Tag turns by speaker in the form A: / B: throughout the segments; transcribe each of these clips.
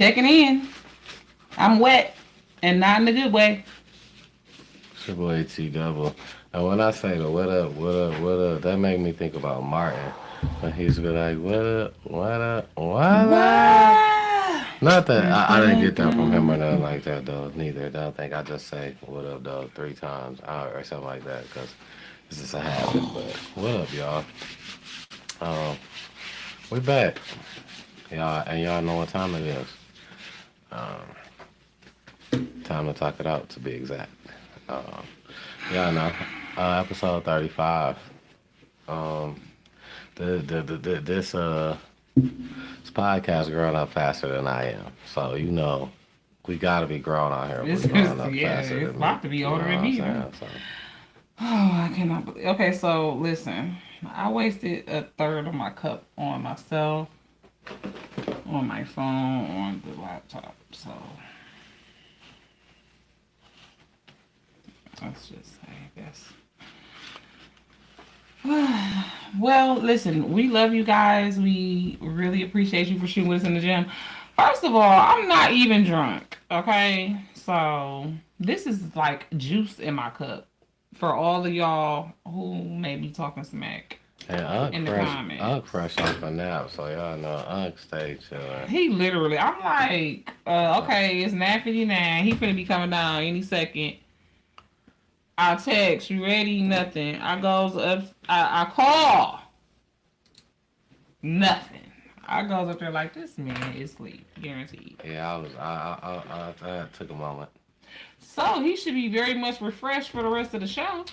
A: Checking in. I'm wet and not in a good way.
B: Triple A T double. And when I say the what up, what up, what up, that make me think about Martin. When he's be like, what up, what up, what up?
A: What?
B: Not that I didn't get that from him or nothing like that though. Neither. I don't think I just say what up, dog, 3 times or something like that because it's just a habit. But what up, y'all? Um, we back, y'all, and y'all know what time it is. Um, Time to talk it out to be exact. Um, y'all know, episode 35. Um, this podcast growing up faster than I am. So, we got to be grown out here.
A: It's,
B: We're growing up
A: yeah,
B: faster
A: it's
B: than me.
A: about to be
B: You know
A: older
B: what
A: than
B: I'm
A: me.
B: saying? So,
A: Oh, I cannot believe. Okay, so listen. I wasted a third of my cup on myself, on my phone, on the laptop. So let's just say, I guess. Well, listen, we love you guys. We really appreciate you for shooting with us in the gym. First of all, I'm not even drunk, okay? So, this is like juice in my cup for all of y'all who may be talking smack
B: and
A: in the
B: Unc
A: comments.
B: fresh off a nap. So, y'all know Unc stay chilling.
A: He literally, I'm like, okay, it's 9:59. He finna be coming down any second. I text, you ready? Nothing. I goes up, I call. Nothing. I goes up there like this man is asleep, guaranteed.
B: Yeah, I took a moment.
A: So he should be very much refreshed for the rest of the show.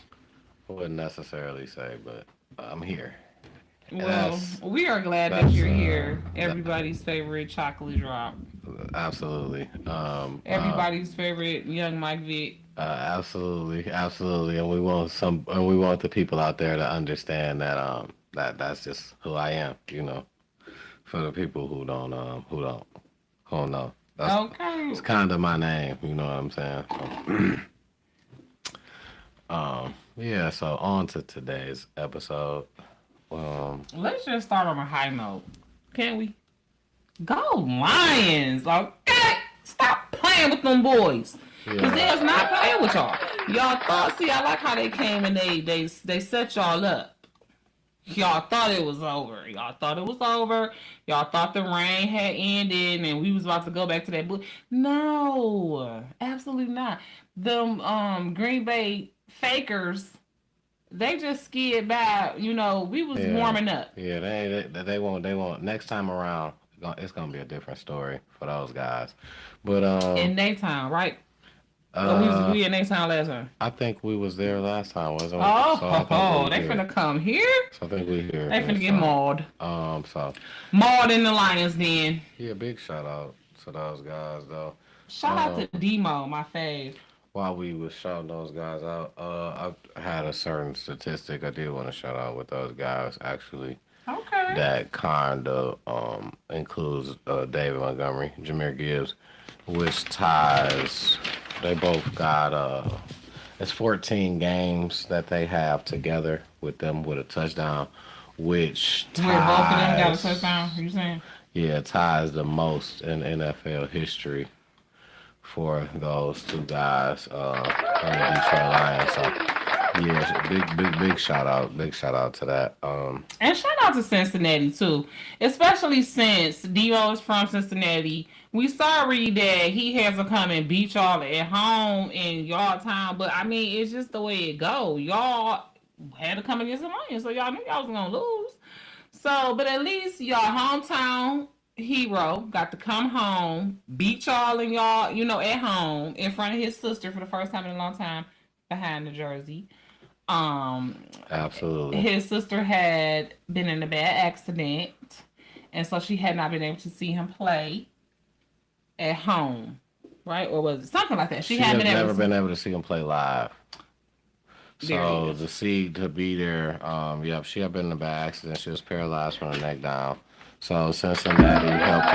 B: I wouldn't necessarily say, but I'm here. And
A: Well, we are glad that
B: that's
A: you're here.
B: that,
A: Everybody's favorite chocolate drop.
B: absolutely.
A: Everybody's favorite young Mike Vick.
B: Absolutely, and we want the people out there to understand that that's just who I am. For the people who don't know,
A: Okay.
B: it's kind of my name. You know what I'm saying? So, yeah. So on to today's episode.
A: Let's just start on a high note. Can we? Go Lions! Okay? Stop playing with them boys. Because
B: Yeah.
A: they's not playing with y'all. Y'all thought, see, I like how they came and they set y'all up. Y'all thought it was over. Y'all thought it was over. Y'all thought the rain had ended and we was about to go back to that book. No, absolutely not. Them Green Bay fakers, they just skid by. We was
B: Yeah,
A: warming up.
B: yeah, they won't. Next time around, it's gonna be a different story for those guys. But
A: In Naytown, right? Or
B: uh,
A: we in Naytown last time.
B: I think we was there last time, wasn't we?
A: Oh,
B: So I think we
A: they
B: here.
A: finna come here.
B: So I think we here.
A: They finna get mauled.
B: So
A: Mauled in the Lions den.
B: yeah, big shout out to those guys though.
A: Shout out to Demo, my fave.
B: While we was shouting those guys out, I had a certain statistic I did want to shout out with those guys actually.
A: Okay.
B: That kind of includes David Montgomery, Jameer Gibbs, which ties. They both got it's 14 games that they have together with them with a touchdown, which
A: Where both of them got a
B: ties.
A: touchdown, you saying?
B: Yeah, ties the most in NFL history for those two guys on the Detroit Lions. So yeah, big shout out to that.
A: And shout out to Cincinnati too, especially since Demo is from Cincinnati. We sorry that he has to come and beat y'all at home in y'all town, but I mean it's just the way it go. Y'all had to come against the Lions, so y'all knew y'all was gonna lose. So, but at least y'all hometown hero got to come home, beat y'all and y'all, at home in front of his sister for the first time in a long time behind the jersey. Um,
B: Absolutely.
A: his sister had been in a bad accident, and so she had not been able to see him play at home, right? Or was it something like that?
B: She
A: hadn't
B: has never
A: been
B: been able to see him play live.
A: There he
B: So
A: is.
B: to be there, yep, she had been in a bad accident. She was paralyzed from the neck down. So Cincinnati helped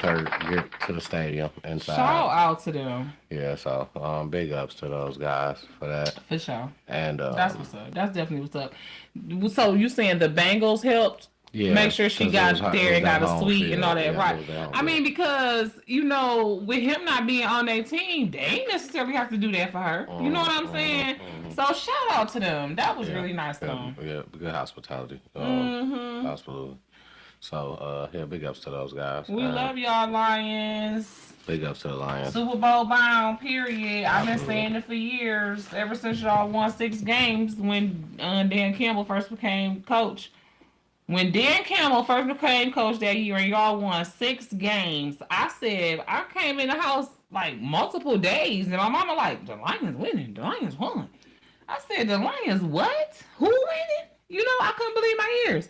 B: her get to the stadium inside.
A: Shout out to them
B: Yeah, so big ups to those guys for that.
A: for sure.
B: And
A: That's what's up. That's definitely what's up. So you saying the Bengals helped?
B: Yeah,
A: make sure she
B: 'cause
A: got
B: it
A: there
B: was
A: and
B: that
A: got a
B: home
A: suite and all
B: field.
A: that,
B: Yeah, it
A: right?
B: was that home
A: I mean,
B: field.
A: because with him not being on their team, they ain't necessarily have to do that for her. You know what I'm saying? So shout out to them. That was
B: Yeah,
A: really nice of
B: yeah,
A: them.
B: yeah, good hospitality.
A: Mm-hmm.
B: Absolutely. So, yeah, big ups to those guys.
A: We love y'all, Lions.
B: Big ups to the Lions.
A: Super Bowl bound, period. I've been
B: Absolutely.
A: saying it for years, ever since y'all won 6 games when Dan Campbell first became coach. When Dan Campbell first became coach that year and y'all won 6 games, I said, I came in the house like multiple days and my mama like, the Lions winning, the Lions won. I said, the Lions what? Who winning? You know, I couldn't believe my ears.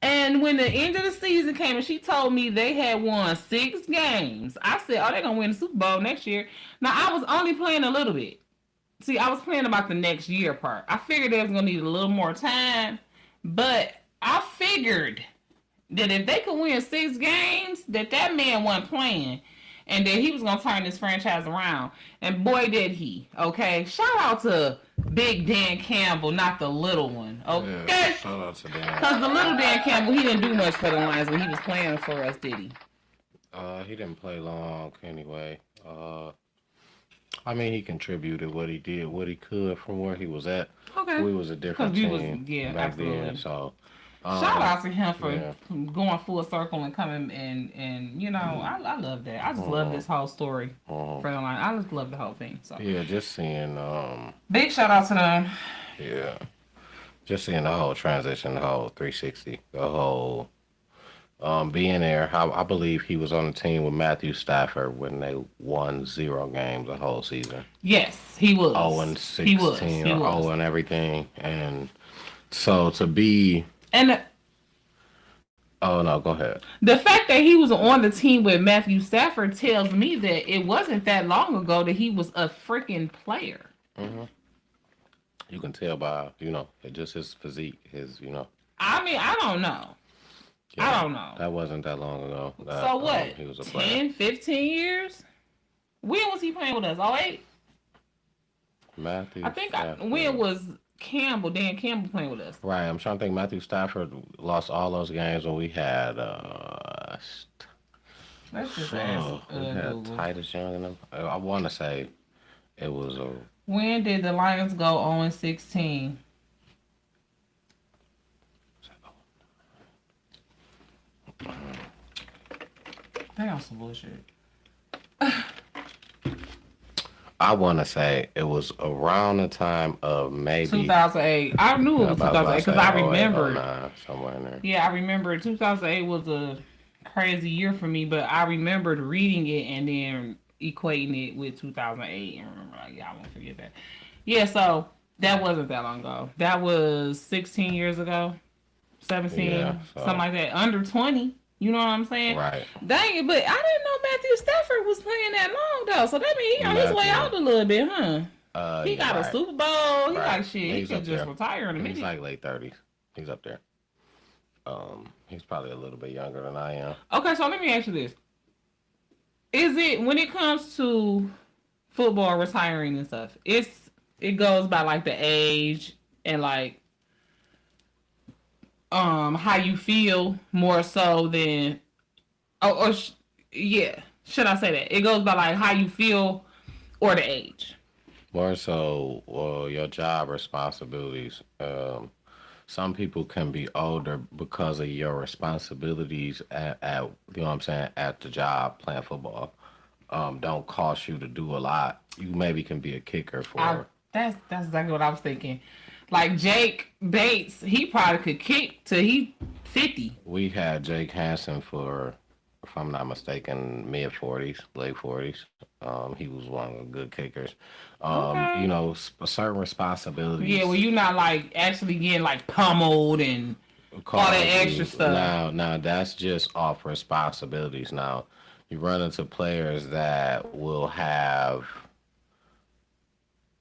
A: And when the end of the season came and she told me they had won 6 games, I said, oh, they're going to win the Super Bowl next year. Now, I was only playing a little bit. See, I was playing about the next year part. I figured they was going to need a little more time. But I figured that if they could win 6 games, that man wasn't playing. And that he was going to turn this franchise around. And boy, did he. Okay? Shout out to Big Dan Campbell, not the little one. Okay?
B: Yeah, shout out to Dan.
A: Because the little Dan Campbell, he didn't do much for the Lions when he was playing for us, did he?
B: He didn't play long anyway. I mean, he contributed what he did, what he could from where he was at.
A: Okay.
B: We was a different team back
A: absolutely.
B: then, so.
A: Shout out to him for
B: yeah.
A: going full circle and coming and you know, I love that. I just love this whole story for the Lions. I just love the whole thing. So
B: Yeah, just seeing
A: big shout out to them.
B: Yeah. Just seeing the whole transition, the whole 360, the whole being there. I believe he was on the team with Matthew Stafford when they won 0 games the whole season.
A: Yes, he was.
B: 0-16
A: he was.
B: or 0 and everything. And so to be
A: and
B: oh no, go ahead.
A: The fact that he was on the team with Matthew Stafford tells me that it wasn't that long ago that he was a freaking player.
B: Mm-hmm. You can tell by, just his physique,
A: I mean, I don't know.
B: Yeah,
A: I don't know.
B: That wasn't that long ago.
A: So what?
B: He was a
A: 10,
B: player.
A: 15 years? When was he playing with us? 08?
B: Matthew
A: I think
B: Stafford.
A: when was Dan Campbell playing with us?
B: Right, I'm trying to think. Matthew Stafford lost all those games when we had
A: Let's just ask
B: we had
A: Google.
B: Titus Young in them. I want to say it was a.
A: When did the Lions go 0-16? They on some bullshit.
B: I want to say it was around the time of maybe
A: 2008. I knew it was 2008 because I remembered.
B: Somewhere in there.
A: Yeah, I remember 2008 was a crazy year for me, but I remembered reading it and then equating it with 2008 and remember, like, yeah, I won't forget that. Yeah, so that wasn't that long ago. That was 16 years ago, 17, something like that. Under 20. You know what I'm saying?
B: Right.
A: Dang it, but I didn't know Matthew Stafford was playing that long though. So that means he on his way out a little bit, huh? He got a Super Bowl. He like shit. He could just retire in a minute.
B: He's like late 30s. He's up there. He's probably a little bit younger than I am.
A: Okay, so let me ask you this: is it when it comes to football retiring and stuff? It goes by like the age and like how you feel more so than yeah, should I say that? It goes by like how you feel or the age.
B: More so, your job responsibilities. Some people can be older because of your responsibilities at you know what I'm saying, at the job playing football. Don't cost you to do a lot. You maybe can be a kicker for.
A: That's exactly what I was thinking. Like Jake Bates, he probably could kick till he 50.
B: We had Jake Hansen for, if I'm not mistaken, mid-40s, late 40s. He was one of the good kickers. Okay. Certain responsibilities.
A: Yeah, well, you're not like actually getting like pummeled and all that extra stuff.
B: Now that's just off responsibilities. Now, you run into players that will have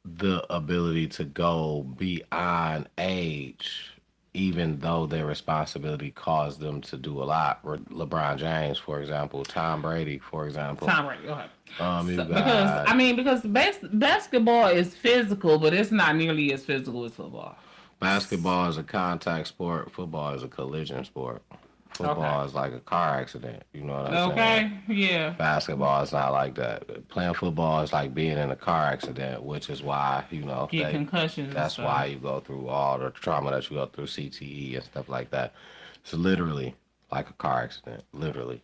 B: the ability to go beyond age, even though their responsibility caused them to do a lot. LeBron James, for example, Tom Brady, for example.
A: Tom Brady, okay. Because basketball is physical, but it's not nearly as physical as football.
B: Basketball is a contact sport. Football is a collision sport. Football
A: Okay.
B: is like a car accident. You know what I'm saying?
A: Okay. Yeah.
B: Basketball is not like that. Playing football is like being in a car accident, which is why
A: Get concussions and
B: That's why
A: stuff.
B: you go through all the trauma that you go through, CTE and stuff like that. It's literally like a car accident. Literally,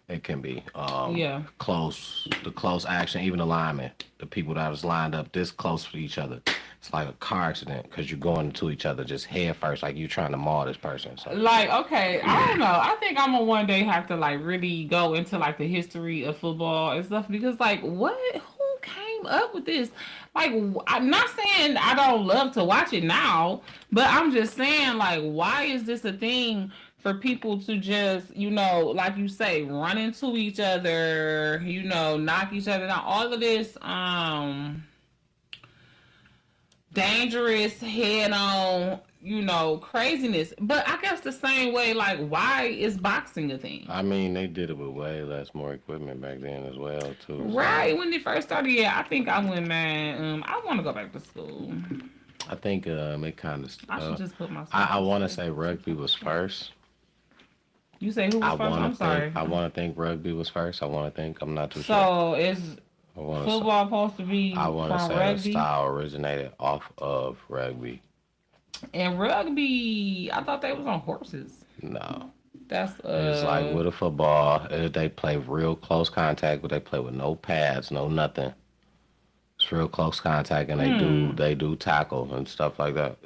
B: it can be
A: Yeah.
B: the close action, even the linemen, the people that was lined up this close to each other. It's like a car accident because you're going into each other just head first, like you trying to maul this person. So
A: Like, okay, I don't know. I think I'm gonna one day have to like really go into like the history of football and stuff because like what who came up with this? Like I'm not saying I don't love to watch it now, but I'm just saying like why is this a thing for people to just, like you say, run into each other, knock each other down, all of this dangerous head on craziness. But I guess the same way, like, why is boxing a thing?
B: I mean, they did it with way less, more equipment back then as well too.
A: Right, when it first started, yeah, I think I went, man, I want to go back to school.
B: I think it kind of.
A: I should just put myself
B: I
A: to
B: want to
A: school.
B: say rugby was first.
A: You say who was first? I'm sorry.
B: I want to think rugby was first. I want to think. I'm not too sure.
A: So is
B: I want to.
A: football supposed to be
B: I want to
A: from
B: say the
A: rugby?
B: style originated off of rugby.
A: And rugby, I thought they was on horses.
B: No,
A: That's
B: it's like with a football. They play real close contact, but they play with no pads, no nothing. It's real close contact, and they do tackle and stuff like that.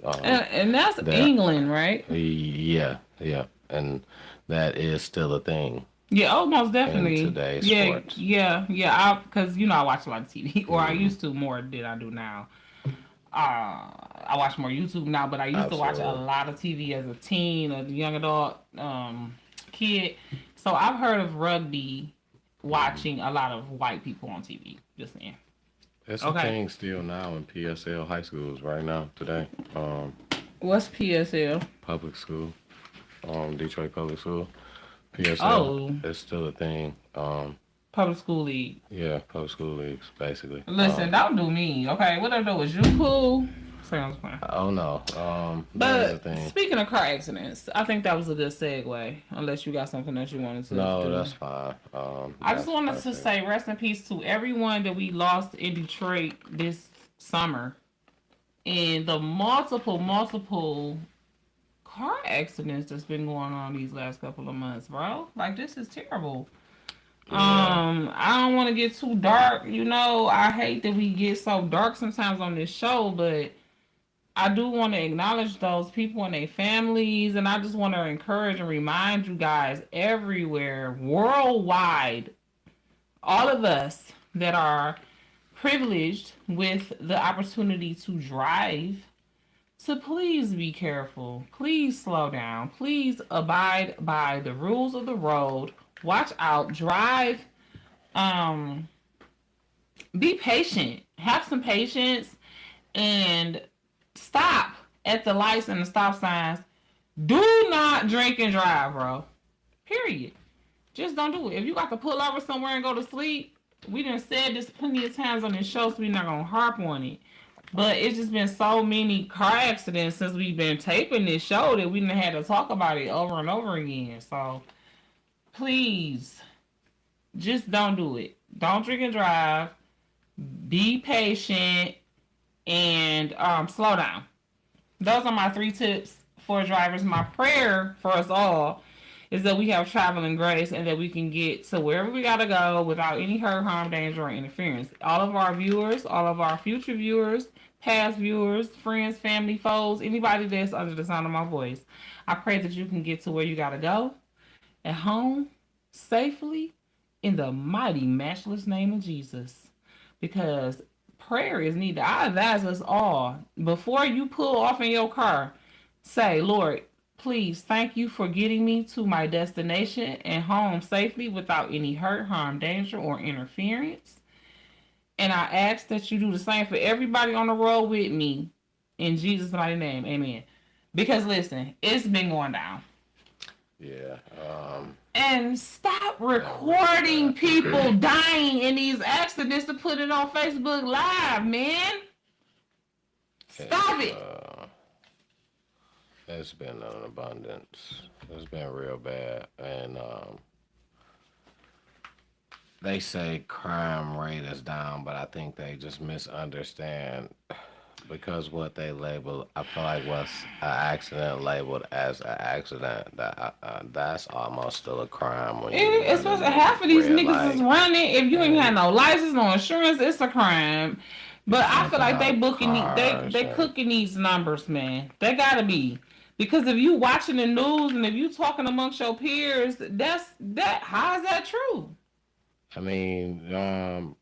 A: and that's
B: that-
A: England, right?
B: Yeah, yeah, and that is still a thing.
A: Yeah, oh, most definitely.
B: In today's
A: yeah,
B: sports.
A: yeah. Because I watch a lot of TV, or I used to more than I do now. I watch more YouTube now, but I used to watch a lot of TV as a teen, as a young adult, kid. So I've heard of rugby watching a lot of white people on TV. Just saying.
B: It's a thing still now in PSL high schools right now today.
A: What's PSL?
B: Public school, Detroit Public School. PSL
A: Oh.
B: is still a thing.
A: Public School League.
B: Yeah, public school leagues basically.
A: Listen, don't do me, okay? What I do is you cool. Sounds fine.
B: Oh no. That is a
A: But
B: thing.
A: speaking of car accidents, I think that was a good segue. Unless you got something else you wanted to
B: No,
A: do.
B: that's fine.
A: I just wanted to say rest in peace to everyone that we lost in Detroit this summer. And the multiple car accidents that's been going on these last couple of months, bro. Like, this is terrible.
B: Yeah.
A: I don't want to get too dark. I hate that we get so dark sometimes on this show, but I do want to acknowledge those people and their families, and I just want to encourage and remind you guys everywhere, worldwide, all of us that are privileged with the opportunity to drive, to please be careful. Please slow down. Please abide by the rules of the road. Watch out. Drive. Be patient. Have some patience and stop at the lights and the stop signs. Do not drink and drive, bro. Period. Just don't do it. If you got to pull over somewhere and go to sleep, we done said this plenty of times on this show, so we're not gonna harp on it. But it's just been so many car accidents since we've been taping this show that we done had to talk about it over and over again. So please, just don't do it. Don't drink and drive. Be patient and slow down. Those are my 3 tips for drivers. My prayer for us all is that we have traveling grace and that we can get to wherever we gotta go without any hurt, harm, danger, or interference. All of our viewers, all of our future viewers, past viewers, friends, family, foes, anybody that's under the sound of my voice, I pray that you can get to where you gotta go at home safely in the mighty, matchless name of Jesus. Because prayer is needed. I advise us all, before you pull off in your car, say, Lord, please, thank you for getting me to my destination and home safely without any hurt, harm, danger, or interference. And I ask that you do the same for everybody on the road with me. In Jesus' mighty name, amen. Because listen, it's been going down.
B: Yeah.
A: And stop recording people dying in these accidents to put it on Facebook Live, man. Stop it.
B: It's been an abundance. It's been real bad, and they say crime rate is down, but I think they just misunderstand because what they label, I feel like what's an accident labeled as an accident, that's almost still a crime when you
A: It's
B: running
A: supposed to,
B: a
A: half of these
B: red
A: niggas is
B: light.
A: running. If you ain't
B: And
A: had no license, no insurance, it's a crime. But I feel
B: jumping
A: like they
B: out of
A: booking,
B: cars
A: they
B: and
A: cooking these numbers, man. They gotta be. Because if you watching the news and if you talking amongst your peers, how is that true?
B: I mean,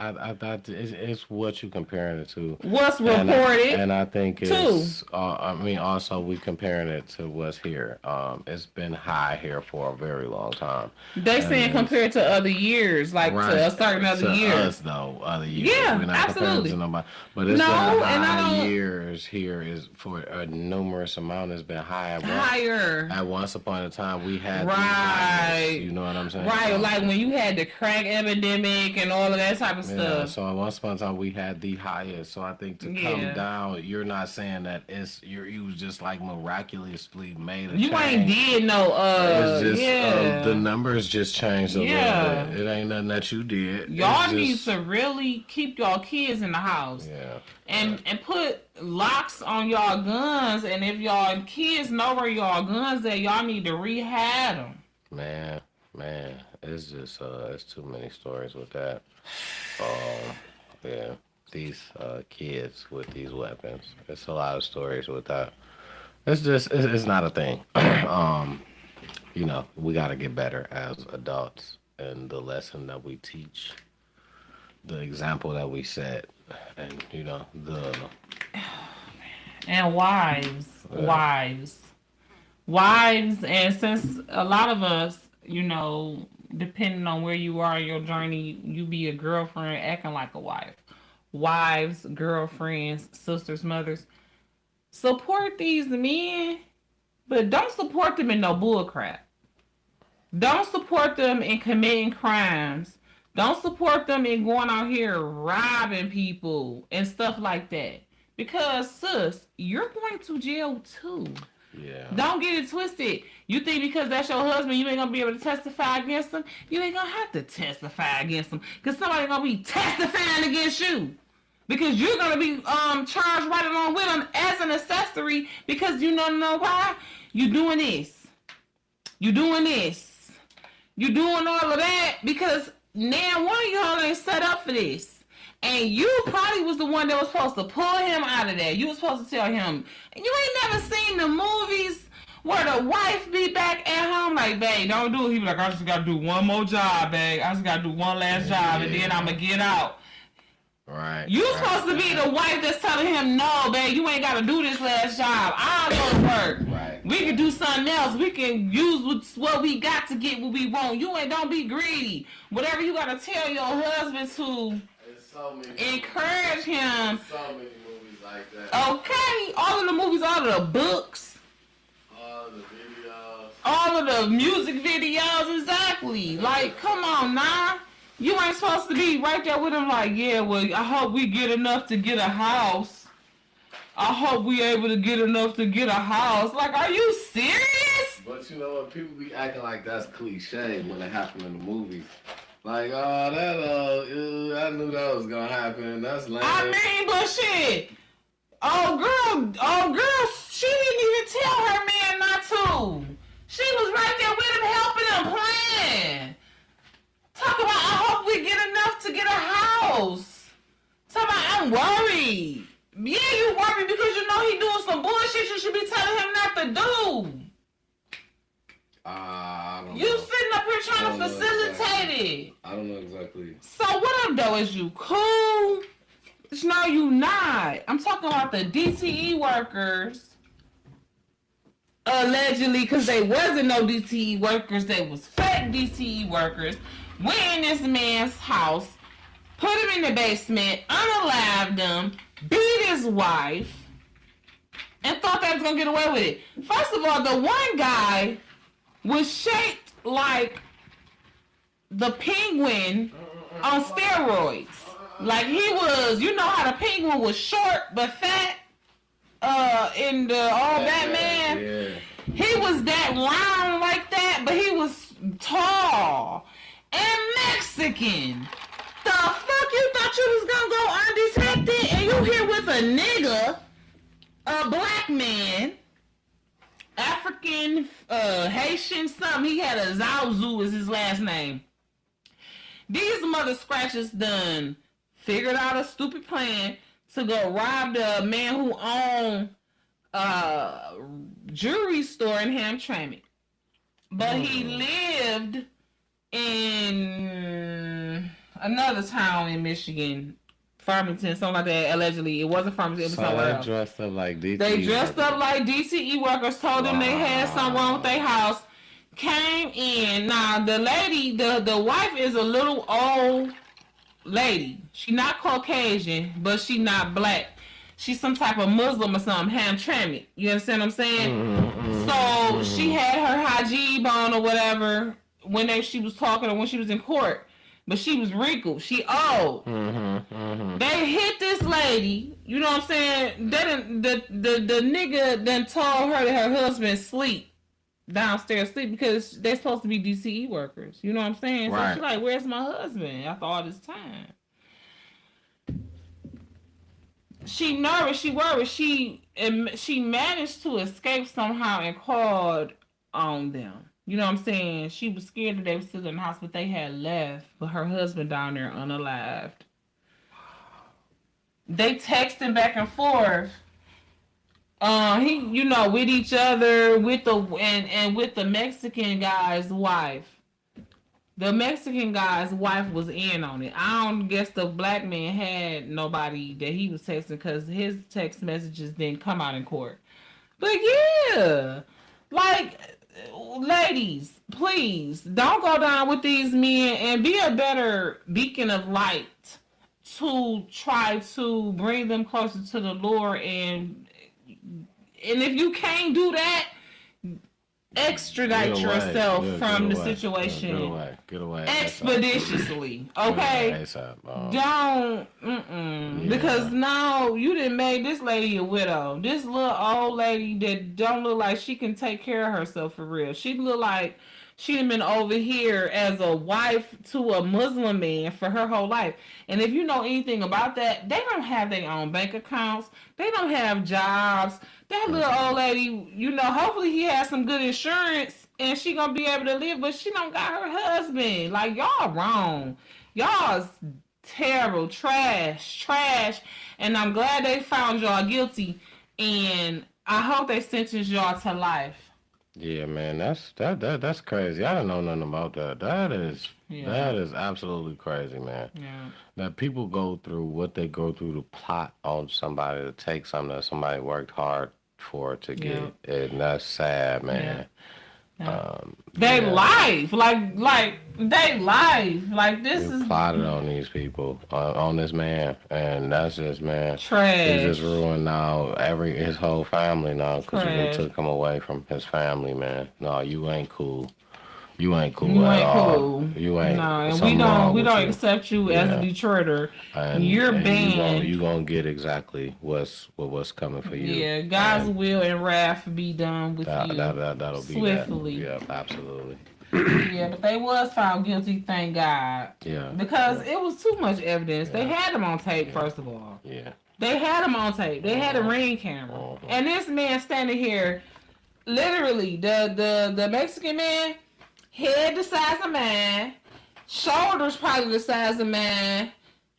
B: I thought it's what you comparing it to,
A: What's
B: and
A: reported
B: and I think
A: too.
B: it's. I mean, also we comparing it to what's here. It's been high here for a very long time,
A: They
B: and
A: saying
B: it's
A: compared to other years, like to
B: right
A: a certain other
B: to
A: year.
B: us though. Other years, we're
A: Yeah,
B: not comparing it to
A: absolutely.
B: nobody, but it's been
A: No, and I
B: high
A: don't
B: years here. Is for a numerous amount. It's been high at once.
A: higher.
B: At once upon a time, we had the highest.
A: Right.
B: You know what I'm saying?
A: Right,
B: So.
A: like when you had the crack epidemic and all of that type of
B: Yeah,
A: stuff.
B: so at once upon a time we had the highest. So I think to come
A: Yeah.
B: down, you're not saying that you was just like miraculously made a
A: You ain't
B: change.
A: did no
B: It's just the
A: yeah.
B: numbers just changed a little
A: Yeah.
B: bit. It ain't nothing that you did. It's
A: Y'all need
B: just
A: to really keep y'all kids in the house
B: yeah, yeah.
A: and put locks on y'all guns, and if y'all kids know where y'all guns at, y'all need to rehab them.
B: Man, it's just it's too many stories with that. Um, yeah, these kids with these weapons. It's a lot of stories with that. It's just it's not a thing. You know, we got to get better as adults, and the lesson that we teach, the example that we set, and you know
A: And wives, and since a lot of us, depending on where you are in your journey, you be a girlfriend acting like a wife. Wives, girlfriends, sisters, mothers, support these men, but don't support them in no bullcrap. Don't support them in committing crimes. Don't support them in going out here robbing people and stuff like that. Because, sis, you're going to jail too.
B: yeah.
A: Don't get it twisted. You think because that's your husband, you ain't gonna be able to testify against him? You ain't gonna have to testify against him. Because somebody gonna be testifying against you. Because you're gonna be charged right along with him as an accessory. Because you know why? You doing this. You doing this. You doing all of that because now one of y'all ain't set up for this. And you probably was the one that was supposed to pull him out of there. You was supposed to tell him. And you ain't never seen the movies where the wife be back at home like, babe, don't do it. He be like, I just gotta do one more job, babe. I just gotta do one last job and then I'ma get out.
B: Right.
A: You
B: right.
A: supposed to be the wife that's telling him, no, babe, you ain't gotta do this last job. I'll go to work.
B: Right.
A: We can do something else. We can use what we got to get what we want. You ain't don't be greedy. Whatever you gotta tell your husband to
B: So many
A: encourage him.
B: So many movies like that.
A: Okay, all of the movies, all of the books,
B: All the videos.
A: all of the music videos, exactly. Like, come on, nah. You ain't supposed to be right there with him like, yeah, well, I hope we get enough to get a house. I hope we able to get enough to get a house. Like, are you serious?
B: But you know what? People be acting like that's cliche when it happened in the movies. Like, oh, I knew that was gonna happen. That's lame.
A: I mean, but shit. Oh girl, she didn't even tell her man not to. She was right there with him, helping him plan. Talk about, I hope we get enough to get a house. Talk about, I'm worried. Yeah, you worried because you know he doing some bullshit you should be telling him not to do.
B: I don't
A: You
B: know.
A: sitting up here trying to facilitate it.
B: I don't know exactly.
A: So what up though? Is you cool? No, you not. I'm talking about the DTE workers. Allegedly, because they wasn't no DTE workers, they was fake DTE workers. Went in this man's house, put him in the basement, unalived him, beat his wife, and thought they was gonna get away with it. First of all, the one guy was shaped like the penguin on steroids. Like he was, you know how the penguin was short but fat? in the old Batman.
B: Yeah.
A: He was that round like that, but he was tall and Mexican. The fuck you thought you was gonna go undetected, and you here with a nigga, a black man, African, Haitian, something. He had a Zazu as his last name. These mother scratchers done figured out a stupid plan to go rob the man who owned a jewelry store in Hamtramck. But he lived in another town in Michigan, Farmington, something like that. Allegedly, it wasn't Farmington. It was somewhere else.
B: Dressed up like DTE.
A: They dressed up like DTE workers. Told them they had something wrong with their house. Came in. Now the lady, the wife is a little old lady. She not Caucasian, but she not black. She's some type of Muslim or something. Hamtramck. You understand what I'm saying? So she had her hijab on or whatever when she was talking or when she was in court. But she was wrinkled. She old. They hit this lady. You know what I'm saying? The nigga then told her that her husband sleep downstairs because they're supposed to be DCE workers. You know what I'm saying?
B: Right.
A: So she's like, where's my husband after all this time? She nervous. She worried. She managed to escape somehow and called on them. You know what I'm saying? She was scared that they were still in the house, but they had left. But her husband down there unalived. They texting back and forth. With each other, with the Mexican guy's wife. The Mexican guy's wife was in on it. I don't guess the black man had nobody that he was texting because his text messages didn't come out in court. But yeah, like, ladies, please don't go down with these men and be a better beacon of light to try to bring them closer to the Lord. And if you can't do that, extradite yourself from the situation.
B: Get away.
A: Expeditiously. Okay? Don't. Because now you done made this lady a widow. This little old lady that don't look like she can take care of herself for real. She look like she done been over here as a wife to a Muslim man for her whole life. And if you know anything about that, they don't have their own bank accounts. They don't have jobs. That little old lady, hopefully he has some good insurance and she gonna be able to live, but she don't got her husband. Like, y'all wrong. Y'all's terrible. Trash. And I'm glad they found y'all guilty. And I hope they sentence y'all to life.
B: Yeah, man, that's crazy. I don't know nothing about that. That is absolutely crazy, man.
A: Yeah.
B: That people go through what they go through to plot on somebody to take something that somebody worked hard for to get, and that's sad, man. They life, like they life, like this is plotted on these people, on this man, and that's just, man,
A: trash.
B: He just ruined now his whole family now because you took him away from his family, man. No, you ain't cool. You ain't cool at all. You ain't. No,
A: and we don't accept you as a Detroiter. And you're banned.
B: You gonna get exactly what's coming for you.
A: Yeah, God's will and wrath be done with you.
B: That'll be
A: swiftly.
B: Yeah, absolutely.
A: Yeah, but they was found guilty, thank God.
B: Yeah.
A: Because it was too much evidence. They had them on tape, first of all.
B: Yeah.
A: They had them on tape. They had a ring camera. And this man standing here, literally, the Mexican man, head the size of mine, shoulders probably the size of mine,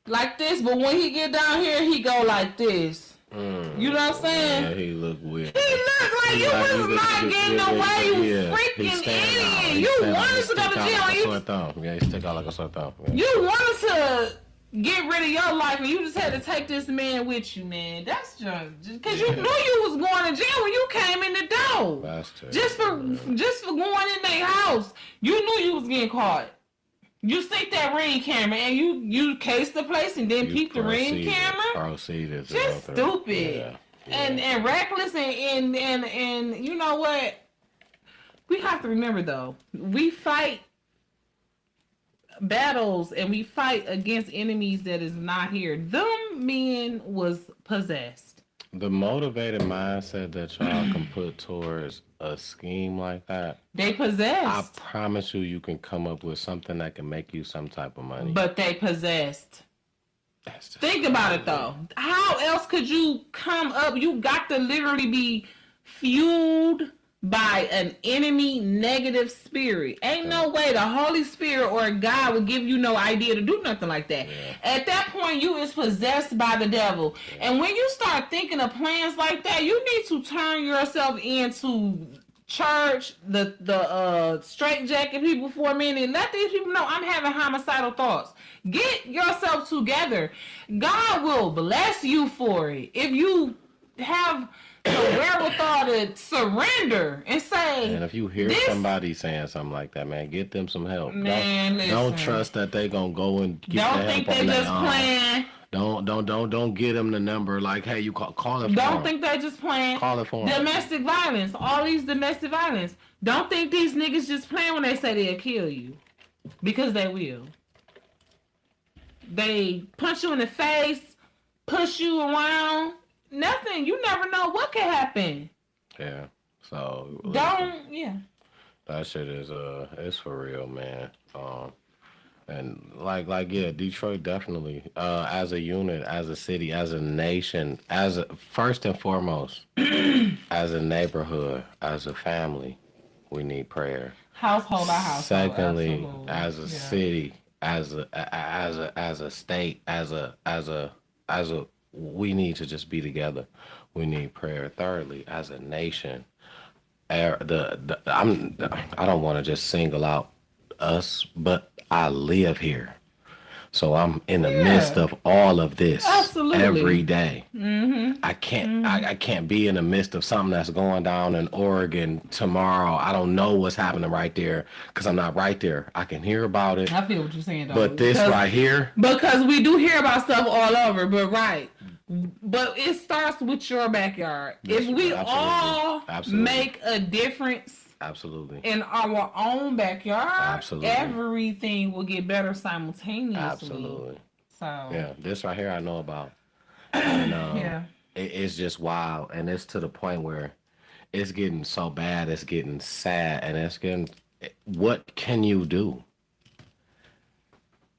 A: like this. But when he get down here, he go like this. You know what I'm saying?
B: Yeah, he look weird.
A: He look like you was not getting away, you freaking idiot. You wanted to go to jail.
B: Yeah, he stick out like a sore thumb. Yeah.
A: You wanted to get rid of your life, and you just had to take this man with you, man. That's just because you knew you was going to jail when you came in the door.
B: That's true.
A: Just for going in their house, you knew you was getting caught. You stick that ring camera and you case the place and then peep the ring camera. Just stupid. Yeah. And reckless and you know what? We have to remember though, we fight battles and we fight against enemies that is not here. Them men was possessed.
B: The motivated mindset that y'all can put towards a scheme like that,
A: They
B: I
A: possessed,
B: promise you can come up with something that can make you some type of money.
A: but they possessed.
B: That's just
A: Think about it
B: crazy.
A: though. How else could you come up? You got to literally be fueled by an enemy negative spirit. Ain't no way the Holy Spirit or God would give you no idea to do nothing like that.
B: Yeah.
A: At that point, you is possessed by the devil. And when you start thinking of plans like that, you need to turn yourself into church, the straight jacket people for a minute. Let these people know I'm having homicidal thoughts. Get yourself together. God will bless you for it if you have the wherewithal to surrender and say.
B: And if you hear
A: This-
B: somebody saying something like that, man, get them some help.
A: Man,
B: don't
A: listen.
B: trust that they gonna go and get
A: Don't
B: the
A: think
B: help
A: they
B: on their
A: just
B: own.
A: playing.
B: Don't get them the number like, hey, you call it for
A: Don't
B: them.
A: think they just playing.
B: Call it for them.
A: Domestic violence. All these domestic violence. Don't think these niggas just playing when they say they'll kill you. Because they will. They punch you in the face, push you around. Nothing. You never know what can happen.
B: Yeah. So
A: Yeah.
B: that shit is it's for real, man. And yeah, Detroit definitely as a unit, as a city, as a nation, first and foremost, as a neighborhood, as a family, we need prayer.
A: Household by household.
B: Secondly,
A: absolutely.
B: as a city, as a state, as a we need to just be together. We need prayer. Thirdly, as a nation, I don't want to just single out us, but I live here. So I'm in the midst of all of this
A: Absolutely.
B: every day. I can't be in the midst of something that's going down in Oregon tomorrow. I don't know what's happening right there because I'm not right there. I can hear about it,
A: I feel what you're saying, though.
B: but this right here,
A: Because we do hear about stuff all over, but right. But it starts with your backyard.
B: Yes,
A: If we
B: absolutely.
A: all
B: Absolutely.
A: make a difference
B: absolutely,
A: in our own backyard,
B: Absolutely.
A: everything will get better simultaneously.
B: absolutely,
A: So
B: yeah. This right here I know about, and
A: yeah.
B: it's just wild, and it's to the point where it's getting so bad, it's getting sad, and it's getting. What can you do?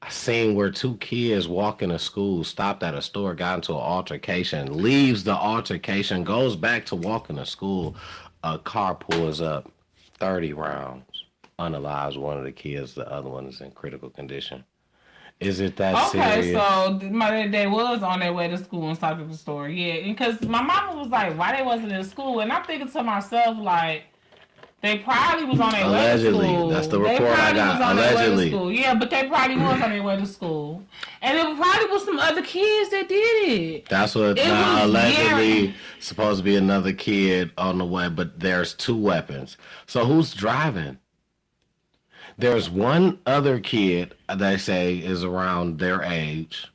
B: I seen where two kids walking to school, stopped at a store, got into an altercation, leaves the altercation, goes back to walking to school. A car pulls up, 30 rounds, unalives one of the kids, the other one is in critical condition. Is it that
A: Okay,
B: serious?
A: so they was on their way to school and stopped at the store. Yeah, because my mama was like, why they wasn't in school? And I'm thinking to myself, like, they probably was on their way to
B: Allegedly.
A: school.
B: That's the
A: They
B: report I
A: probably
B: got.
A: was on their way to
B: Allegedly.
A: school. Yeah, but they probably was on their way to school. And it probably was some other kids that did it.
B: That's what
A: It
B: now
A: was
B: allegedly
A: very-
B: supposed to be another kid on the way, but there's two weapons. So who's driving? There's one other kid they say is around their age,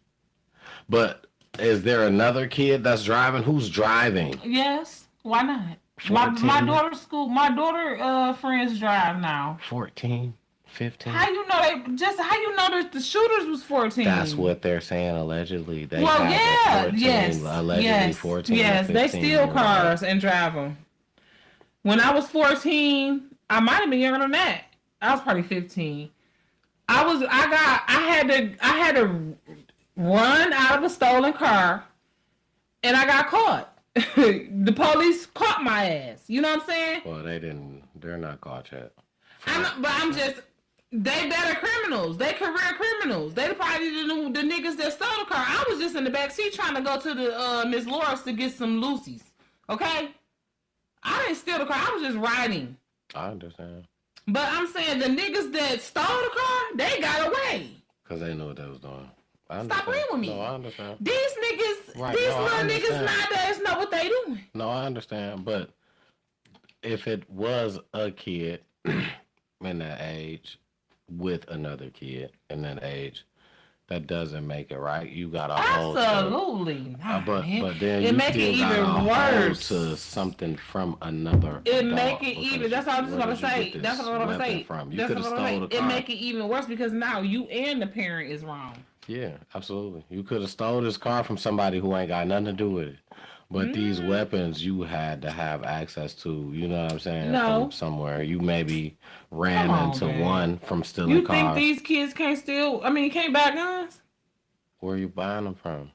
B: but is there another kid that's driving? Who's driving?
A: Yes, why not? My
B: 14.
A: daughter's school, my daughter friends drive now.
B: 14, 15?
A: How you know that the shooters was 14?
B: That's what they're saying allegedly. They
A: Well,
B: have a
A: yeah,
B: 14,
A: yes,
B: allegedly
A: yes,
B: 14.
A: yes.
B: or
A: They
B: 15
A: steal
B: year old.
A: cars and drive them. When I was 14, I might have been younger than that. I was probably 15. I had to run out of a stolen car, and I got caught. The police caught my ass. You know what I'm saying?
B: Well, they're not caught yet.
A: They better criminals. They career criminals. They probably the niggas that stole the car. I was just in the back seat trying to go to the Miss Laura's to get some Lucy's. Okay? I didn't steal the car. I was just riding.
B: I understand.
A: But I'm saying the niggas that stole the car, they got away.
B: Because they knew what they was doing. I
A: Stop playing with me.
B: No, I understand.
A: These niggas,
B: Right,
A: these
B: no, I
A: little niggas
B: understand.
A: nowadays know what they doing.
B: No, I understand. But if it was a kid in that age with another kid in that age, that doesn't make it right. You got a hold to,
A: Absolutely not,
B: but
A: man.
B: then
A: It
B: you
A: make
B: still
A: it
B: got
A: even
B: a hold
A: worse.
B: to something from another.
A: It
B: adult
A: make it
B: because
A: even. That's what I was
B: where
A: gonna
B: did you
A: say.
B: get this
A: That's what I was gonna
B: weapon
A: say.
B: From? You
A: That's
B: could
A: what
B: have
A: I was
B: stole
A: gonna
B: the
A: say.
B: car.
A: It make it even worse because now you and the parent is wrong.
B: Yeah, absolutely. You could have stole this car from somebody who ain't got nothing to do with it. But these weapons you had to have access to, you know what I'm saying,
A: No.
B: from somewhere. You maybe ran
A: Come on,
B: into
A: man.
B: one from stealing
A: You
B: cars.
A: think these kids can't steal? I mean, can't buy guns?
B: Where are you buying them from?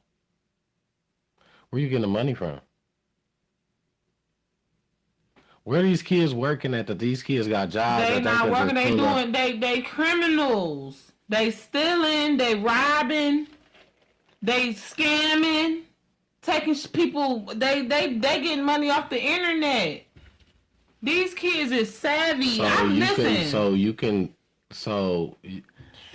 B: Where you getting the money from? Where are these kids working at that these kids got jobs?
A: They
B: that
A: not
B: can
A: working.
B: just
A: They
B: pull up?
A: doing. They criminals. They stealing. They robbing. They scamming. Taking people. They getting money off the internet. These kids is savvy.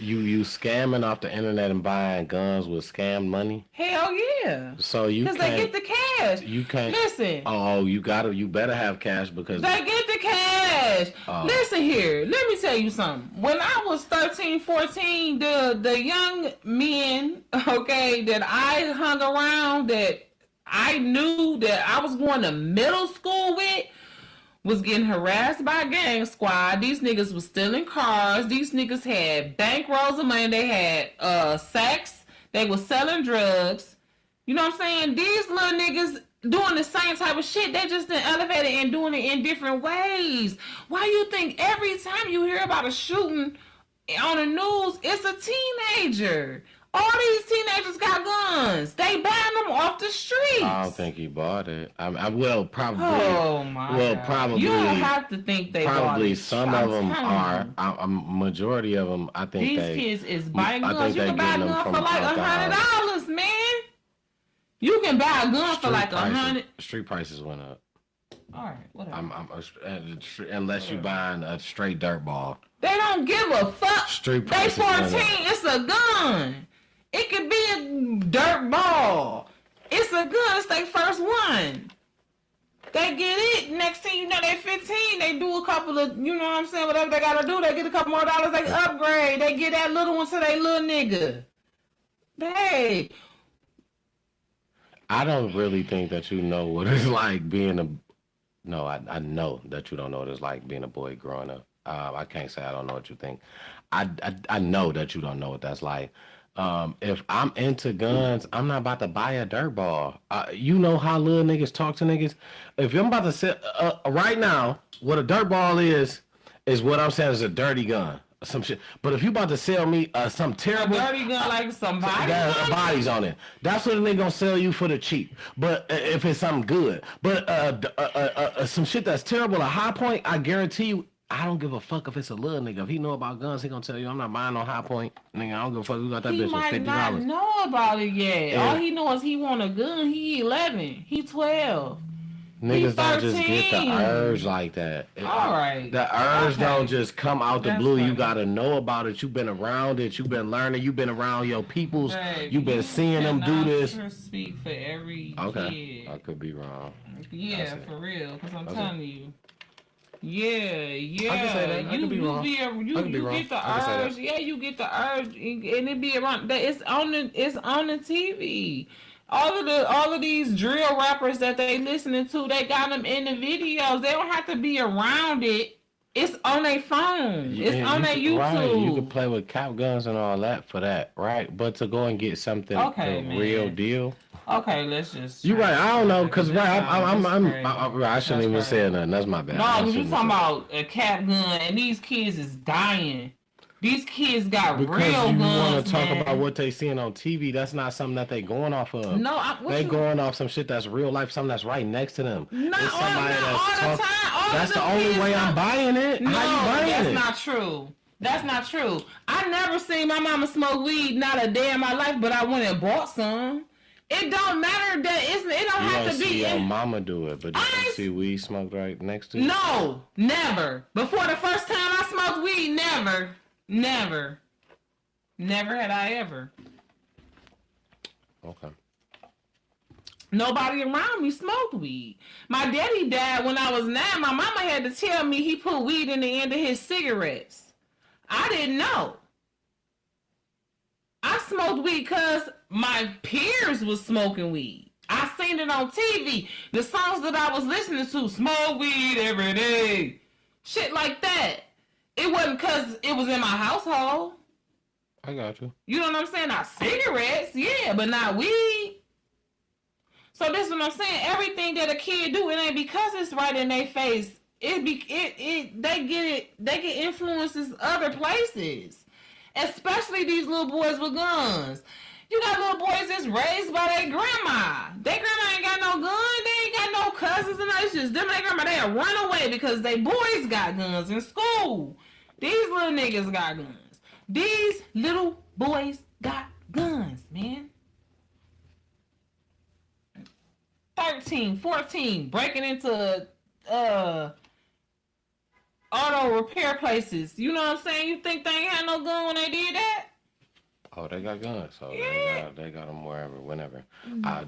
B: You scamming off the internet and buying guns with scam money?
A: Hell yeah.
B: So you
A: Because they get the cash.
B: You can't
A: Listen.
B: Oh, you better have cash because
A: They get the cash.
B: Oh.
A: Listen here. Let me tell you something. When I was 13, 14, the young men, okay, that I hung around, that I knew that I was going to middle school with, was getting harassed by a gang squad. These niggas was stealing cars. These niggas had bankrolls of money. They had sex. They was selling drugs. You know what I'm saying? These little niggas doing the same type of shit. They just been elevated and doing it in different ways. Why you think every time you hear about a shooting on the news, it's a teenager? All these teenagers got guns. They buying them off the streets.
B: I don't think he bought it. I will probably.
A: Oh my God.
B: Probably.
A: You don't have to think they
B: probably
A: bought it.
B: some of them are. A majority of them, I think
A: these kids is buying
B: I
A: guns.
B: think
A: You can
B: they
A: buy a
B: getting them
A: gun
B: from
A: for like
B: out the house.
A: $100, man. You can buy a gun for like
B: prices-
A: $100.
B: Street prices went up.
A: All right, whatever.
B: Unless you buying a straight dirt ball.
A: They don't give a fuck.
B: Street
A: They
B: prices
A: 14.
B: went up.
A: It's a gun. It could be a dirt ball. It's a gun. It's their first one. They get it. Next thing you know, they 15. They do a couple of, you know what I'm saying, whatever they gotta do. They get a couple more dollars. They upgrade. They get that little one to their little nigga. Hey.
B: I don't really think that you know what it's like being a. No, I know that you don't know what it's like being a boy growing up. I can't say I don't know what you think. I know that you don't know what that's like. If I'm into guns, I'm not about to buy a dirt ball. You know how little niggas talk to niggas. If I'm about to sit right now, what a dirt ball is what I'm saying is a dirty gun, some shit. But if you about to sell me some terrible
A: Dirty gun like somebody.
B: that bodies on it, that's what they gonna sell you for the cheap. But if it's something good, but some shit that's terrible, a high point, I guarantee you. I don't give a fuck if it's a little nigga. If he know about guns, he gonna tell you I'm not buying no High Point. Nigga, I don't give a fuck. We got that
A: He
B: bitch for
A: might
B: $50.
A: not know about it yet.
B: Yeah.
A: All he knows is he want a gun. He 11. He 12.
B: Niggas don't just get the
A: 13.
B: urge like that.
A: All right.
B: The urge
A: Okay.
B: don't just come out the
A: That's
B: blue. You
A: funny.
B: gotta know about it. You've been around it. You've been learning. You've been around your peoples.
A: Babe,
B: You've been
A: you
B: seeing them do
A: cannot
B: this.
A: Speak for every
B: Okay,
A: kid.
B: I could be wrong.
A: Yeah,
B: That's it.
A: for real. Because I'm
B: That's it.
A: telling you. Yeah.
B: I can say that. I could be wrong.
A: You
B: I could be wrong.
A: get the
B: I can say that.
A: urge. Yeah, you get the urge, and it be around. It's on the TV. All of these drill rappers that they listening to, they got them in the videos. They don't have to be around it. It's on their phone. It's on their YouTube.
B: Right, you can play with cap guns and all that for that, right? But to go and get something
A: Okay,
B: the
A: man.
B: real deal.
A: Okay, let's just.
B: You're right. I don't know, cause right,
A: That's
B: I shouldn't even say nothing. That's my bad.
A: No,
B: I
A: you
B: shouldn't
A: talking
B: say-
A: about a cap gun, and these kids is dying. These kids got
B: because
A: real
B: you
A: guns,
B: want to talk
A: man.
B: about what they seeing on TV. That's not something that they going off of.
A: No,
B: They going off some shit that's real life, something that's right next to them.
A: Not
B: It's
A: all the time.
B: That's the only way I'm buying it.
A: No,
B: How you buying
A: that's
B: it?
A: not true. That's not true. I never seen my mama smoke weed, not a day in my life, but I went and bought some. It don't matter that it don't
B: You
A: have
B: don't
A: to be.
B: see your mama do it, but you
A: I
B: don't
A: ain't-
B: see weed smoked right next to you.
A: No, never. Before the first time I smoked weed, never had I ever.
B: Okay.
A: Nobody around me smoked weed. My daddy died when I was 9. My mama had to tell me he put weed in the end of his cigarettes. I didn't know. I smoked weed because my peers was smoking weed. I seen it on TV. The songs that I was listening to, smoke weed every day. Shit like that. It wasn't because it was in my household.
B: I got you.
A: You know what I'm saying? Not cigarettes, yeah, but not weed. So this is what I'm saying. Everything that a kid do, it ain't because it's right in their face. They get influences other places. Especially these little boys with guns. You got little boys that's raised by their grandma. Their grandma ain't got no gun. They ain't got no cousins and it's just them and their grandma. They'll run away because they boys got guns in school. These little niggas got guns. These little boys got guns, man. 13, 14, breaking into auto repair places. You know what I'm saying? You think they ain't had no gun when they did that?
B: Oh, they got guns, so
A: Yeah.
B: they got them wherever, whenever. I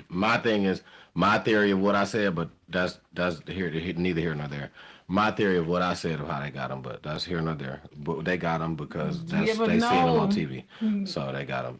B: my thing is my theory of what I said, but that's neither here nor there. My theory of what I said of how they got them, but that's here nor there. But they got them because they seen them on TV, so they got them.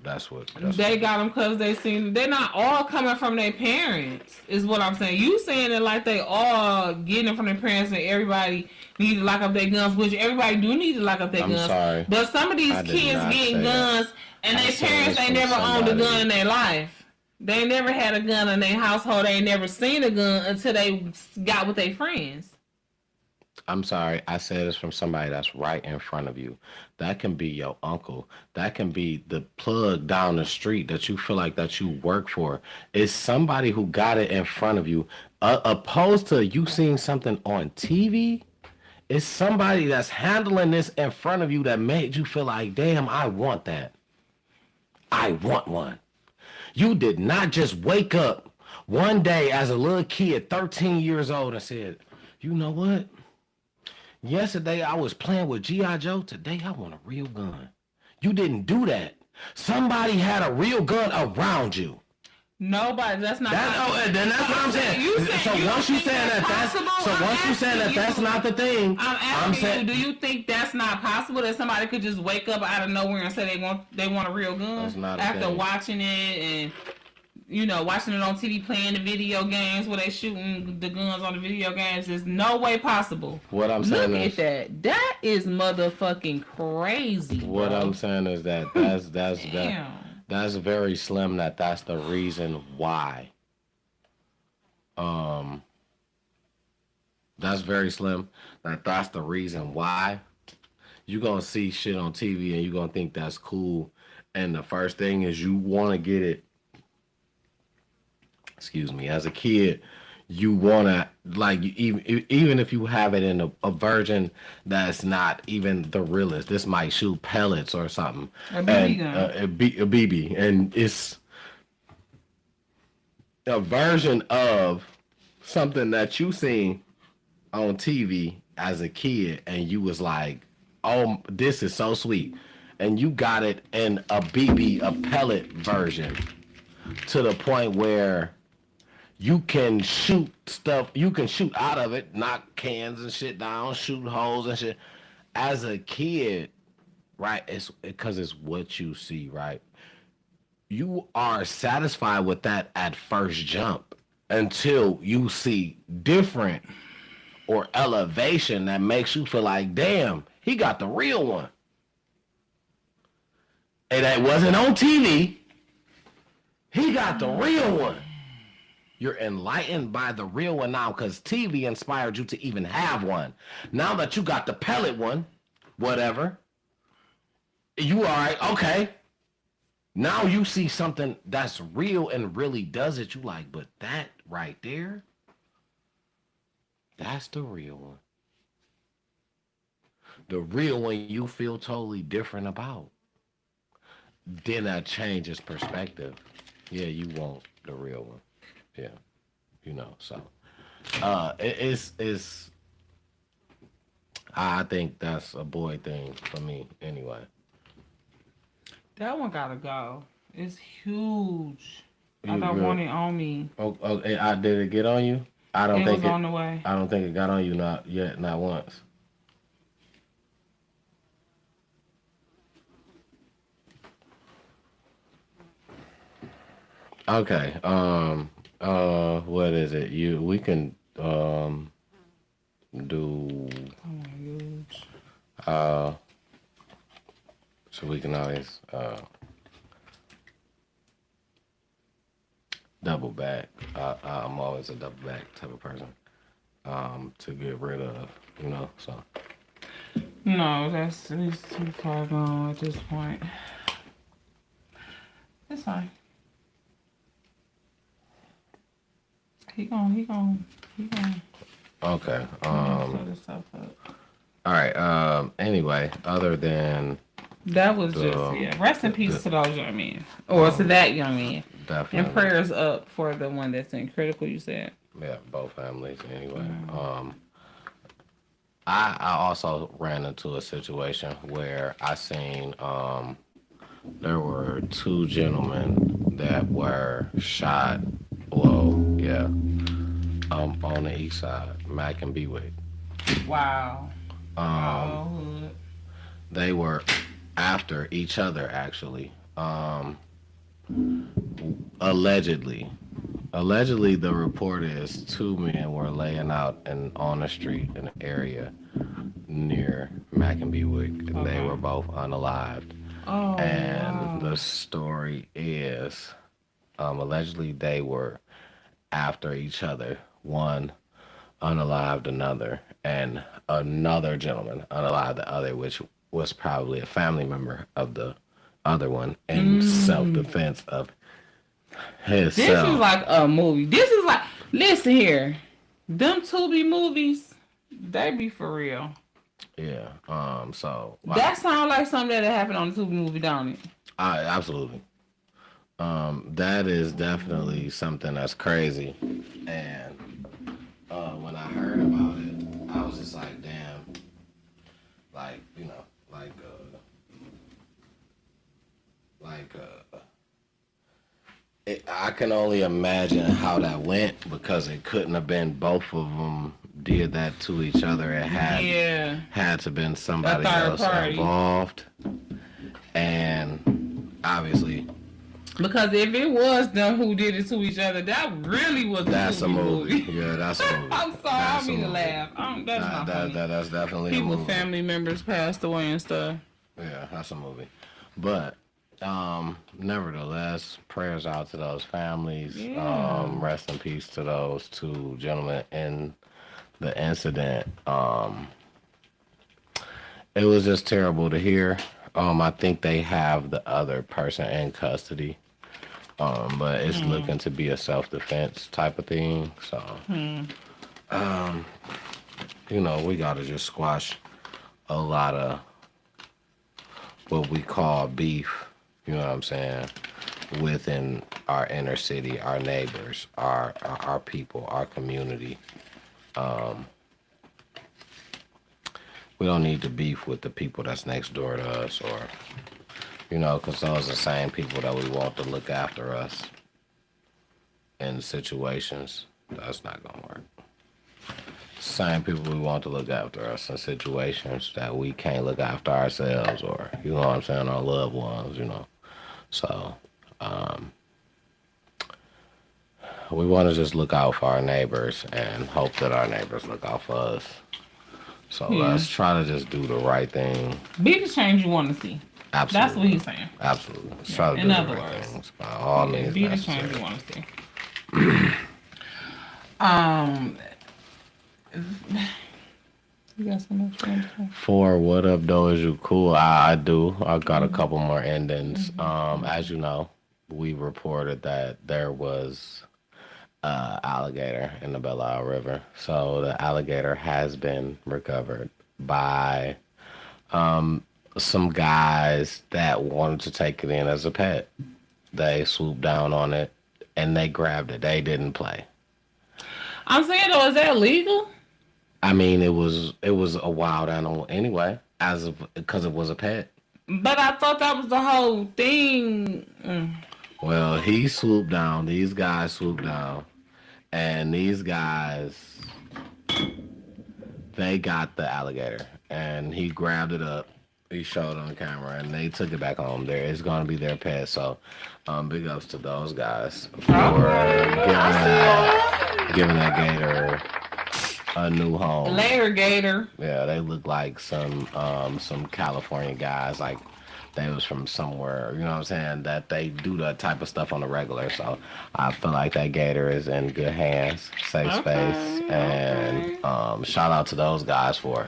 B: They
A: got them because they seen. They're not all coming from their parents, is what I'm saying. You saying it like they all getting it from their parents and everybody need to lock up their guns, which everybody do need to lock up their guns.
B: Sorry,
A: but some of these kids getting guns and their parents ain't never owned a gun in their life. They never had a gun in their household. They ain't never seen a gun until they got with their friends.
B: I'm sorry, I said this from somebody that's right in front of you. That can be your uncle. That can be the plug down the street that you feel like that you work for. It's somebody who got it in front of you. Opposed to you seeing something on TV, it's somebody that's handling this in front of you that made you feel like, damn, I want that. I want one. You did not just wake up one day as a little kid, 13 years old, and said, you know what? Yesterday I was playing with G.I. Joe. Today I want a real gun. You didn't do that. Somebody had a real gun around you.
A: Nobody. That's not.
B: Then that's what I'm saying. So once you saying that that's not the thing,
A: I'm asking you. Do you think that's not possible? That somebody could just wake up out of nowhere and say they want a real gun
B: that's not
A: after
B: thing.
A: Watching it and. You know, watching it on TV, playing the video games where they shooting the guns on the video games is no way possible.
B: What I'm saying
A: is, look at that. That is motherfucking crazy.
B: What I'm saying is that's very slim. That's the reason why. That's very slim. That's the reason why. You gonna see shit on TV and you gonna think that's cool, and the first thing is you want to get it. Excuse me, as a kid, you want to, like, even if you have it in a version that's not even the realest, this might shoot pellets or something. A BB. And it's a version of something that you seen on TV as a kid, and you was like, oh, this is so sweet. And you got it in a BB, a pellet version, to the point where you can shoot stuff, you can shoot out of it, knock cans and shit down, shoot holes and shit. As a kid, right, it's because it's what you see, right? You are satisfied with that at first jump until you see different or elevation that makes you feel like, damn, he got the real one. And that wasn't on TV. He got the real one. You're enlightened by the real one now because TV inspired you to even have one. Now that you got the pellet one, whatever, you all right, okay. Now you see something that's real and really does it. You like, but that right there, that's the real one. The real one you feel totally different about. Then that changes perspective. Yeah, you want the real one. Yeah, you know, so it's I think that's a boy thing for me anyway.
A: That one gotta go. It's huge. I don't want it on me.
B: Oh, did it get on you? I don't think
A: it was on the way.
B: I don't think it got on you not yet, not once. Okay. What is it? We can do
A: Oh my gosh.
B: so we can always double back. I'm always a double back type of person. To get rid of, So
A: No, it's too far gone at this point. It's fine. He gon'
B: okay.
A: set himself up.
B: All right. Anyway, other than
A: That was just rest in peace to those young men, or to that young man.
B: definitely,
A: And prayers up for the one that's in critical. You said.
B: yeah, both families. Anyway, I also ran into a situation where I seen there were two gentlemen that were shot. Well, yeah, on the east side, Mac and Bewick.
A: Wow.
B: They were after each other, actually. Allegedly, the report is two men were laying out on the street in an area near Mac and Bewick, and they were both unalived.
A: Oh,
B: And the story is, allegedly they were after each other. One unalived another, and another gentleman unalived the other, which was probably a family member of the other one in self-defense of himself.
A: This is like a movie. This is like, listen here, them Tubi movies, they be for real.
B: Yeah. So
A: that sounds like something that happened on the Tubi movie, don't it?
B: Absolutely. That is definitely something that's crazy. And when I heard about it, I was just like, damn. I can only imagine how that went, because it couldn't have been both of them did that to each other. It had to been somebody else involved, and obviously,
A: because if it was them who did it to each other, that really was
B: a movie. Yeah, that's a movie.
A: I'm sorry, I don't mean to laugh. That's not funny.
B: That's definitely a movie.
A: People, family members passed away and stuff.
B: Yeah, that's a movie. But nevertheless, prayers out to those families.
A: Yeah.
B: Rest in peace to those two gentlemen in the incident. It was just terrible to hear. I think they have the other person in custody. But it's looking to be a self-defense type of thing. So, we gotta just squash a lot of what we call beef, you know what I'm saying, within our inner city, our neighbors, our people, our community. We don't need to beef with the people that's next door to us, or, because those are the same people that we want to look after us in situations. That's not going to work. Same people we want to look after us in situations that we can't look after ourselves, or, you know what I'm saying, our loved ones, So, we want to just look out for our neighbors and hope that our neighbors look out for us. So let's try to just do the right thing.
A: Be the change you want to see.
B: Absolutely.
A: That's what he's saying.
B: Absolutely. Let's try to do the right things by all means
A: be
B: necessary.
A: the change you want to see. You got so much fun.
B: For what up though, is you cool? I do. I got a couple more endings. As you know, we reported that there was alligator in the Belle Isle River. So the alligator has been recovered by some guys that wanted to take it in as a pet. They swooped down on it and they grabbed it. They didn't play.
A: I'm saying though, is that legal?
B: I mean, it was a wild animal anyway, because it was a pet.
A: But I thought that was the whole thing.
B: Well, he swooped down. These guys swooped down. And these guys, they got the alligator. And he grabbed it up. He showed it on camera. And they took it back home. It's going to be their pet. So, big ups to those guys for giving that gator a new home.
A: Later, gator.
B: Yeah, they look like some California guys, like they was from somewhere, you know what I'm saying, that they do that type of stuff on the regular. So I feel like that Gator is in good hands, safe space, and shout out to those guys for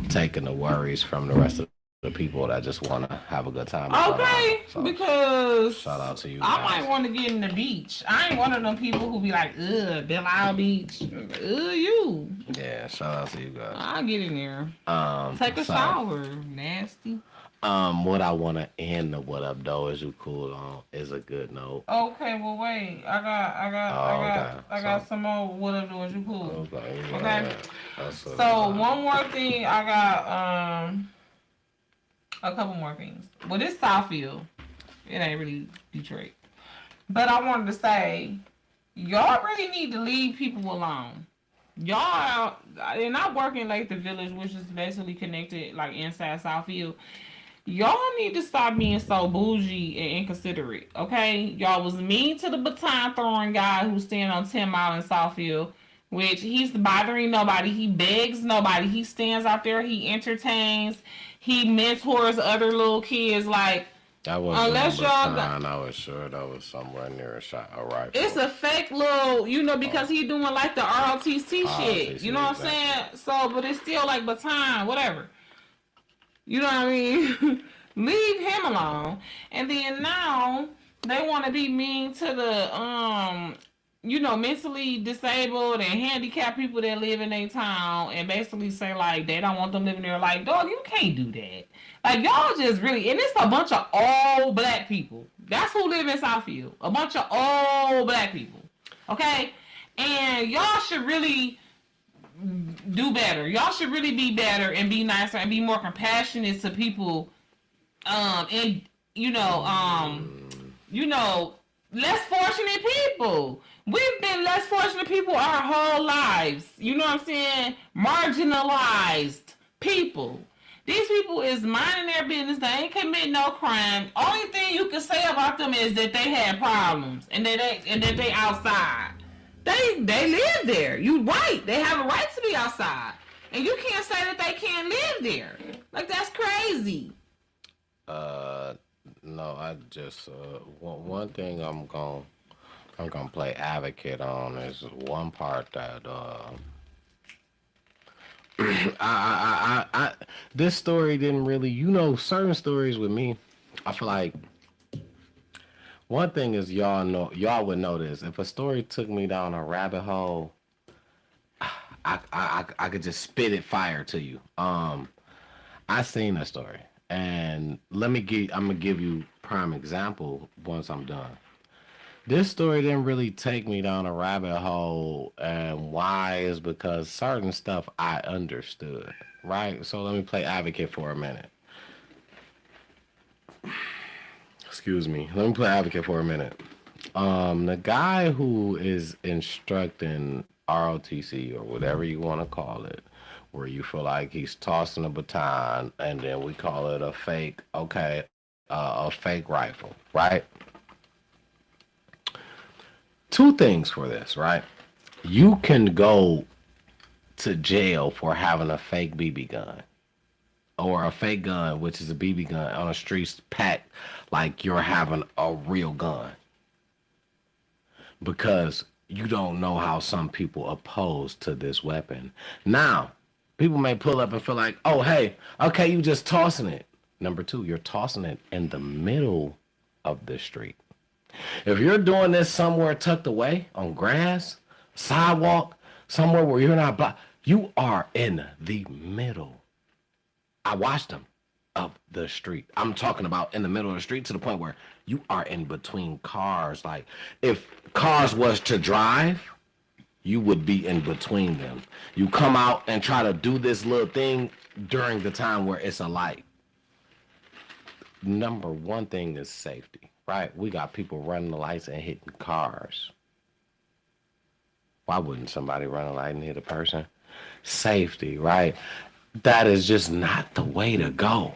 B: taking the worries from the rest of the people that just want to have a good time.
A: Okay, so, because
B: shout out to you
A: guys.
B: I
A: might want to get in the beach. I ain't one of them people who be like, ugh, Belle Isle Beach. You.
B: Yeah, shout out to you guys.
A: I'll get in there. Take a shower. Nasty.
B: What I want to end the what up though is you cool on is a good note.
A: Okay, well wait, I got some more what up though is you cool. Okay. So one more thing, I got a couple more things. Well, this Southfield, it ain't really Detroit, but I wanted to say, y'all really need to leave people alone. Y'all, they're not working like the Village, which is basically connected like inside Southfield. Y'all need to stop being so bougie and inconsiderate, okay? Y'all was mean to the baton throwing guy who's staying on 10 Mile in Southfield, which he's bothering nobody. He begs nobody. He stands out there. He entertains. He mentors other little kids. Like, unless y'all...
B: I was sure that was somewhere near a rifle.
A: It's a fake little, because he doing like the ROTC shit. You know what I'm saying? So, but it's still like baton, whatever. You know what I mean? Leave him alone. And then now they want to be mean to the mentally disabled and handicapped people that live in their town and basically say like they don't want them living there. Like, dog, you can't do that. Like, y'all just really, and it's a bunch of old black people. That's who live in Southfield. A bunch of old black people. Okay? And y'all should really do better. Y'all should really be better and be nicer and be more compassionate to people, and less fortunate people. We've been less fortunate people our whole lives. You know what I'm saying? Marginalized people. These people is minding their business. They ain't committing no crime. Only thing you can say about them is that they had problems and that they outside. They live there. You right. They have a right to be outside. And you can't say that they can't live there. Like, that's crazy.
B: No, I just one thing I'm gonna play advocate on is one part that I this story didn't really, certain stories with me, I feel like one thing is y'all would know this. If a story took me down a rabbit hole, I could just spit it fire to you. I seen a story, and I'm gonna give you prime example once I'm done. This story didn't really take me down a rabbit hole, and why is because certain stuff I understood, right? So let me play advocate for a minute. Excuse me. Let me play advocate for a minute. The guy who is instructing ROTC or whatever you want to call it, where you feel like he's tossing a baton, and then we call it a fake rifle, right? Two things for this, right? You can go to jail for having a fake BB gun. Or a fake gun, which is a BB gun, on the streets packed like you're having a real gun. Because you don't know how some people oppose to this weapon. Now, people may pull up and feel like, oh, hey, okay, you just tossing it. Number two, you're tossing it in the middle of the street. If you're doing this somewhere tucked away on grass, sidewalk, somewhere where you're not blocked, you are in the middle. I watched them of the street. I'm talking about in the middle of the street to the point where you are in between cars. Like, if cars was to drive, you would be in between them. You come out and try to do this little thing during the time where it's a light. Number one thing is safety, right? We got people running the lights and hitting cars. Why wouldn't somebody run a light and hit a person? Safety, right? That is just not the way to go.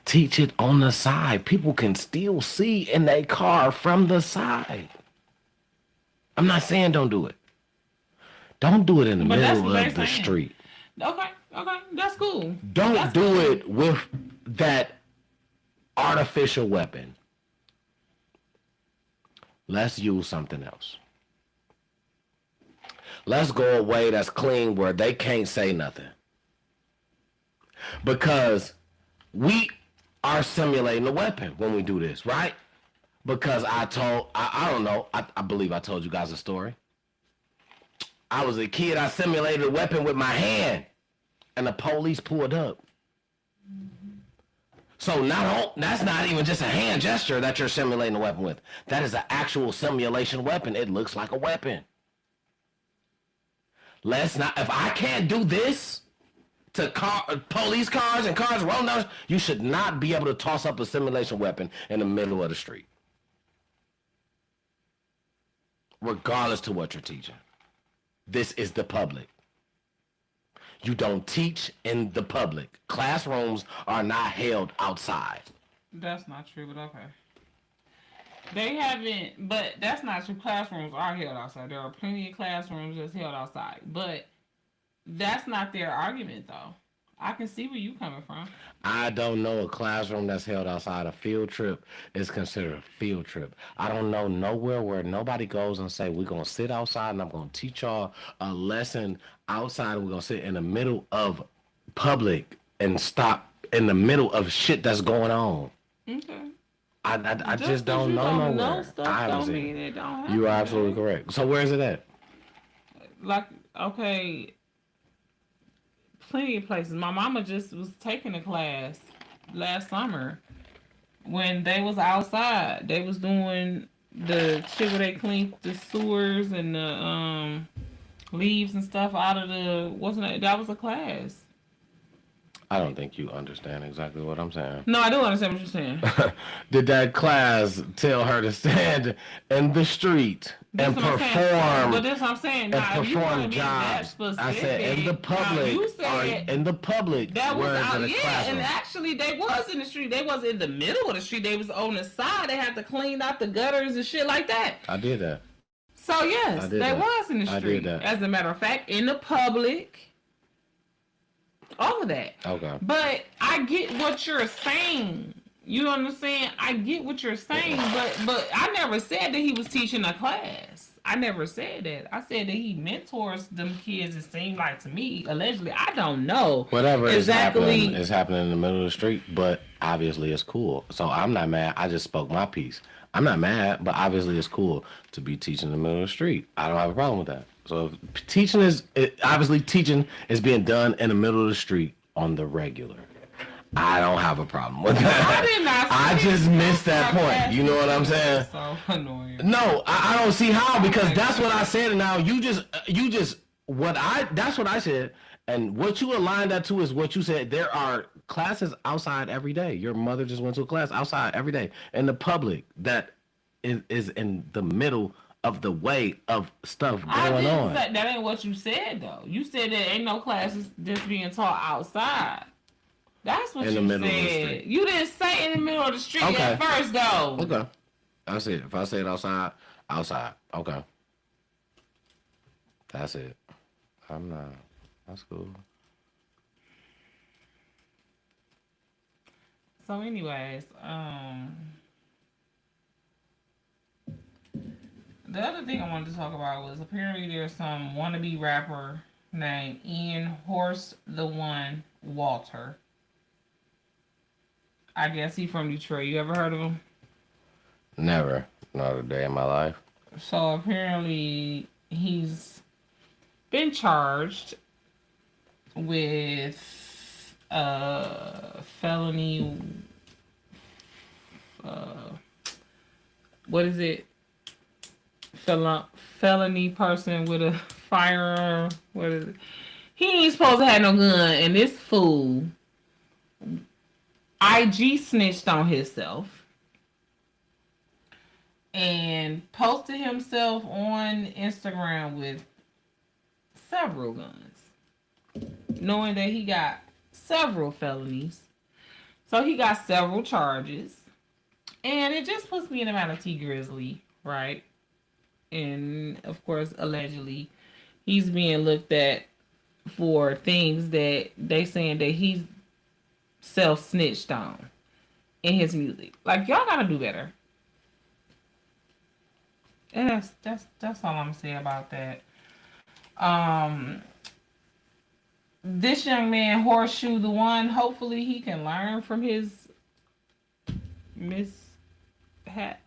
B: Teach it on the side. People can still see in their car from the side. I'm not saying don't do it. Don't do it in the middle of the street.
A: Okay, that's cool.
B: Don't do it with that artificial weapon. Let's use something else. Let's go a way that's clean where they can't say nothing. Because we are simulating a weapon when we do this, right? Because I don't know, I believe I told you guys a story. I was a kid, I simulated a weapon with my hand, and the police pulled up. So that's not even just a hand gesture that you're simulating a weapon with. That is an actual simulation weapon. It looks like a weapon. If I can't do this to police cars and cars rolling down, you should not be able to toss up a simulation weapon in the middle of the street. Regardless to what you're teaching. This is the public. You don't teach in the public. Classrooms are not held outside.
A: That's not true, but okay. They haven't, but that's not true. Classrooms are held outside. There are plenty of classrooms that's held outside, but that's not their argument, though. I can see where you're coming from.
B: I don't know a classroom that's held outside. A field trip is considered a field trip. I don't know nowhere where nobody goes and say, we're going to sit outside and I'm going to teach y'all a lesson outside. We're going to sit in the middle of public and stop in the middle of shit that's going on.
A: Okay.
B: I just don't know nowhere. You are absolutely correct. So where is it at?
A: Like, okay, plenty of places. My mama just was taking a class last summer when they was outside. They was doing the shit where they cleaned the sewers and the leaves and stuff out of that was a class.
B: I don't think you understand exactly what I'm saying.
A: No, I do understand what you're saying.
B: Did that class tell her to stand in the street and perform?
A: But that's what I'm saying.
B: And perform jobs. I said in the public. In the public.
A: That was out. Yeah, and actually they was in the street. They was in the middle of the street. They was on the side. They had to clean out the gutters and shit like that.
B: I did that.
A: So yes, they was in the street. I did that. As a matter of fact, in the public. All of that.
B: Okay.
A: But I get what you're saying. You know what I'm saying? I get what you're saying, but I never said that he was teaching a class. I never said that. I said that he mentors them kids, it seemed like to me, allegedly. I don't know.
B: Whatever is happening in the middle of the street, but obviously it's cool. So I'm not mad. I just spoke my piece. I'm not mad, but obviously it's cool to be teaching in the middle of the street. I don't have a problem with that. So teaching is being done in the middle of the street on the regular. I don't have a problem with that. I just missed that point. You know what I'm saying?
A: So annoying.
B: No, I don't see how, because that's what I said. And now that's what I said. And what you aligned that to is what you said. There are classes outside every day. Your mother just went to a class outside every day in the public that is in the middle of the way of stuff going on.
A: That ain't what you said, though. You said there ain't no classes just being taught outside. That's what you said. You didn't say in the middle of the street at first, though.
B: Okay. I said, if I say it outside. Okay. That's it. I'm not. That's cool.
A: So anyways, the other thing I wanted to talk about was apparently there's some wannabe rapper named Ian Horse the One Walter. I guess he's from Detroit. You ever heard of him?
B: Never. Not a day in my life.
A: So apparently he's been charged with felony. What is it? Felony person with a firearm. What is it? He ain't supposed to have no gun, and this fool IG snitched on himself and posted himself on Instagram with several guns, knowing that he got several felonies. So he got several charges, and it just puts me in the amount of T Grizzly, right? And of course, allegedly, he's being looked at for things that they saying that he's self-snitched on. in his music. Like y'all gotta do better. And that's all I'm gonna say about that. Um, this young man, Horseshoe, the one. Hopefully, he can learn from his mishap.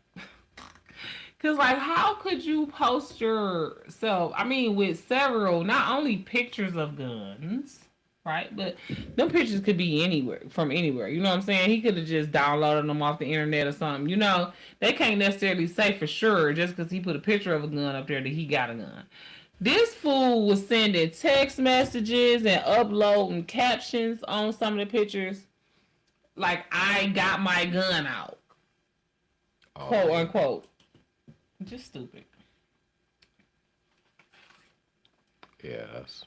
A: Cause like, how could you post yourself? I mean, with several, not only pictures of guns, right? But them pictures could be anywhere, from anywhere. You know what I'm saying? He could have just downloaded them off the internet or something. You know, they can't necessarily say for sure just because he put a picture of a gun up there that he got a gun. This fool was sending text messages and uploading captions on some of the pictures, like "I got my gun out," quote unquote. Just stupid.
B: Yeah, that's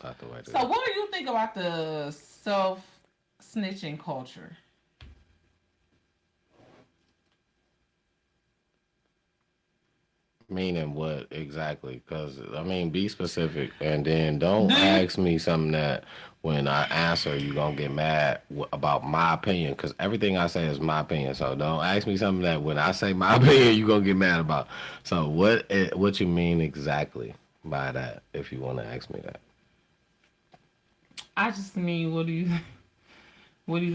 B: not the way to.
A: So, what do you think about the self-snitching culture?
B: Meaning what exactly? Because I mean, be specific, and then don't ask me something that when I answer you gonna get mad about my opinion. Because everything I say is my opinion. So don't ask me something that when I say my opinion you gonna get mad about. So what you mean exactly by that? If you want to ask me that,
A: I just mean, what do you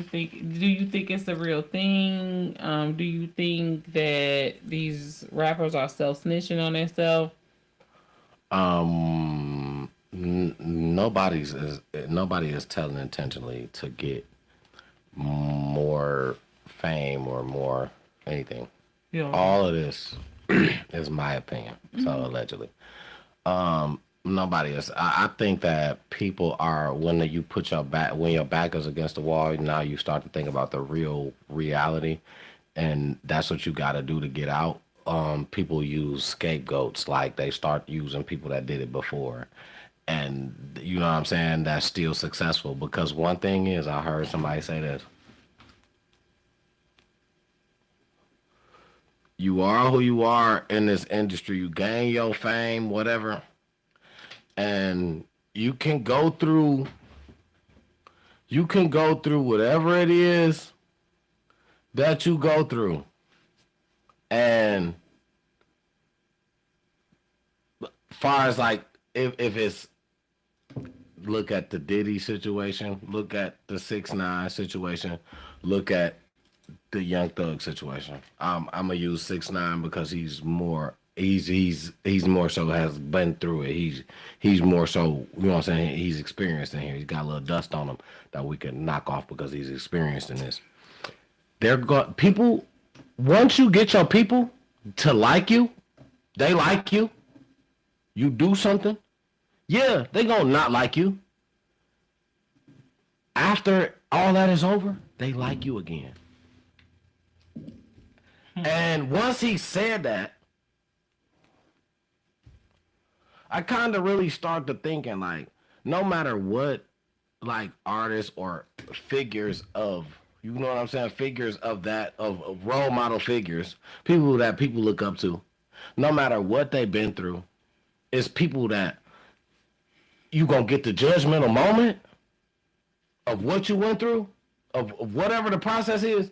A: think? Do you think it's a real thing? Do you think that these rappers are self-snitching on themselves?
B: nobody is telling intentionally to get more fame or more anything.
A: Yeah.
B: All of this is my opinion. So allegedly, nobody is. I think that people are when you put your back when your back is against the wall. Now you start to think about the real reality, and that's what you got to do to get out. People use scapegoats, like they start using people that did it before, and you know what I'm saying. That's still successful because one thing is, I heard somebody say this. You are who you are in this industry. You gain your fame, whatever, and you can go through whatever it is that you go through. And far as like if it's look at the Diddy situation, look at the 6ix9ine situation, look at the Young Thug situation. I'm gonna use 6ix9ine because he's more so has been through it. He's more so, you know what I'm saying, he's experienced in here. He's got a little dust on him that we can knock off because he's experienced in this. People, once you get your people to like you, they like you. You do something, yeah, they gonna not like you. After all that is over, they like you again. And once he said that, I kind of really started thinking like, no matter what, like artists or figures of, you know what I'm saying, figures of that, of role model figures, people that people look up to, no matter what they've been through, it's people that you gonna get the judgmental moment of what you went through, of whatever the process is.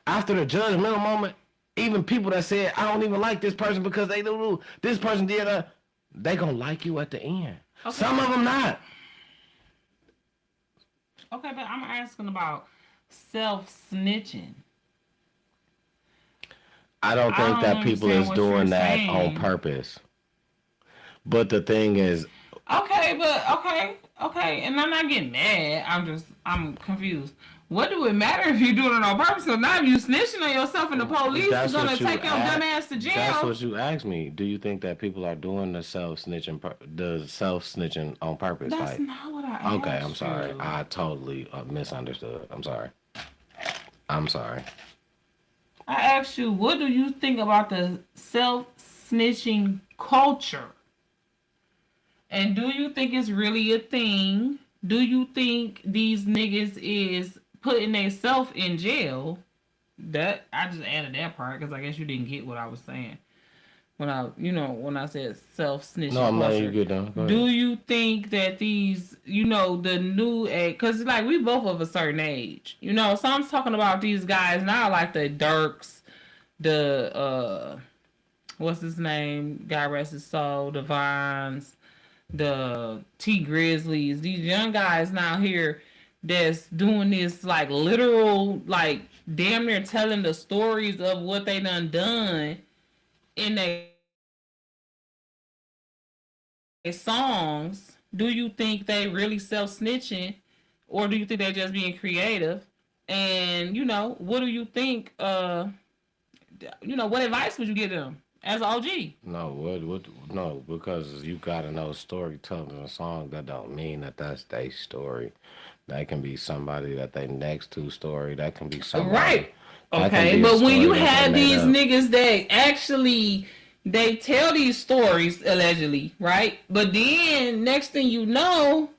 B: After the judgmental moment, even people that said, I don't even like this person because they do this person did a, they gonna like you at the end. Okay. Some of them not.
A: Okay, but I'm asking about self-snitching.
B: I don't think that people is doing that on purpose. But the thing is,
A: okay, and I'm not getting mad. I'm confused. What do it matter if you do it on purpose or not? If you snitching on yourself and the police is gonna take your dumb ass to jail.
B: That's what you asked me. Do you think that people are doing the self snitching on purpose?
A: That's not what I asked.
B: Okay, I'm sorry. I totally misunderstood. I'm sorry.
A: I asked you, what do you think about the self snitching culture? And do you think it's really a thing? Do you think these niggas is putting themselves in jail? That I just added that part because I guess you didn't get what I was saying. when I said self snitching
B: No, I'm letting you
A: culture.
B: get done. Go
A: Do
B: ahead.
A: you think that these, the new age, because like we both of a certain age, so I'm talking about these guys now, like the Dirks, the what's his name? God rest his soul, the Vines, the T Grizzlies, these young guys now here that's doing this like literal, like damn near telling the stories of what they done in their songs. Do you think they really self snitching, or do you think they're just being creative? And what do you think? What advice would you give them as OG?
B: No, no, because you gotta know storytelling in a song. That don't mean that that's their story. That can be somebody that they next to story. That can be somebody.
A: Right.
B: That can
A: Okay.
B: be a
A: But when
B: story
A: you
B: that they
A: have
B: made
A: these
B: up.
A: niggas that actually they tell these stories allegedly, right? But then next thing you know,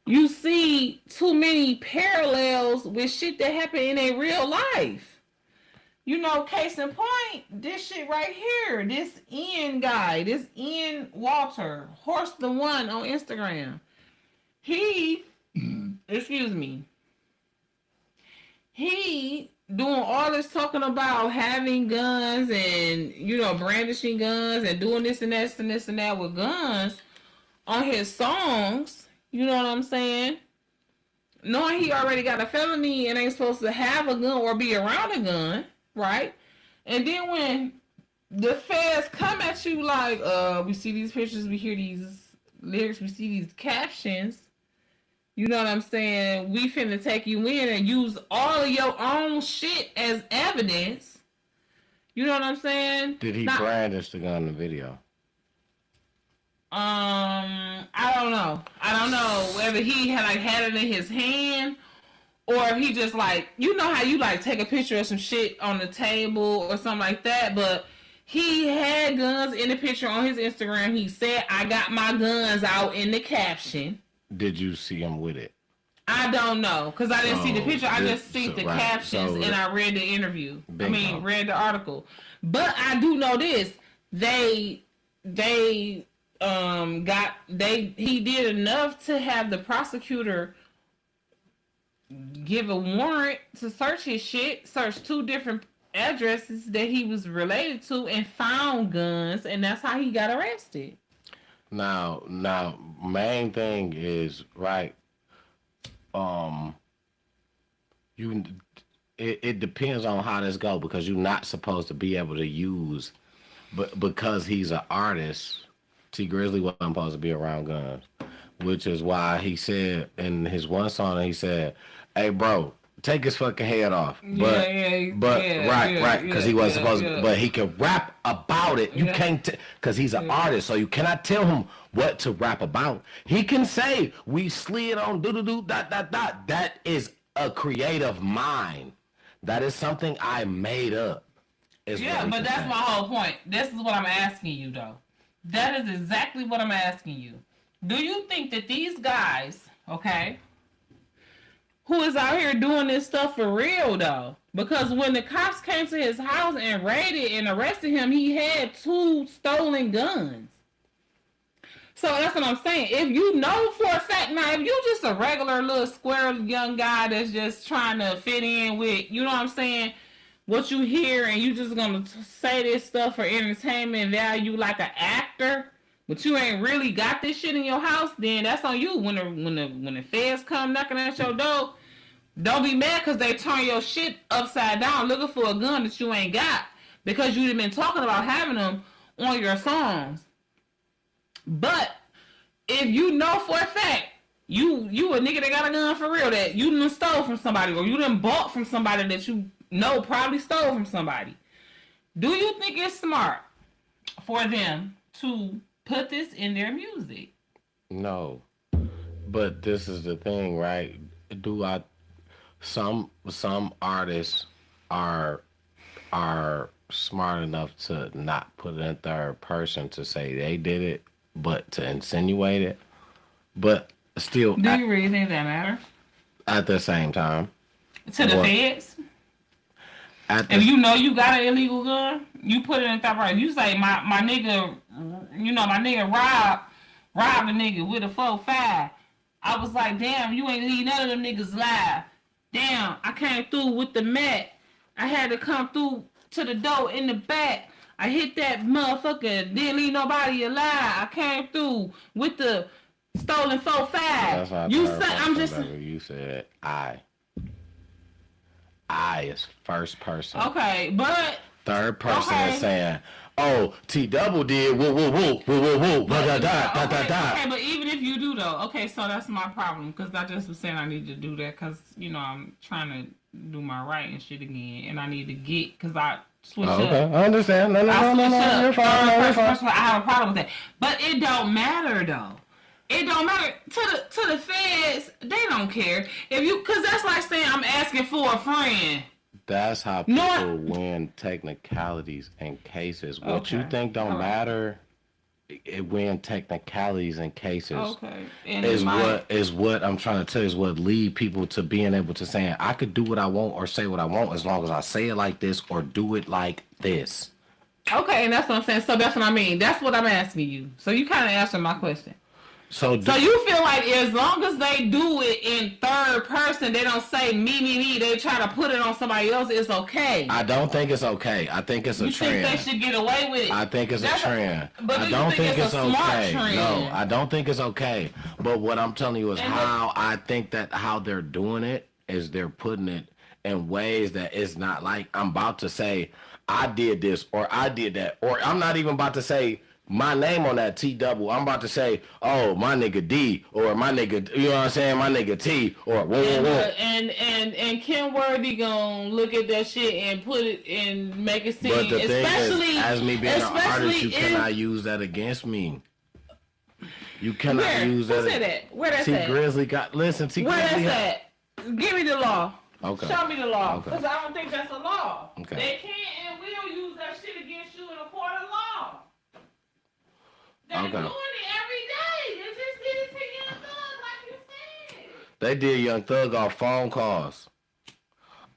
A: you see too many parallels with shit that happened in a real life. Case in point, this shit right here, this Ian guy, this Ian Walter, Horse the One on Instagram. He, excuse me, he doing all this talking about having guns and brandishing guns and doing this and that and this and that with guns on his songs. You know what I'm saying? Knowing he already got a felony and ain't supposed to have a gun or be around a gun, right? And then when the feds come at you like, we see these pictures, we hear these lyrics, we see these captions. You know what I'm saying? We finna take you in and use all of your own shit as evidence. You know what I'm saying?
B: Did he brandish the gun in the video?
A: I don't know. I don't know whether he had it in his hand or if he just like, how you like take a picture of some shit on the table or something like that, but he had guns in the picture on his Instagram. He said, I got my guns out in the caption.
B: Did you see him with it?
A: I don't know, because I didn't see the picture. I just see the captions and I read the interview. Read the article. But I do know this. He did enough to have the prosecutor give a warrant to search his shit, search 2 different addresses that he was related to and found guns, and that's how he got arrested.
B: Now, main thing is right. It depends on how this go because you're not supposed to be able to use, but because he's an artist, T Grizzly wasn't supposed to be around guns, which is why he said in his one song he said, "Hey, bro, take his fucking head off." But right, because he wasn't supposed to. But he can rap about it. You can't, because he's an artist, so you cannot tell him what to rap about. He can say, "We slid on doo dot. That is a creative mind. That is something I made up.
A: Yeah, but that's my whole point. This is what I'm asking you, though. That is exactly what I'm asking you. Do you think that these guys, okay, who is out here doing this stuff for real, though? Because when the cops came to his house and raided and arrested him, he had 2 stolen guns. So that's what I'm saying. If you know for a fact, now, if you just a regular little square young guy that's just trying to fit in with, you know what I'm saying, what you hear, and you just gonna say this stuff for entertainment value like an actor, but you ain't really got this shit in your house, then that's on you. When the feds come knocking at your door, don't be mad because they turn your shit upside down looking for a gun that you ain't got because you've been talking about having them on your songs. But if you know for a fact you a nigga that got a gun for real, that you done stole from somebody or you done bought from somebody that you know probably stole from somebody, do you think it's smart for them to put this in their music?
B: No, but this is the thing, right? Some artists are smart enough to not put it in third person to say they did it, but to insinuate it. But still,
A: do you really think that matters?
B: At the same time,
A: To the feds? If you know you got an illegal gun, you put it in third person. You say my nigga, my nigga robbed a nigga with a 4.5. I was like, damn, you ain't leave none of them niggas live. Damn, I came through with the mat. I had to come through to the door in the back. I hit that motherfucker, didn't leave nobody alive. I came through with the stolen 4.5.
B: That's not
A: You said I'm just.
B: You said I is first person.
A: Okay, but
B: third person is saying, "Oh, T Double did woo woo woo woo woo woo da da da da da."
A: Okay, but even if you do though, okay, so that's my problem because I just was saying I need to do that because I'm trying to do my writing shit again and I need to get because I switch up.
B: Okay, I understand. No, you're fine.
A: I have a problem with that, but it don't matter though. It don't matter to the feds. They don't care if you because that's like saying I'm asking for a friend.
B: That's how people win technicalities and cases. What you think don't matter, it win technicalities and cases.
A: Okay. And
B: is what I'm trying to tell you is what lead people to being able to saying I could do what I want or say what I want as long as I say it like this or do it like this.
A: Okay, and that's what I'm saying. So that's what I mean. That's what I'm asking you. So you kind of answered my question. So you feel like as long as they do it in third person, they don't say me, they try to put it on somebody else, it's okay.
B: I don't think it's okay. I think it's a trend.
A: You think they should get away with it?
B: I think it's a trend.
A: But I don't think it's okay.
B: No, I don't think it's okay. But what I'm telling you is I think that how they're doing it is they're putting it in ways that it's not like I'm about to say I did this or I did that or I'm not even about to say my name on that T Double. I'm about to say, oh, my nigga D, or my nigga, you know what I'm saying, my nigga T, or whoa.
A: And Ken Worthy gonna look at that shit and put it and make it seem.
B: But the thing
A: especially
B: is, as me being an artist, you cannot use that against me. You cannot use that.
A: Who said that? Where that's at?
B: T Grizzly got. Listen, T
A: Where
B: Grizzly.
A: Where that's at? Give me the law.
B: Okay.
A: Show me the law,
B: Okay.
A: because I don't think that's a law.
B: Okay.
A: They can and will use that shit against you in a court of law. They're doing it every day. They just did it to Young Thug, like you said.
B: They did Young Thug off phone calls.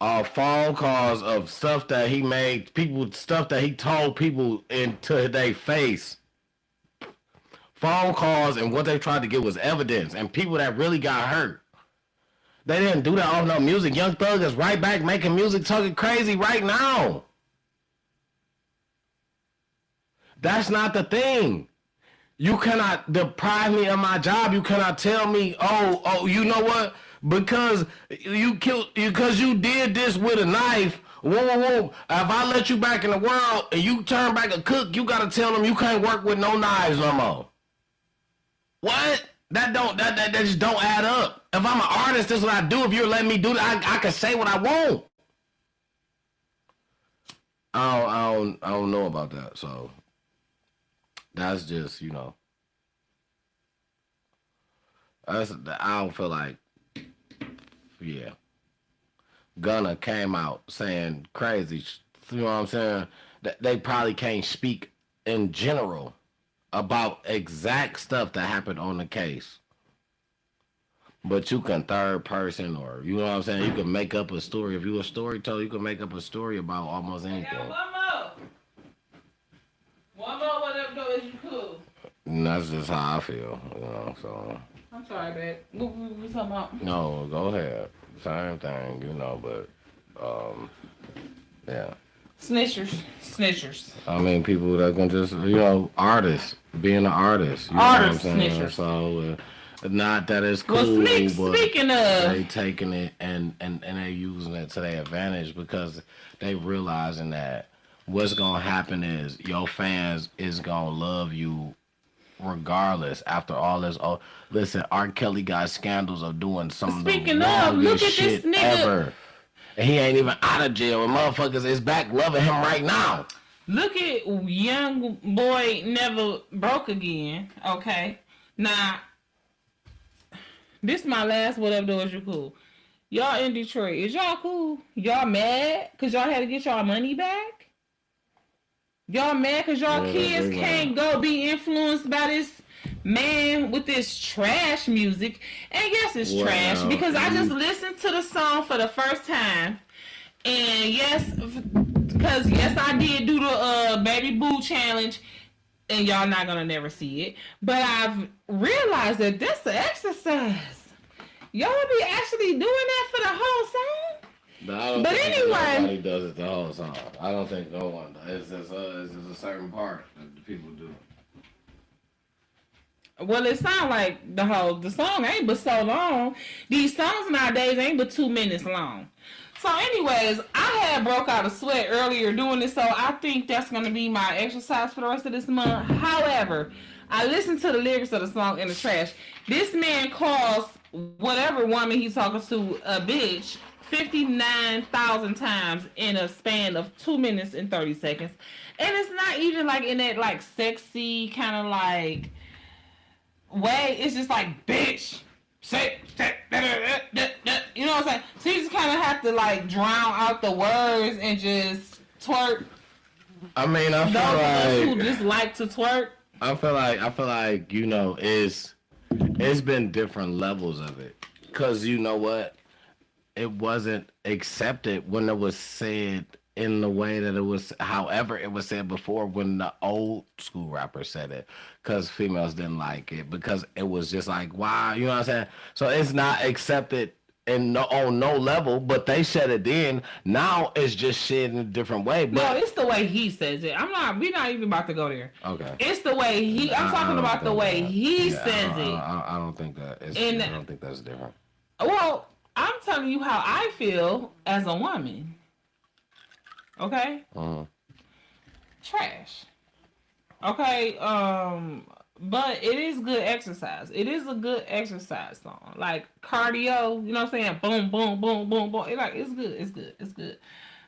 B: Off phone calls of stuff that he made, stuff that he told people into their face. Phone calls and what they tried to get was evidence and people that really got hurt. They didn't do that off no music. Young Thug is right back making music talking crazy right now. That's not the thing. You cannot deprive me of my job. You cannot tell me, oh, you know what? Because you did this with a knife. Whoa. If I let you back in the world and you turn back a cook, you gotta tell them you can't work with no knives no more. What? That just don't add up. If I'm an artist, this is what I do. If you're letting me do that, I can say what I want. I don't know about that, so. That's just, I don't feel like, yeah. Gunna came out saying crazy, you know what I'm saying? They probably can't speak in general about exact stuff that happened on the case. But you can third person or, you know what I'm saying? You can make up a story. If you're a storyteller, you can make up a story about almost anything.
A: One more, whatever is you cool.
B: And that's just how I feel, so.
A: I'm sorry, babe. What we talking about?
B: No, go ahead. Same thing, but, yeah.
A: Snitchers.
B: I mean, people that can just, artists, being an artist.
A: Artists, snitchers.
B: So, not that it's cool, but
A: speaking of,
B: they taking it and they using it to their advantage because they realizing that what's gonna happen is your fans is gonna love you regardless after all this. Oh, listen, R. Kelly got scandals of doing some of the longest shit ever. And he ain't even out of jail and motherfuckers is back loving him right now.
A: Look at Young Boy Never Broke Again, okay? Now, this is my last whatever does you cool. Y'all in Detroit, is y'all cool? Y'all mad because y'all had to get y'all money back? Y'all mad because y'all kids can't go be influenced by this man with this trash music? And yes, it's trash because I just listened to the song for the first time And yes, because yes, I did do the baby boo challenge, and y'all not gonna never see it. But I've realized that that's an exercise. Y'all be actually doing that for the whole song.
B: But I don't
A: But
B: think
A: anyway,
B: nobody does it the whole song. I don't think no one does. It's just a certain part that the people do.
A: well, it sounds like the song ain't but so long. These songs nowadays ain't but 2 minutes long. So, anyways, I had broke out a sweat earlier doing this, so I think that's gonna be my exercise for the rest of this month. However, I listened to the lyrics of the song in the trash. This man calls whatever woman he's talking to a bitch 59,000 times in a span of 2 minutes and 30 seconds, and it's not even like in that like sexy kind of like way. It's just like bitch. You know what I'm saying? So you just kind of have to like drown out the words and just twerk.
B: I mean, I
A: Those
B: feel
A: of us who
B: like
A: just like to twerk.
B: I feel like you know, it's been different levels of it. Cause you know what, it wasn't accepted when it was said in the way that it was. However, it was said before when the old school rappers said it, because females didn't like it because it was just like wow, you know what I'm saying. So it's not accepted in no, on no level, but they said it then. Now it's just shit in a different way.
A: No,
B: But
A: it's the way he says it. I'm not. We're not even about to go there.
B: okay.
A: It's the way he. I'm
B: I
A: talking
B: don't
A: about the
B: think
A: way
B: that.
A: he
B: Yeah,
A: says it.
B: I don't think that.
A: And
B: I don't think that's different.
A: well, I'm telling you how I feel as a woman. Okay. Trash. Okay. But it is good exercise. It is a good exercise song. Like cardio, you know what I'm saying? Boom, boom, boom, boom, boom. It's good. It's good. It's good.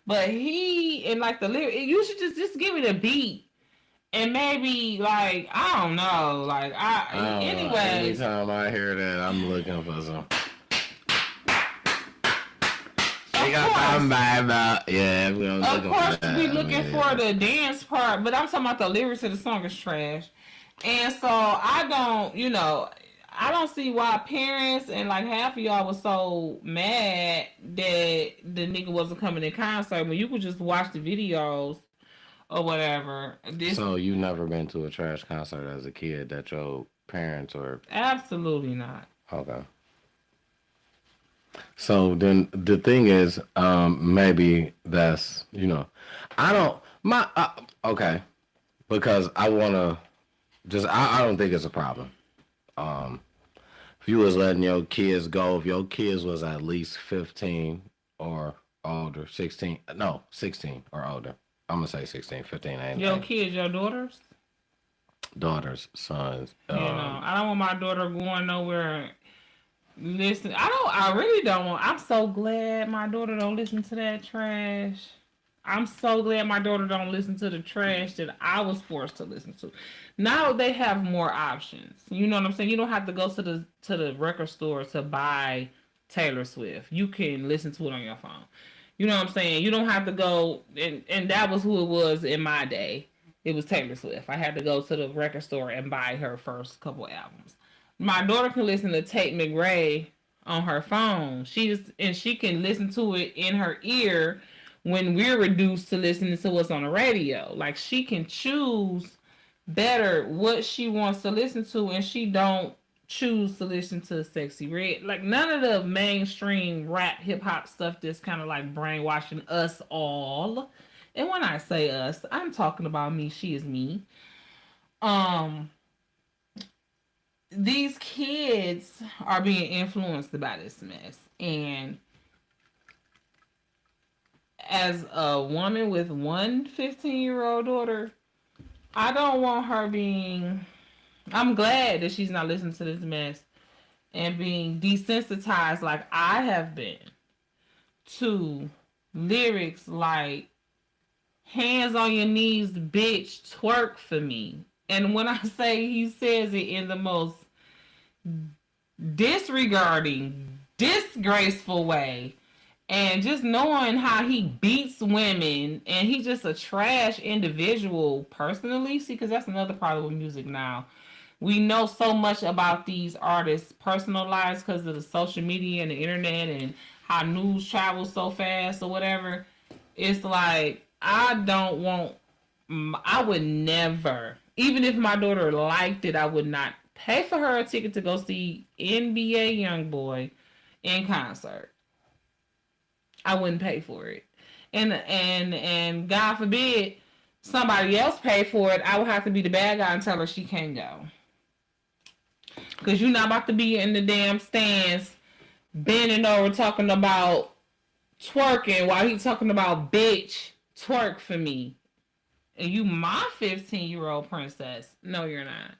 A: But he and like the lyric, you should just give it a beat. And maybe like I don't know, like anyways.
B: Anytime I hear that, I'm looking for some. Yeah,
A: Of course, we looking for the dance part, but I'm talking about the lyrics of the song is trash. And so I don't, I don't see why parents and like half of y'all was so mad that the nigga wasn't coming in concert when you could just watch the videos or whatever.
B: So you never been to a trash concert as a kid that your parents or
A: absolutely not.
B: Okay. So then the thing is, maybe that's I don't okay, because I want to. I don't think it's a problem. If you was letting your kids go, if your kids was at least 15 or older, 16 or older. I'm gonna say 16, 15.
A: Your kids, your daughters?
B: Daughters, sons.
A: I don't want my daughter going nowhere. Listen, I really don't want. I'm so glad my daughter don't listen to that trash. I'm so glad my daughter don't listen to the trash that I was forced to listen to. Now they have more options. You know what I'm saying? You don't have to go to the record store to buy Taylor Swift. You can listen to it on your phone. You know what I'm saying? You don't have to go and that was who it was in my day. It was Taylor Swift. I had to go to the record store and buy her first couple albums. My daughter can listen to Tate McRae on her phone. She can listen to it in her ear when we're reduced to listening to what's on the radio. Like she can choose better what she wants to listen to, and she don't choose to listen to Sexy Red. Like none of the mainstream rap hip hop stuff that's kind of like brainwashing us all. And when I say us, I'm talking about me. She is me. These kids are being influenced by this mess, and as a woman with one 15-year-old daughter, I don't want her being. I'm glad that she's not listening to this mess and being desensitized like I have been to lyrics like hands on your knees, bitch, twerk for me. And when I say he says it in the most disregarding, disgraceful way, and just knowing how he beats women, and he's just a trash individual personally. See, because that's another problem with music now. We know so much about these artists' personal lives because of the social media and the internet and how news travels so fast or whatever. It's like I don't want. I would never, even if my daughter liked it, I would not pay for her a ticket to go see NBA YoungBoy in concert. I wouldn't pay for it, and God forbid somebody else pay for it. I would have to be the bad guy and tell her she can't go. Because you're not about to be in the damn stands bending over talking about twerking while he's talking about bitch twerk for me. And you my 15-year-old princess. No, you're not.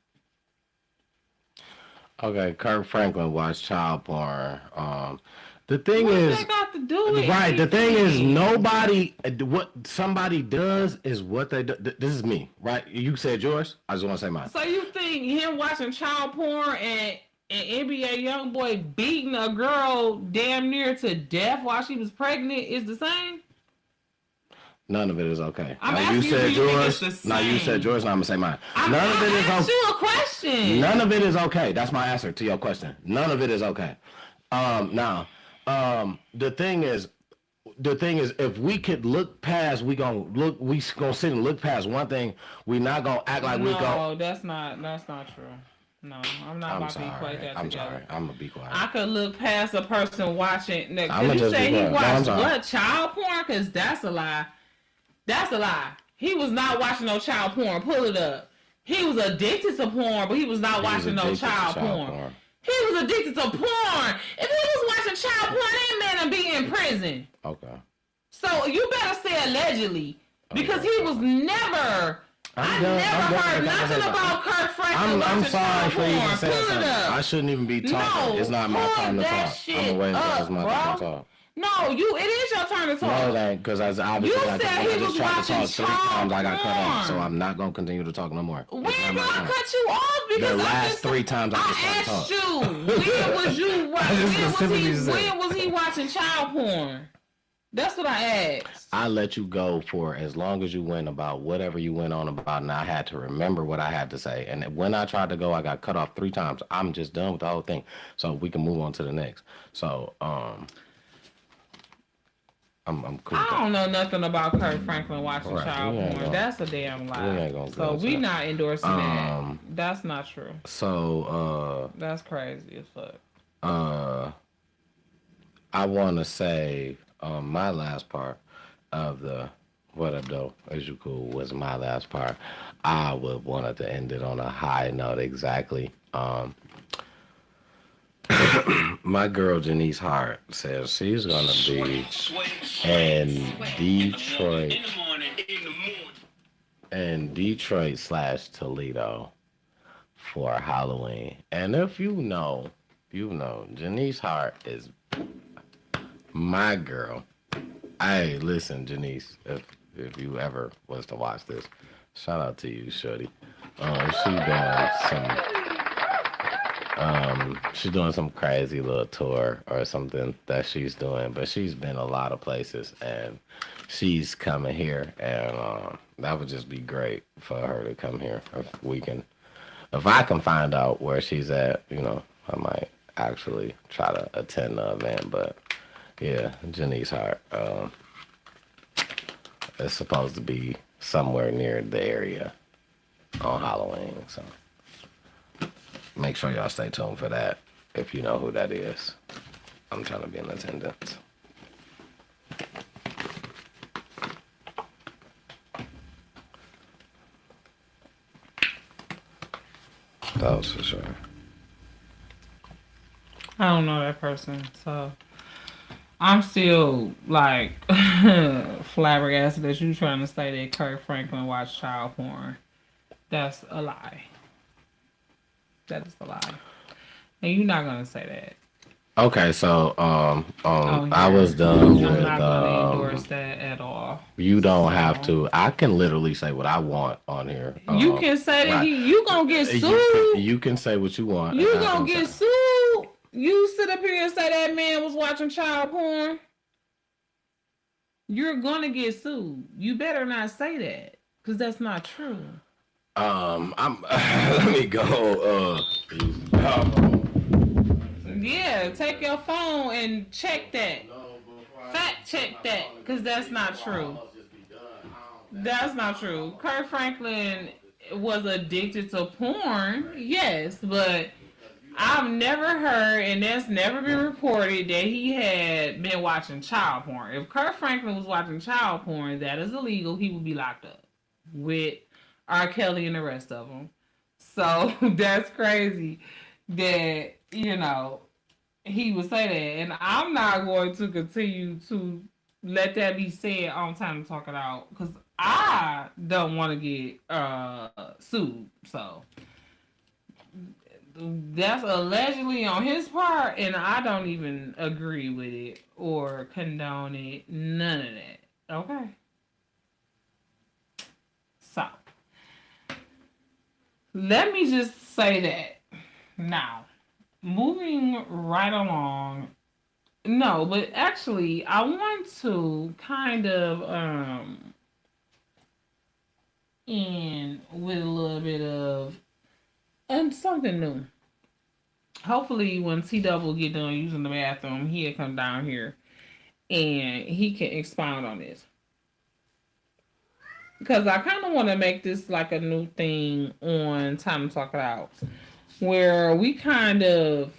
B: Okay, Kirk Franklin watched child porn. The thing
A: What
B: is,
A: that got to do with
B: right? The thing is,
A: anything?
B: nobody. What somebody does is what they do. This is me, right? You said yours. I just want to say mine.
A: So you think him watching child porn and NBA YoungBoy beating a girl damn near to death while she was pregnant is the same?
B: None of it is okay.
A: I'm
B: now
A: asking
B: you
A: you,
B: said
A: do you think
B: yours.
A: it's the
B: Now you
A: same?
B: said yours. Now I'm gonna say mine.
A: I'm
B: None of it is
A: asked
B: okay.
A: you a question.
B: None of it is okay. That's my answer to your question. None of it is okay. Now, the thing is, if we could look past, we gonna sit and look past one thing. We not gonna act like we go.
A: No, that's not true. No, I'm not about to equate that
B: I'm
A: together.
B: sorry. I'm gonna be quiet.
A: I could look past a person watching.
B: I'ma
A: Did you
B: just
A: say
B: be
A: he
B: quiet. No, I'm
A: watched
B: sorry.
A: what, child porn? Because that's a lie. That's a lie. He was not watching no child porn. Pull it up. He was addicted to porn, but he was not watching no child porn. He was addicted to porn. If he was watching child porn, that man would be in prison.
B: Okay.
A: So you better say allegedly, because he was never. I never heard nothing about Kirk Franklin watching
B: I'm sorry
A: child
B: for even
A: porn.
B: saying
A: Pull it
B: something.
A: up.
B: I shouldn't even be talking.
A: No,
B: It's not my
A: pull
B: time to
A: that
B: talk.
A: shit
B: I'm away.
A: up,
B: It's my time to
A: bro.
B: talk.
A: No, it is your turn to talk.
B: No, it ain't, because I obviously
A: You
B: I
A: said he was
B: just tried to
A: watching
B: talk 3
A: child
B: times. I got cut off, so
A: porn.
B: I'm not gonna continue to talk no more.
A: When
B: It's not
A: did
B: my
A: I
B: time.
A: cut you off? Because
B: The
A: I
B: last
A: just,
B: 3 times I just tried to
A: asked
B: talk.
A: you, when was you
B: just
A: when was he watching child porn? That's what I asked.
B: I let you go for as long as you went about whatever you went on about, and I had to remember what I had to say. And when I tried to go, I got cut off 3 times. I'm just done with the whole thing, so we can move on to the next. So, I'm cool.
A: I don't know nothing about Kirk Franklin watching child porn. That's a damn lie. So we not endorsing that. That's not true.
B: So,
A: that's crazy as fuck.
B: I want to say my last part of the what up though, is you cool, was my last part. I would wanted to end it on a high note exactly. My girl Janice Hart says she's gonna be in Detroit / Toledo for Halloween. And if you know, Janice Hart is my girl. Hey, listen, Janice, if you ever was to watch this, shout out to you, shorty. She's doing some crazy little tour or something that she's doing, but she's been a lot of places and she's coming here, and that would just be great for her to come here. If I can find out where she's at, I might actually try to attend the event. But yeah, Janice Hart. It's supposed to be somewhere near the area on Halloween, so make sure y'all stay tuned for that if you know who that is. I'm trying to be in attendance. That was for sure.
A: I don't know that person, so I'm still like flabbergasted that you trying to say that Kirk Franklin watched child porn. That's a lie. That is a lie. And you're not gonna say that.
B: Okay, so I was done with.
A: I'm not gonna endorse that at all.
B: You don't have to. I can literally say what I want on here.
A: You can say that
B: right.
A: you gonna get sued.
B: You can say what you want.
A: You gonna get sued. You sit up here and say that man was watching child porn. You're gonna get sued. You better not say that, because that's not true.
B: Let me go.
A: Yeah, take your phone and check that. Fact check that, because that's not true. That's not true. Kurt Franklin was addicted to porn, yes, but I've never heard, and that's never been reported, that he had been watching child porn. If Kurt Franklin was watching child porn, that is illegal. He would be locked up with R. Kelly and the rest of them. So that's crazy that, he would say that. And I'm not going to continue to let that be said on Time to Talk It Out, because I don't want to get sued. So that's allegedly on his part, and I don't even agree with it or condone it. None of that. Okay. So let me just say that. Now, moving right along. No, but actually, I want to kind of end with a little bit of something new. Hopefully, when T Double get done using the bathroom, he'll come down here and he can expound on this. Because I kind of want to make this like a new thing on Time to Talk It Out, where we kind of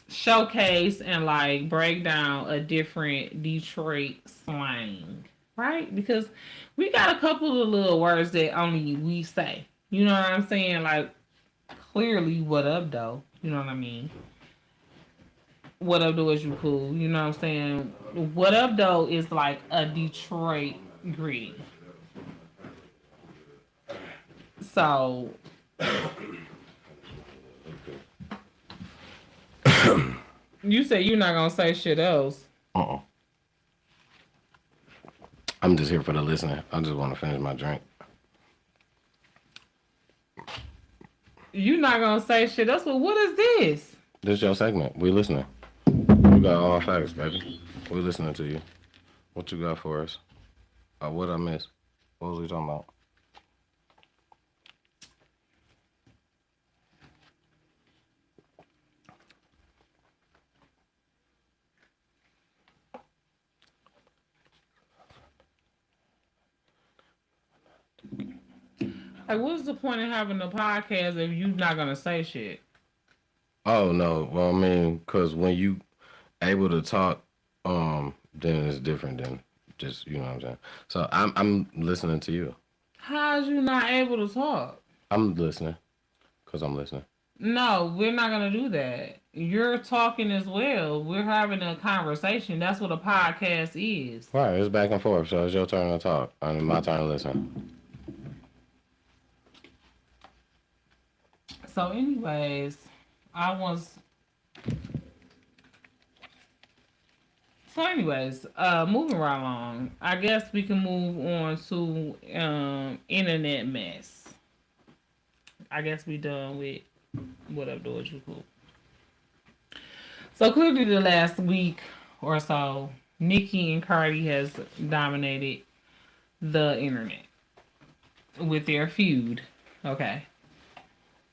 A: showcase and like break down a different Detroit slang, right? Because we got a couple of little words that only we say. You know what I'm saying? Like, clearly, what up, though? You know what I mean? What up, though, is you cool? You know what I'm saying? What up, though, is like a Detroit greeting. So, you say you're not gonna say shit else.
B: I'm just here for the listening. I just want to finish my drink.
A: You're not gonna say shit else. Well, what is this?
B: This is your segment. We listening. You got all facts, baby. We listening to you. What you got for us? What I missed? What was we talking about?
A: Like, what's the point of having a podcast if you're not gonna say shit?
B: Oh no. Well, I mean, because when you able to talk, then it's different than just what I'm saying. So I'm listening to you.
A: How's you not able to talk?
B: I'm listening, because I'm listening.
A: No, we're not gonna do that. You're talking as well. We're having a conversation. That's what a podcast is.
B: Right, it's back and forth. So it's your turn to talk, and my turn to listen.
A: So, anyways, moving right along. I guess we can move on to internet mess. I guess we done with what up, George? You cool? So clearly, the last week or so, Nicki and Cardi has dominated the internet with their feud. Okay.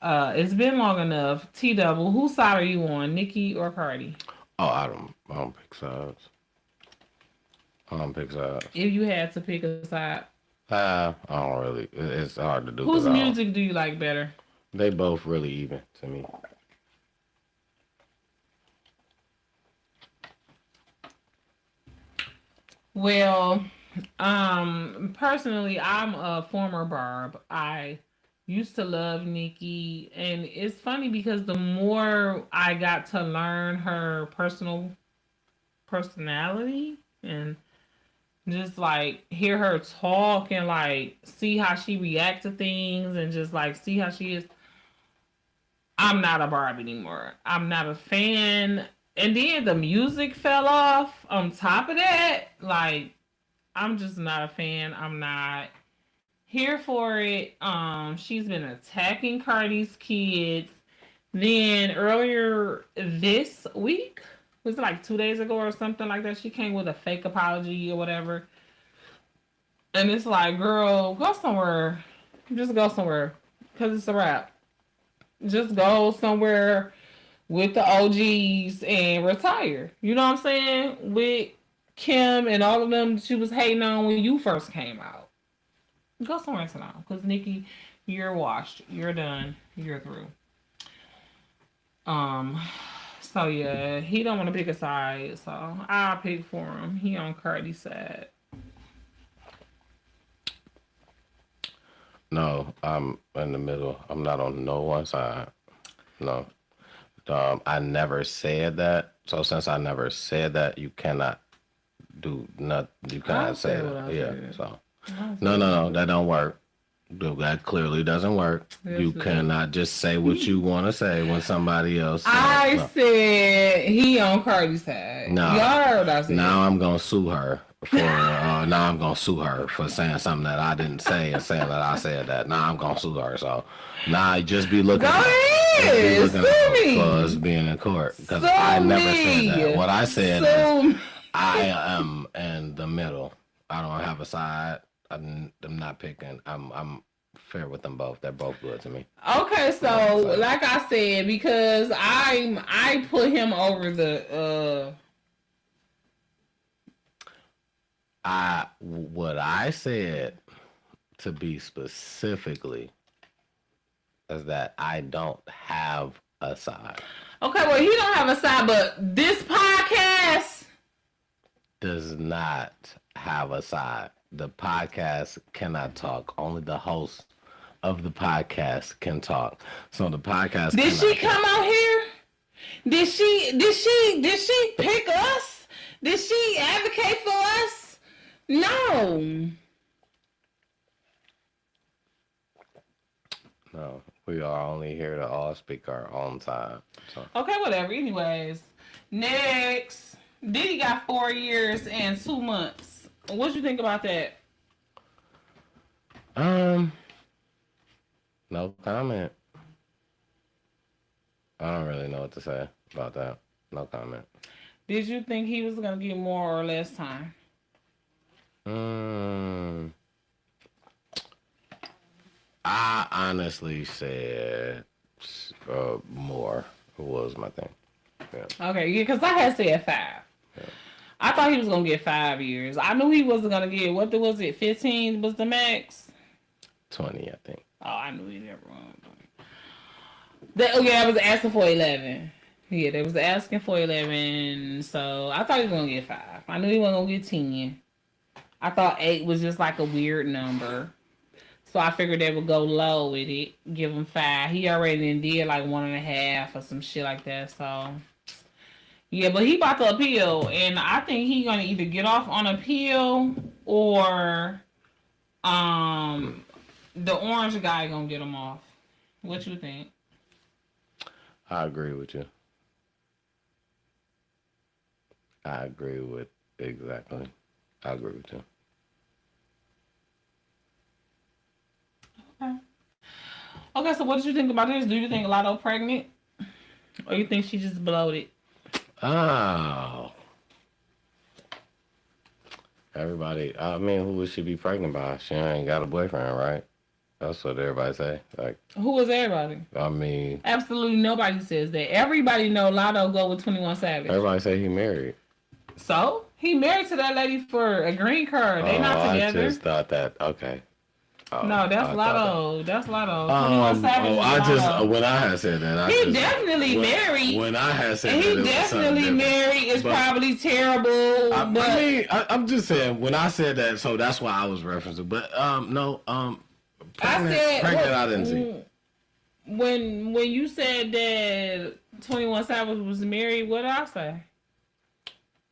A: It's been long enough. T Double, whose side are you on, Nicki or Cardi?
B: Oh, I don't pick sides.
A: If you had to pick a side,
B: I don't really. It's hard to do.
A: Whose music do you like better?
B: They both really even to me.
A: Well, personally, I'm a former Barb. I used to love Nicki, and it's funny because the more I got to learn her personality and just like hear her talk and like see how she reacts to things and just like see how she is, I'm not a Barb anymore. I'm not a fan. And then the music fell off on top of that. Like, I'm just not a fan. I'm not here for it. She's been attacking Cardi's kids. Then earlier this week, was it like 2 days ago or something like that, she came with a fake apology or whatever. And it's like, girl, go somewhere. Just go somewhere. Because it's a wrap. Just go somewhere with the OGs and retire. You know what I'm saying? With Kim and all of them that she was hating on when you first came out. Go somewhere and sit down. Because Nikki, you're washed. You're done. You're through. Um, so yeah, he don't want to pick a side, so I'll pick for him. He on Cardi's side.
B: No, I'm in the middle. I'm not on no one side. No. I never said that. So since I never said that, you cannot do not. You cannot say that. Yeah. So no, that don't work. That clearly doesn't work. Yes, you cannot just say what you want to say when somebody else says.
A: I said he on Cardi's side.
B: No.
A: Y'all heard what I said.
B: Now I'm gonna sue her for. Now I'm gonna sue her for saying something that I didn't say and saying that I said that. Now I'm gonna sue her. So now just be looking.
A: Go ahead, sue me.
B: For us being in court because I never said that. What I said is I am in the middle. I don't have a side. I'm not picking. I'm fair with them both. They're both good to me.
A: Okay, so like I said, because I put him over the
B: what I said to be specifically is that I don't have a side.
A: Okay, well he don't have a side, but this podcast
B: does not have a side. The podcast cannot talk. Only the host of the podcast can talk. So the podcast.
A: Did she come out here? Did she pick us? Did she advocate for us? No.
B: No, we are only here to all speak our own side. So.
A: Okay, whatever. Anyways, next, Diddy got 4 years and 2 months. What you think about that?
B: No comment. I don't really know what to say about that. No comment.
A: Did you think he was gonna get more or less time?
B: I honestly said more was my thing.
A: Yeah. Okay, yeah, because I had said 5. Yeah. I thought he was gonna get 5 years. I knew he wasn't gonna get was it? 15 was the max.
B: 20, I think.
A: Oh, I knew he never won. I was asking for 11. Yeah, they was asking for 11, so I thought he was gonna get 5. I knew he wasn't gonna get 10. I thought 8 was just like a weird number, so I figured they would go low with it, give him 5. He already did like 1.5 or some shit like that. So yeah, but he about to appeal, and I think he gonna either get off on appeal or the orange guy gonna get him off. What you think?
B: I agree with you. I agree with exactly. I agree with you.
A: Okay, so what did you think about this? Do you think Lotto pregnant? Or you think she just bloated?
B: Oh. Everybody, I mean, who would she be pregnant by? She ain't got a boyfriend, right? That's what everybody say. Like,
A: who is everybody?
B: I mean,
A: absolutely nobody says that. Everybody know Lotto go with 21 Savage.
B: Everybody say he married.
A: So he married to that lady for a green card. They not together.
B: I just thought that. Okay.
A: No, that's Lotto. That's Lotto. 21 Savage.
B: When I had said that,
A: he definitely married.
B: When I had said
A: that, he definitely married. It's probably terrible.
B: I mean, I'm just saying when I said that, so that's why I was referencing. But no, pregnant, I didn't see.
A: When you said that 21 Savage was married, what did I say?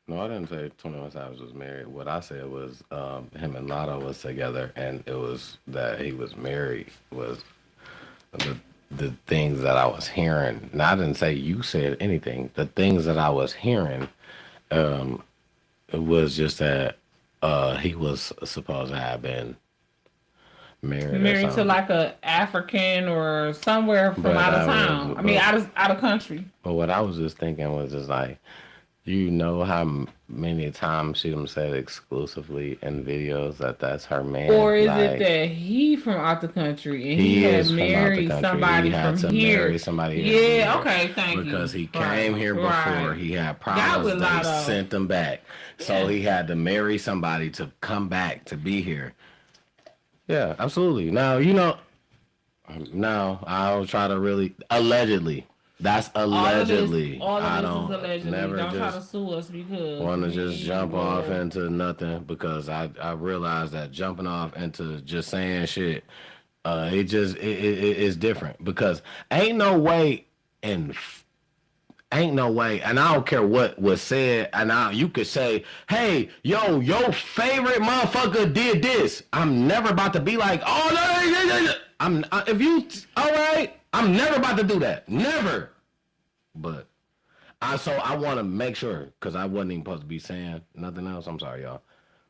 B: No, I didn't say 21 Savage was married. What I said was him and Lotto was together, and it was that he was married was the things that I was hearing. Now, I didn't say you said anything. The things that I was hearing it was just that he was supposed to have been married
A: to like a African or somewhere from out of town. I mean, out of country.
B: But what I was just thinking was just like, You know how many times she done said exclusively in videos that that's her man?
A: Or is
B: like,
A: it that he from out the country and
B: he
A: he had
B: is from out the
A: married
B: country.
A: somebody
B: He had
A: from
B: to
A: here?
B: marry somebody here
A: Yeah,
B: from here.
A: okay, thank you.
B: Because he
A: Right,
B: came here before.
A: right.
B: He had
A: That
B: problems.
A: was
B: They
A: not a
B: sent him back. So
A: Yeah.
B: he had to marry somebody to come back to be here. Yeah, absolutely. Now, now I'll try to really allegedly. That's allegedly.
A: All of
B: I
A: this
B: don't
A: is allegedly.
B: never
A: Don't try to
B: just
A: sue us because
B: want to just jump off
A: will.
B: into nothing because I realize that jumping off into just saying shit, it's different because ain't no way and I don't care what was said, and you could say, hey, yo, your favorite motherfucker did this. I'm never about to be like, oh, no. All right, I'm never about to do that. Never. But, I want to make sure, because I wasn't even supposed to be saying nothing else. I'm sorry, y'all.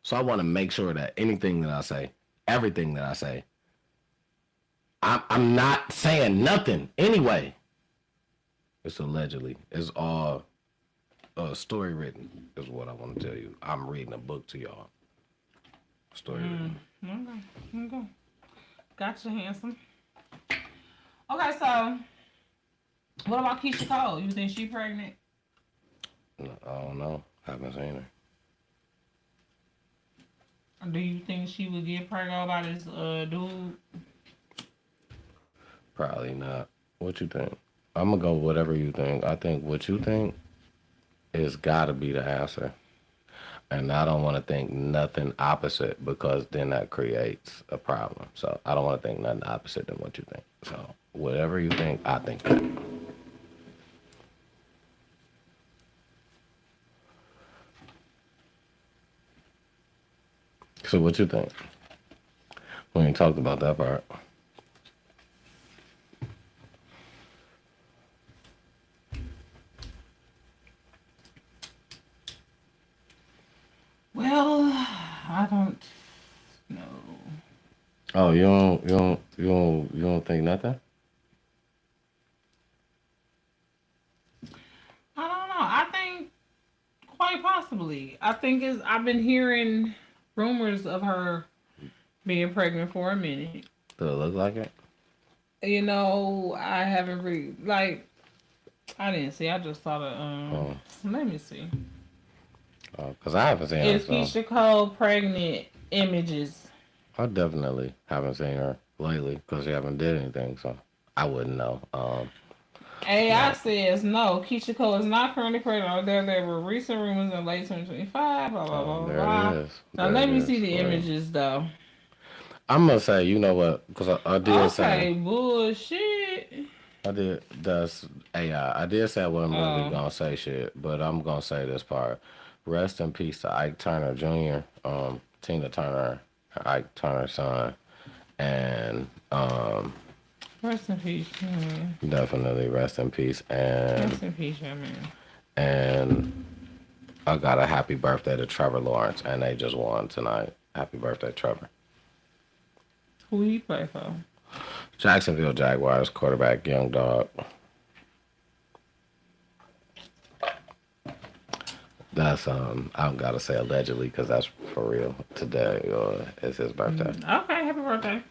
B: So I want to make sure that anything that I say, everything that I say, I'm not saying nothing anyway. It's allegedly. It's all story written is what I want to tell you. I'm reading a book to y'all. Story written.
A: Okay. Gotcha, handsome. Okay, so what about Keisha Cole? You think she pregnant?
B: No, I don't know. Haven't seen her.
A: Do you think she would get pregnant by this dude?
B: Probably not. What you think? I'm gonna go whatever you think. I think what you think is gotta be the answer. And I don't want to think nothing opposite because then that creates a problem. So I don't want to think nothing opposite than what you think. So whatever you think, I think that. So what you think? We ain't talked about that part.
A: Well, I don't know.
B: Oh, you don't think nothing?
A: I don't know. I think quite possibly. I've been hearing rumors of her being pregnant for a minute.
B: Does it look like it?
A: I haven't I didn't see. I just saw the let me see.
B: Because I haven't seen her.
A: Is Keisha Cole pregnant images?
B: I definitely haven't seen her lately because she haven't did anything, so I wouldn't know.
A: AI says no. Keisha Cole is not currently pregnant. There were recent rumors in late 2025. Blah blah blah
B: there
A: blah.
B: it is.
A: Now let me see the images though.
B: I'm gonna say, you know what? Because I did say.
A: Okay, bullshit.
B: I did. That's AI. I did say I wasn't really gonna say shit, but I'm gonna say this part. Rest in peace to Ike Turner Jr., Tina Turner, Ike Turner's son, and
A: rest in peace, man.
B: Definitely rest in peace. And
A: rest in peace, man.
B: And I got a happy birthday to Trevor Lawrence, and they just won tonight. Happy birthday, Trevor.
A: Who he play for?
B: Jacksonville Jaguars quarterback, young dog. That's I gotta say allegedly because that's for real. Today is his birthday.
A: Okay, happy birthday.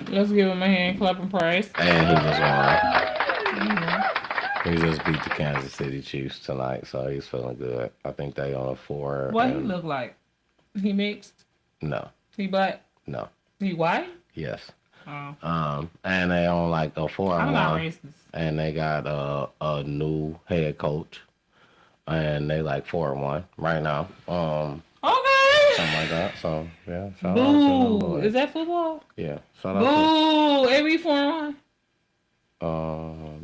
A: Let's give him a hand clapping praise.
B: And he just won. He just beat the Kansas City Chiefs tonight, so he's feeling good. I think they on a 4.
A: What he look like? He mixed?
B: No.
A: He black?
B: No.
A: He white?
B: Yes.
A: Oh.
B: And they on like a 4-1.
A: I'm not racist.
B: And they got a new head coach. And they like 4-1 right now.
A: Okay.
B: Something like that. So yeah. Shout
A: Boo.
B: out to them boys.
A: Is that football?
B: Yeah. Shout out
A: Boo. Every 4-1.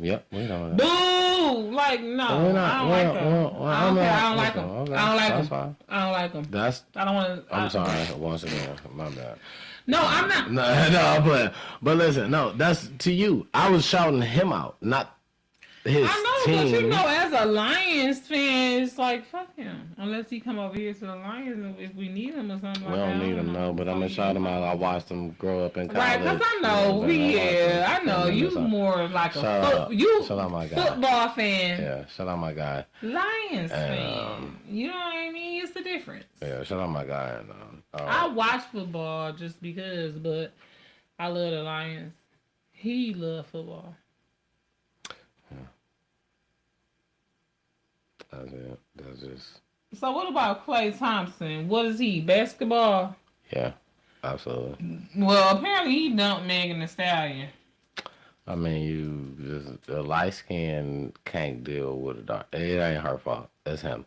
B: Yep. We know that.
A: Boo. Like no. I don't like them. I don't like them.
B: Okay.
A: I don't like
B: That's
A: them.
B: fine.
A: I don't like them. I don't want to.
B: I'm sorry. Once again, my bad.
A: No, I'm not.
B: No, but listen, no, that's to you. I was shouting him out, not his
A: I know,
B: team.
A: but you know, as a Lions fan, it's like fuck him. Unless he come over here to the Lions if we need him or something
B: We
A: like that.
B: don't need him, no. But I'm gonna shout him out. I watched him grow up in college.
A: Right, because I know, I know you more like
B: shout out my guy.
A: Football fan.
B: Yeah, shout out my guy.
A: Lions fan. You know what I mean? It's the difference.
B: Yeah, shout out my guy. And,
A: I watch football just because, but I love the Lions. He loves football.
B: Yeah. That's it. That's just.
A: So what about Klay Thompson? What is he? Basketball?
B: Yeah, absolutely.
A: Well, apparently he dumped Megan Thee Stallion.
B: I mean, you just a light skin can't deal with it. It ain't her fault. It's him.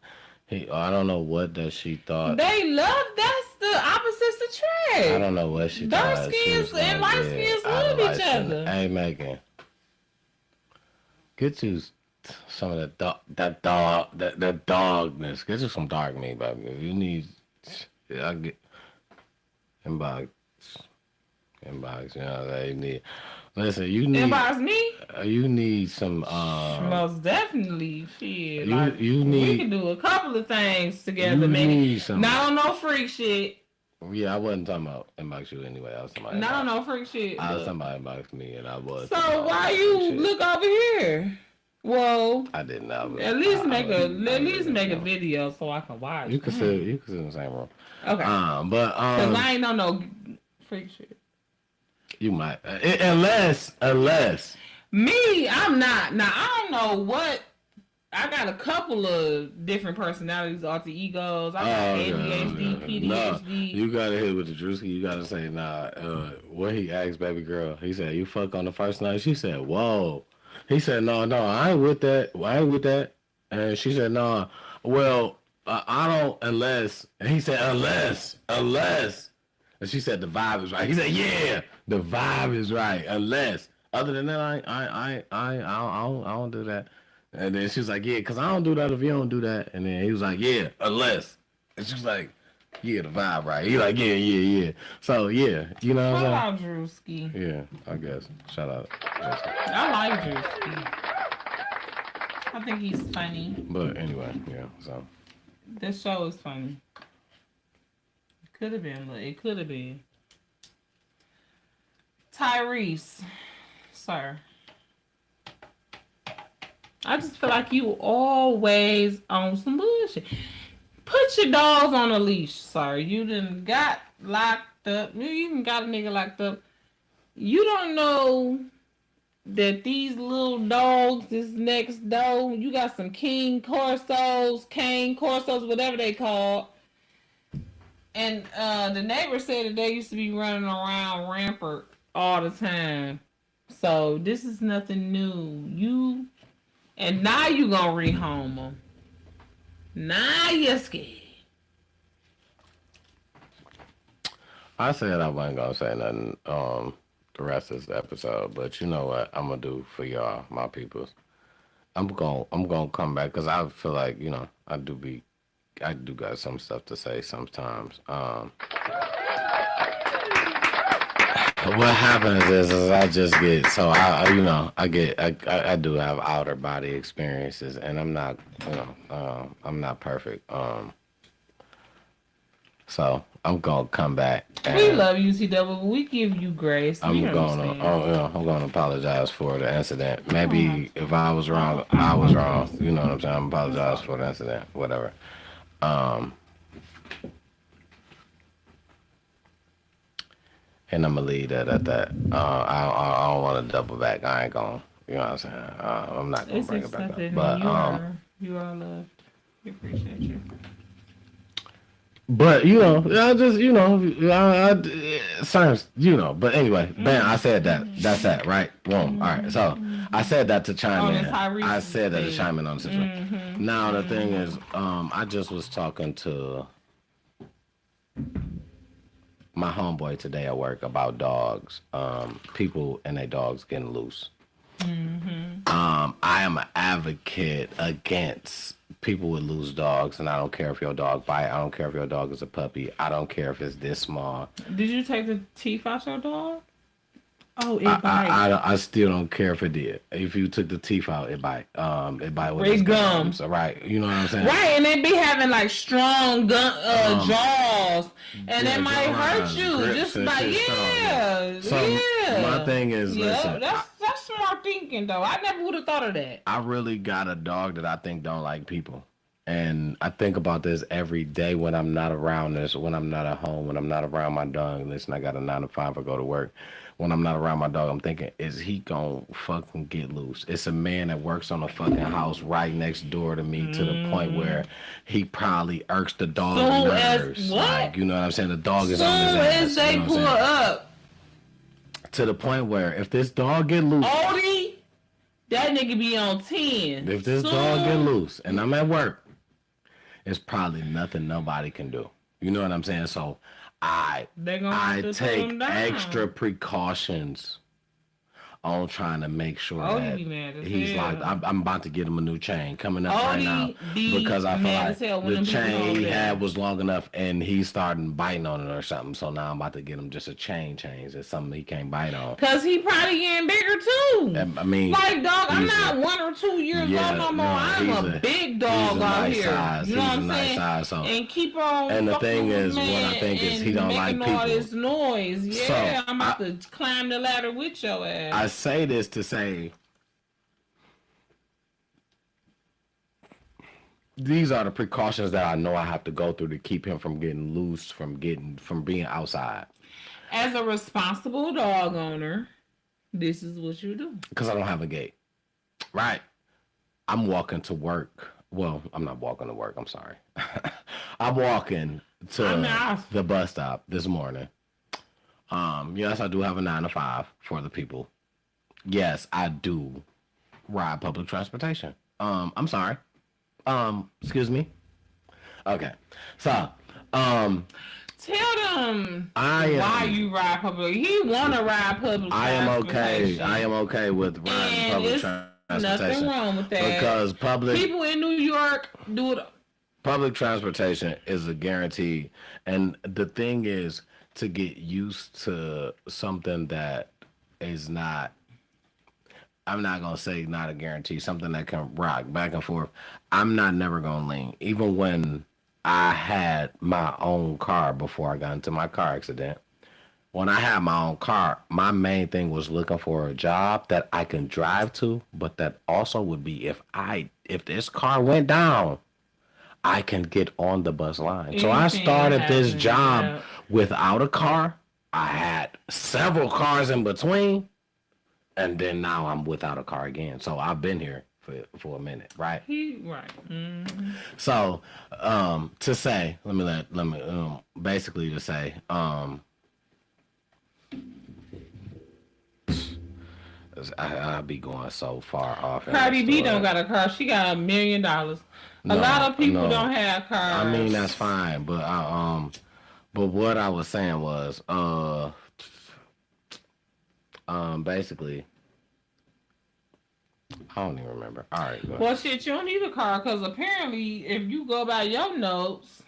B: I don't know what that she thought.
A: They love. That's the opposites attract.
B: I don't know what she
A: Dark
B: thought.
A: skins and light skins love each other.
B: Hey, Megan, get you some of that dogness. Get you some dark meat, baby. You need. I get inbox. You know that you need. Listen, you need.
A: Inbox me.
B: You need some.
A: Most definitely, shit.
B: You need.
A: We can do a couple of things together,
B: you
A: maybe.
B: Need some,
A: not on no freak shit.
B: Yeah, I wasn't talking about inbox you anyway. I was talking about.
A: Not on no freak shit.
B: I was talking about inbox me, and I was.
A: So why you look over here? Well,
B: I didn't know.
A: At least make a video so I can watch.
B: You can sit in the same room.
A: Okay.
B: But
A: because I ain't no freak shit.
B: You might, unless
A: me, I'm not. Now I don't know what. I got a couple of different personalities, alter egos. I got ADHD, PDHD.
B: Nah, you gotta hit with the Drewski. You gotta say, what he asked baby girl, he said, you fuck on the first night? She said, whoa. He said, no, I ain't with that. And she said, no, well, I don't, unless. And he said, unless. And she said, the vibe is right. He said, yeah, the vibe is right, unless. Other than that, I don't do that. And then she was like, yeah, because I don't do that if you don't do that. And then he was like, yeah, unless. And she was like, yeah, the vibe right. He like, yeah. So, yeah, you know what I'm saying?
A: Shout out Drewski.
B: Yeah, I guess. Shout out.
A: I like Drewski. I think he's funny.
B: But anyway, yeah, so.
A: This show is funny. It could have been. Tyrese, sir. I just feel like you always on some bullshit. Put your dogs on a leash, sir. You done got locked up. You even got a nigga locked up. You don't know that these little dogs is next door. You got some Cane Corsos, whatever they call. And the neighbor said that they used to be running around rampart all the time. So this is nothing new. And now you gonna rehome them. Now you're scared.
B: I said I wasn't gonna say nothing the rest of this episode, but you know what I'm gonna do for y'all, my peoples. I'm gonna come back because I feel like I do got some stuff to say sometimes. What happens is I just get I do have outer body experiences, and I'm not I'm not perfect. So I'm gonna come back.
A: We love you, CW. We give you grace.
B: I'm gonna apologize for the incident. Maybe if I was wrong, I was wrong. You know what I'm saying? I apologize for the incident. Whatever. And I'm gonna leave that at that. I don't want to double back. I ain't gonna. You know what I'm saying? I'm not gonna bring it back up. But
A: you are loved. We appreciate you.
B: But I just sounds But anyway, bam, I said that. That's that, right? Boom. All right. So I said that to chime in. I said that to chime in on the situation. Now the thing is, I just was talking to my homeboy today at work about dogs. People and their dogs getting loose. I am an advocate against people with loose dogs, and I don't care if your dog bite. I don't care if your dog is a puppy. I don't care if it's this small.
A: Did you take the teeth out your dog? Oh, it bites.
B: I still don't care if it did. If you took the teeth out, it bite. It bite with its gums. Right. You know what I'm saying?
A: Right, and they be having like strong jaws, and it might hurt you. Just like
B: my thing is, listen,
A: that's smart thinking though. I never would have thought of that.
B: I really got a dog that I think don't like people. And I think about this every day when I'm not around this, when I'm not at home, when I'm not around my dog. Listen, I got a 9 to 5, I go to work. When I'm not around my dog, I'm thinking, is he gonna fucking get loose? It's a man that works on a fucking house right next door to me to the point where he probably irks the dog's nerves. Like, you know what I'm saying? The dog is on his ass.
A: As they pull up.
B: To the point where if this dog get loose.
A: Odie, that nigga be on 10.
B: If this dog get loose and I'm at work, it's probably nothing nobody can do. You know what I'm saying? So I take extra precautions on trying to make sure that he's like, I'm about to get him a new chain coming up right now because I feel like the chain he had was long enough and he's starting biting on it or something. So now I'm about to get him just a chain change. It's something he can't bite on.
A: Because he probably getting bigger too.
B: I mean,
A: like, dog, I'm not 1 or 2 years old no more. I'm a big dog out here. You know what I'm saying?
B: So,
A: and keep on.
B: And the thing is, what I think is he don't like people.
A: All this noise. Yeah,
B: so,
A: I'm about to climb the ladder with your ass.
B: I say this to say these are the precautions that I know I have to go through to keep him from getting loose, from being outside.
A: As a responsible dog owner, this is what you do. Because
B: I don't have a gate. Right. I'm walking to work. Well, I'm not walking to work. I'm sorry. I'm walking to the bus stop this morning. Yes, I do have a 9 to 5 for the people. Yes, I do ride public transportation. I'm sorry. Excuse me. Okay. So,
A: tell them why you ride public. He want to ride public transportation.
B: I am okay with riding public transportation.
A: Nothing wrong with that.
B: Because
A: people in New York do it.
B: Public transportation is a guarantee. And the thing is to get used to something that is not, I'm not going to say not a guarantee, something that can rock back and forth. I'm not never going to lean. Even when I had my own car before I got into my car accident, when I had my own car, my main thing was looking for a job that I can drive to, but that also would be if this car went down, I can get on the bus line. So I started this job without a car. I had several cars in between. And then now I'm without a car again. So I've been here for a minute, right?
A: Right. Mm-hmm.
B: So to say, let me basically to say, I'll be going so far off.
A: Cardi B don't got a car. She got $1 million. A lot of people don't have cars.
B: I mean, that's fine, but what I was saying was basically, I don't even remember. All right. Go ahead.
A: Well, shit, you don't need a car because apparently, if you go by your notes.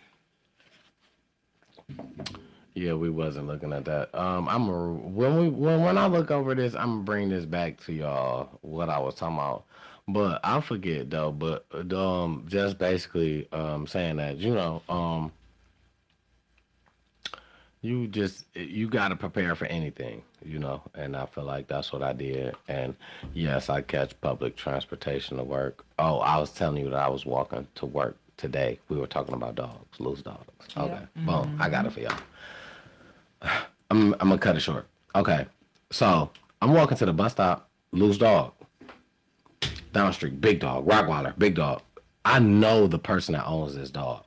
B: Yeah, we wasn't looking at that. When I look over this, I'm gonna bring this back to y'all what I was talking about. But I forget though. But just basically saying that you gotta prepare for anything, and I feel like that's what I did. And yes, I catch public transportation to work. Oh, I was telling you that I was walking to work today. We were talking about dogs, loose dogs. Okay, yeah. Boom, I got it for y'all. I'm gonna cut it short. Okay, so I'm walking to the bus stop, loose dog. Down the street, big dog, Rottweiler, big dog. I know the person that owns this dog.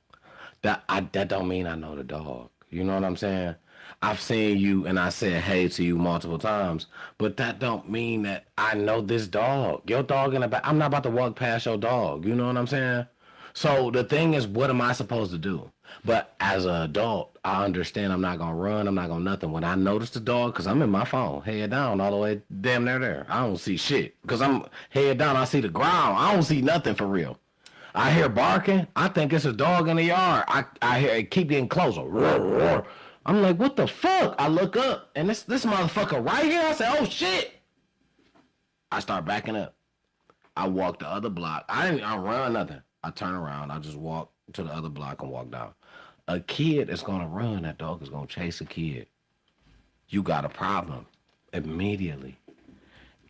B: That don't mean I know the dog. You know what I'm saying? I've seen you and I said hey to you multiple times, but that don't mean that I know this dog. Your dog in the back. I'm not about to walk past your dog. You know what I'm saying? So the thing is, what am I supposed to do? But as an adult, I understand I'm not going to run. I'm not going to nothing. When I notice the dog, because I'm in my phone, head down all the way damn near there. I don't see shit. Because I'm head down, I see the ground. I don't see nothing for real. I hear barking. I think it's a dog in the yard. I hear it keep getting closer. Roar, roar. I'm like, what the fuck? I look up, and this motherfucker right here. I said, oh shit. I start backing up. I walk the other block. I run nothing. I turn around. I just walk to the other block and walk down. A kid is gonna run. That dog is gonna chase a kid. You got a problem immediately.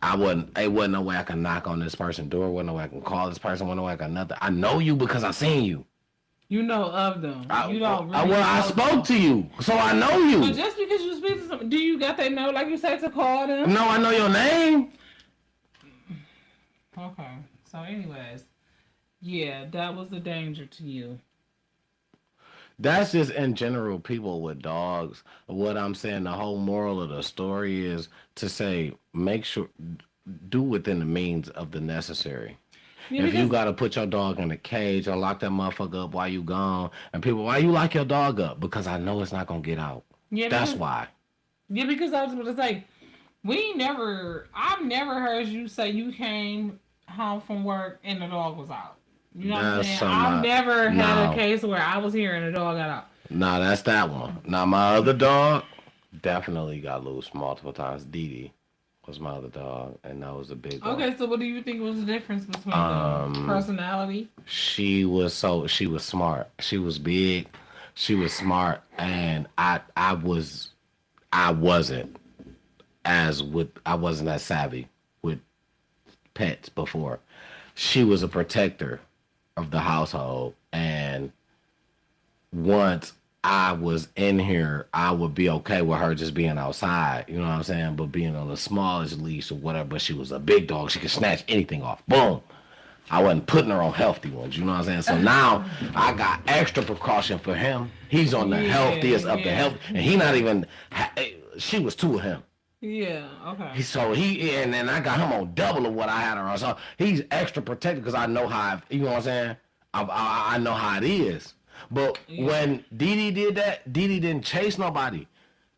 B: It wasn't no way I can knock on this person's door. Wasn't no way I can call this person. Wasn't no way I can nothing. I know you because I seen you.
A: You know of them. You don't
B: really
A: well,
B: I spoke to you, so I know you.
A: But just because you speak to someone, do you got that note like you said to call them?
B: No, I know your name.
A: Okay. So anyways, yeah, that was a danger to you.
B: That's just in general people with dogs. What I'm saying, the whole moral of the story is to say, make sure, do within the means of the necessary. Yeah, if you got to put your dog in a cage or lock that motherfucker up while you gone, and people, why you lock your dog up? Because I know it's not going to get out. Yeah, that's why.
A: Yeah, because I was going to say, I've never heard you say you came home from work and the dog was out. You know what I'm saying? I've never had a case where I was here and the dog got out.
B: Nah, that's that one. Now, my other dog definitely got loose multiple times. Dee Dee was my other dog, and that was a big one.
A: Okay, so what do you think was the difference between the personality?
B: She was smart. She was big. She was smart, and I wasn't as savvy with pets before. She was a protector of the household, and once I was in here, I would be okay with her just being outside, you know what I'm saying? But being on the smallest leash or whatever, but she was a big dog. She could snatch anything off. Boom. I wasn't putting her on healthy ones, you know what I'm saying? So now I got extra precaution for him. He's on the healthiest of the health, and he not even, she was two of him.
A: Yeah, okay.
B: So and then I got him on double of what I had her on. So he's extra protected because I know how, you know what I'm saying? I know how it is. But when Dee Dee did that, Dee Dee didn't chase nobody.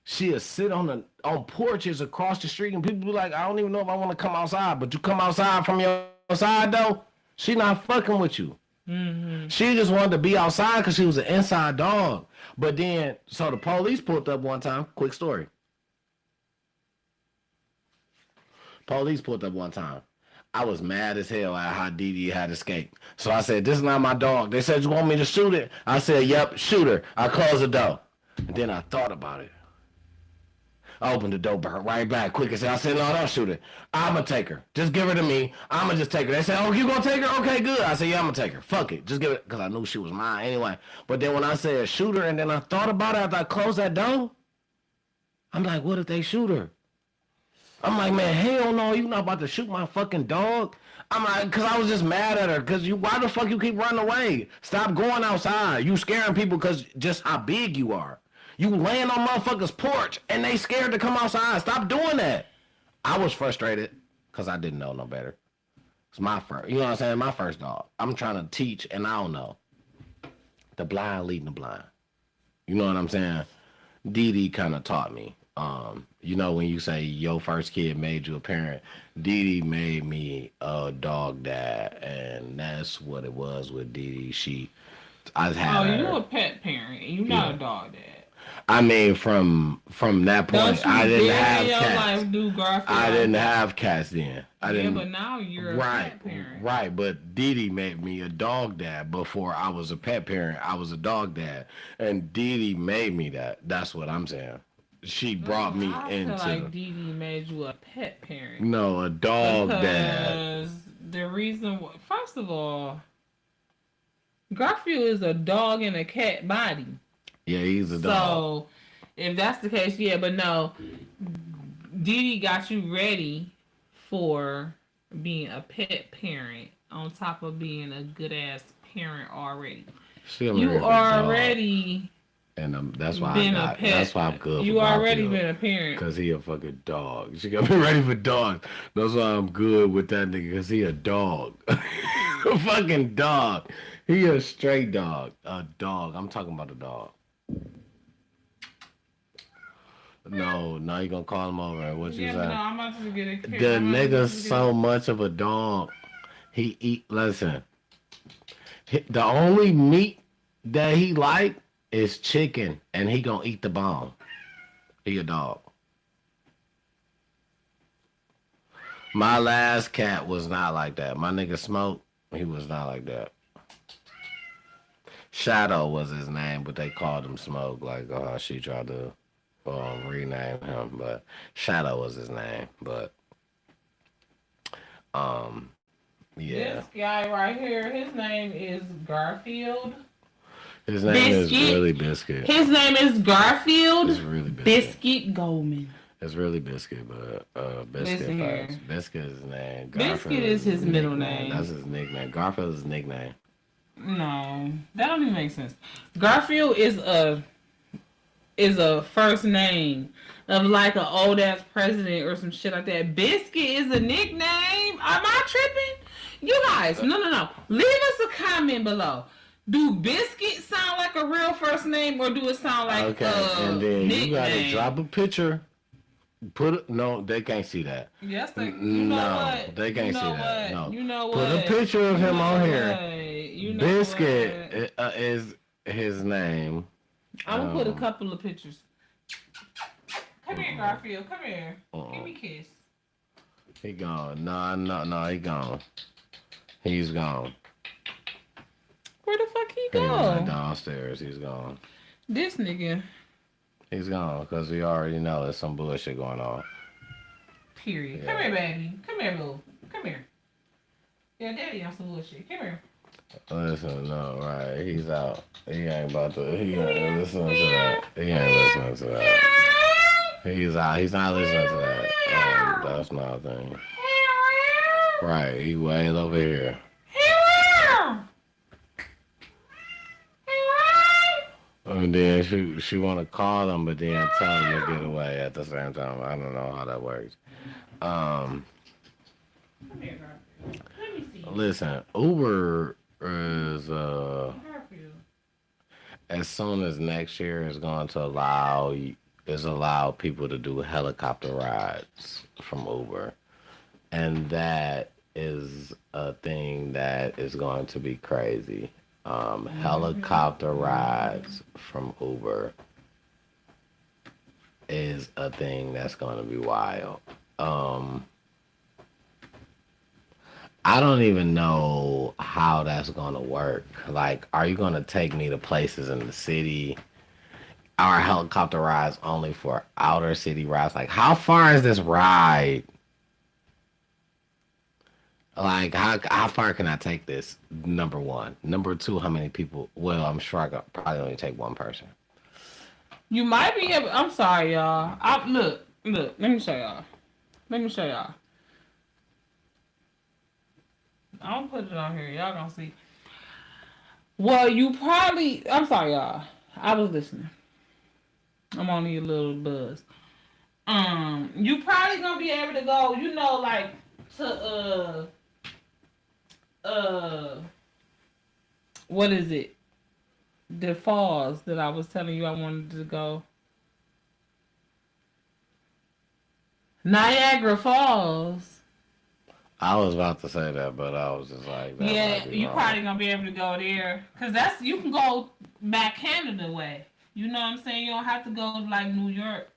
B: She'll sit on porches across the street, and people be like, I don't even know if I want to come outside. But you come outside from your side, though, she not fucking with you. Mm-hmm. She just wanted to be outside because she was an inside dog. But then, so the police pulled up one time. Quick story. Police pulled up one time. I was mad as hell at how Dee Dee had escaped. So I said, this is not my dog. They said, you want me to shoot it? I said, yep, shoot her. I closed the door. And then I thought about it. I opened the door right back quick and said, I said, no, don't shoot her. I'm going to take her. Just give her to me. I'm going to just take her. They said, oh, you going to take her? Okay, good. I said, yeah, I'm going to take her. Fuck it. Just give it. Because I knew she was mine anyway. But then when I said shoot her, and then I thought about it after I closed that door, I'm like, what if they shoot her? I'm like, man, hell no, you not about to shoot my fucking dog. I'm like, because I was just mad at her. Because why the fuck you keep running away? Stop going outside. You scaring people because just how big you are. You laying on motherfuckers' porch and they scared to come outside. Stop doing that. I was frustrated because I didn't know no better. It's my first, you know what I'm saying? My first dog. I'm trying to teach and I don't know. The blind leading the blind. You know what I'm saying? Dee Dee kind of taught me. You know, when you say your first kid made you a parent, Dee Dee made me a dog dad, and that's what it was with Dee Dee. I had her.
A: You a pet parent. You not a dog dad.
B: I mean, from that point, I didn't have cats. I didn't have cats then.
A: But now you're a pet parent.
B: Right, but Dee Dee made me a dog dad before I was a pet parent. I was a dog dad, and Dee Dee made me that. That's what I'm saying. She brought me into.
A: I feel like Dee Dee made you a pet parent.
B: No, a dog dad.
A: Because the reason, first of all, Garfield is a dog in a cat body.
B: Yeah, he's a dog.
A: So, if that's the case, yeah, but no, Dee Dee got you ready for being a pet parent on top of being a good ass parent already. You already.
B: And that's why that's why I'm good.
A: You already been a parent.
B: Cause he a fucking dog. She got me ready for dogs. That's why I'm good with that nigga. Cause he a dog, a fucking dog. He a straight dog. A dog. I'm talking about a dog. No, now you gonna call him over. What you say?
A: No, I'm about to get a kid.
B: The nigga's so much of a dog. Listen. The only meat that he like is chicken, and he gonna eat the bone. He a dog. My last cat was not like that. My nigga Smoke, he was not like that. Shadow was his name, but they called him Smoke. Like she tried to rename him, but Shadow was his name. But um, yeah.
A: This guy right here, his name is Garfield.
B: His name is really Biscuit.
A: His name is Garfield.
B: It's really Biscuit
A: Goldman.
B: It's really Biscuit, but Biscuit. Biscuit is his name.
A: Biscuit is his middle name.
B: That's his nickname. Garfield is his nickname.
A: No, that don't even make sense. Garfield is a first name of like an old ass president or some shit like that. Biscuit is a nickname. Am I tripping? You guys, no. Leave us a comment below. Do Biscuit sound like a real first name, or do it sound like
B: and then
A: nickname?
B: You gotta drop a picture. Put it. No, they can't see that.
A: Yes, they. They
B: can't see that. No.
A: You know what?
B: Put a picture of him on here. Biscuit is his name.
A: I'm gonna put a couple of pictures. Come here, Garfield. Come here. Give me a kiss.
B: He gone. No. He gone. He's gone.
A: Where the fuck he go?
B: He went downstairs. He's gone.
A: This nigga.
B: He's gone because we already know there's some bullshit going on.
A: Period. Yeah. Come here, baby. Come here, boo. Come here. Yeah, daddy on some bullshit. Come here.
B: Listen, no, right. He's out. He ain't about to. He ain't listening to that. He ain't listening to that. He's out. He's not listening to that. That's not a thing. Right. He way over here. And then she want to call him, but then tell him to get away at the same time. I don't know how that works. Listen, Uber is as soon as next year is going to allow people to do helicopter rides from Uber, and that is a thing that is going to be crazy. Helicopter rides from Uber is a thing that's going to be wild. I don't even know how that's going to work. Like, are you going to take me to places in the city? Are helicopter rides only for outer city rides? Like, how far is this ride? Like, how far can I take this? Number one. Number two, how many people? Well, I'm sure I could probably only take one person.
A: You might be able. I'm sorry, y'all. Look. Let me show y'all. I'll put it on here. Y'all gonna see. Well, you probably. I'm sorry, y'all. I was listening. I'm only a little buzz. You probably gonna be able to go. You know, like to what is it? The falls that I was telling you I wanted to go. Niagara Falls.
B: I was about to say that, but I was just like, that
A: yeah, you probably gonna be able to go there, cause you can go back Canada way. You know what I'm saying? You don't have to go to like New York.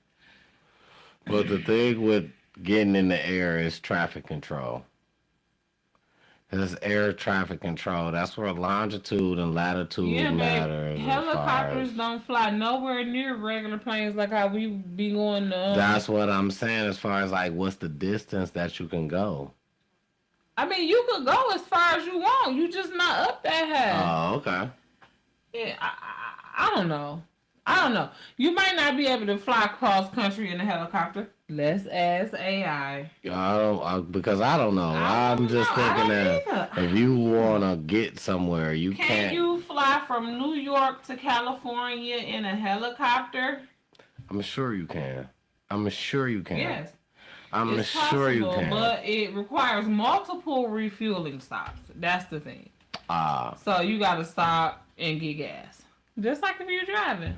B: But the thing with getting in the air is traffic control. It's air traffic control. That's where longitude and latitude matter.
A: Helicopters don't fly nowhere near regular planes like how we be going to.
B: That's what I'm saying as far as like what's the distance that you can go.
A: I mean, you could go as far as you want. You just not up that high.
B: Oh, okay.
A: Yeah, I don't know. You might not be able to fly cross country in a helicopter. Let's ask AI.
B: Because I don't know. I'm just thinking that if you want to get somewhere, you can't.
A: Can you fly from New York to California in a helicopter?
B: I'm sure you can.
A: Yes.
B: I'm sure you can.
A: But it requires multiple refueling stops. That's the thing. So you got to stop and get gas. Just like if you're driving.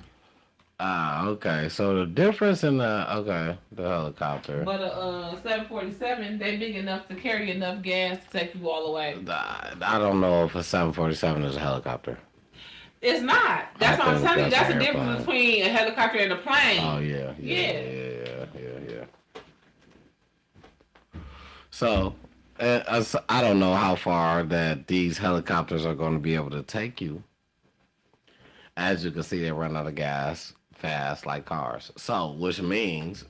B: Okay. So the difference in the helicopter.
A: But a 747, they big enough to carry enough gas to take you all the way.
B: I don't know if a 747 is a helicopter.
A: It's not. That's what I'm telling you. That's the difference
B: airplane.
A: between a helicopter and a plane.
B: Oh yeah. So, I don't know how far that these helicopters are going to be able to take you. As you can see, they run out of gas fast like cars. So, which means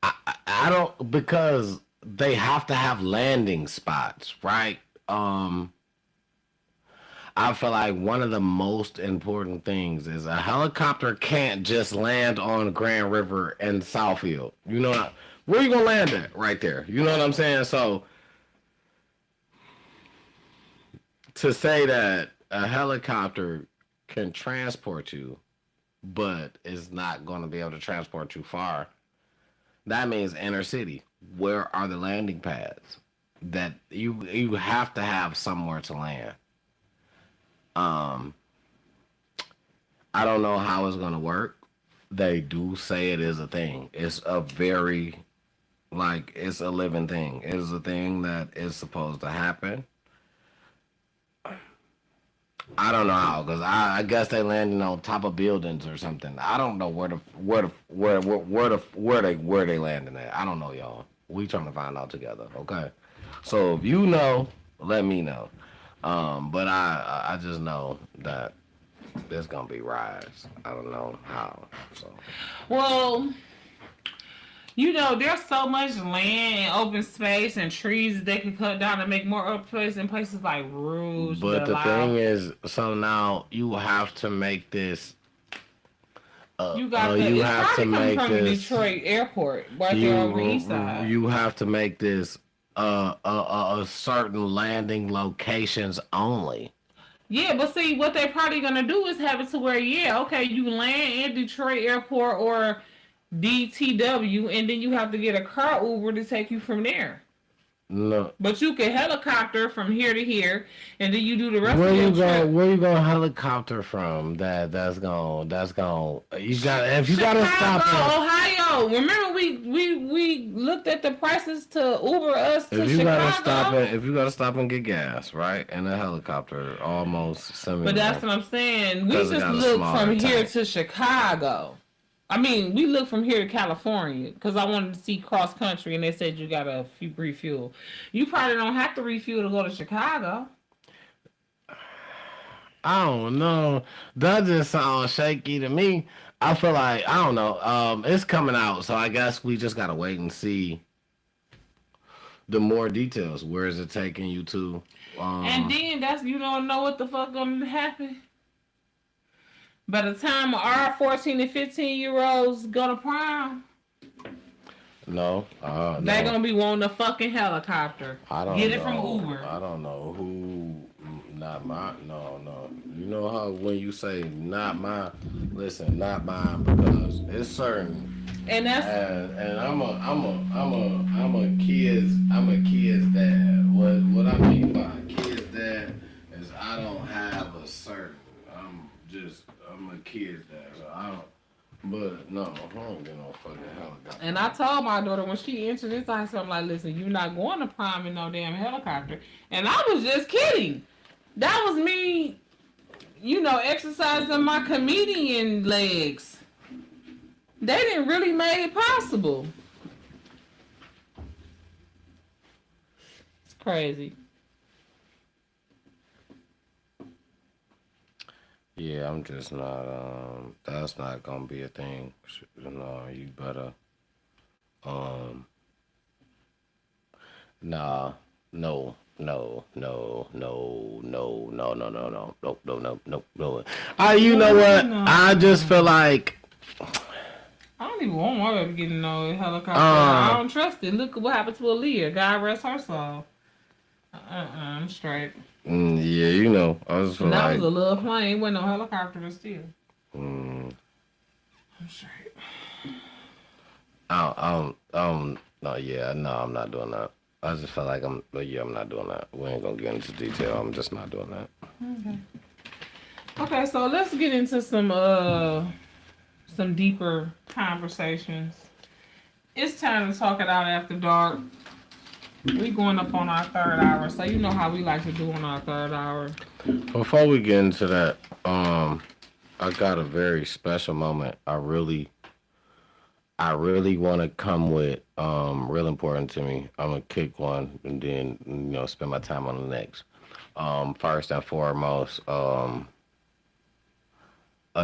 B: I don't, because they have to have landing spots, right? I feel like one of the most important things is a helicopter can't just land on Grand River and Southfield. You know, where you gonna land at? Right there. You know what I'm saying? So to say that a helicopter can transport you, but is not going to be able to transport you far, that means inner city. Where are the landing pads? That you have to have somewhere to land. I don't know how it's gonna work. They do say it is a thing. It's a very, like, it's a living thing. It is a thing that is supposed to happen. I don't know how, because I guess they landing on top of buildings or something. I don't know where they landing at. I don't know, y'all. We trying to find out together, okay? So if you know, let me know. But I just know that there's gonna be riots. I don't know how. So,
A: well, you know, there's so much land and open space and trees that they can cut down to make more open space in places like Rouge.
B: But the thing is, so now you have to make this.
A: You got
B: you have to make
A: from
B: this
A: Detroit Airport, right there on the east side.
B: You have to make this a certain landing locations only.
A: Yeah, but see, what they're probably gonna do is have it to where, yeah, okay, you land in Detroit Airport or DTW, and then you have to get a car Uber to take you from there.
B: No,
A: but you can helicopter from here to here, and then you do the rest of your trip.
B: Where you gonna helicopter from? That's gonna. You got if you gotta stop.
A: Ohio. Remember we looked at the prices to Uber us to Chicago.
B: If you gotta stop and get gas, right, in a helicopter, almost similar.
A: But that's what I'm saying. We just looked from here to Chicago. I mean, we looked from here to California because I wanted to see cross country, and they said you got to refuel. You probably don't have to refuel to go to Chicago.
B: I don't know. That just sounds shaky to me. I feel like, I don't know. It's coming out, so I guess we just got to wait and see the more details. Where is it taking you to?
A: And then you don't know what the fuck going to happen. By the time our 14 and 15-year-olds go to prom,
B: no,
A: they're gonna be wanting a fucking helicopter.
B: I don't
A: get
B: know.
A: It from Uber.
B: I don't know who. Not mine. No. You know how when you say not mine, listen, not mine, because it's certain.
A: And that's
B: and I'm a kid's dad. What I mean by kid's dad is I don't have a certain. I'm a kid's dad, so I don't. But no, I don't get no fucking helicopter.
A: And I told my daughter when she entered this house, I'm like, listen, you're not going to prom in no damn helicopter. And I was just kidding. That was me, exercising my comedian legs. They didn't really make it possible. It's crazy.
B: Yeah, I'm just not, that's not gonna be a thing. No, you better, nah, no. You know what? I just feel like
A: I don't even want my baby getting no helicopter. I don't trust it. Look at what happened to Aaliyah. God rest her soul. I'm straight.
B: Yeah, I was feel
A: that was a little plane. Wasn't no helicopter to steal. I'm straight.
B: I'm not doing that. I just feel like I'm not doing that. We ain't gonna get into detail. I'm just not doing that.
A: Okay, so let's get into some deeper conversations. It's time to talk it out after dark. We going up on our third hour, so you know how we like to do on our third hour.
B: Before we get into that, I got a very special moment. I really want to come with real important to me. I'm gonna kick one and then spend my time on the next. First and foremost, a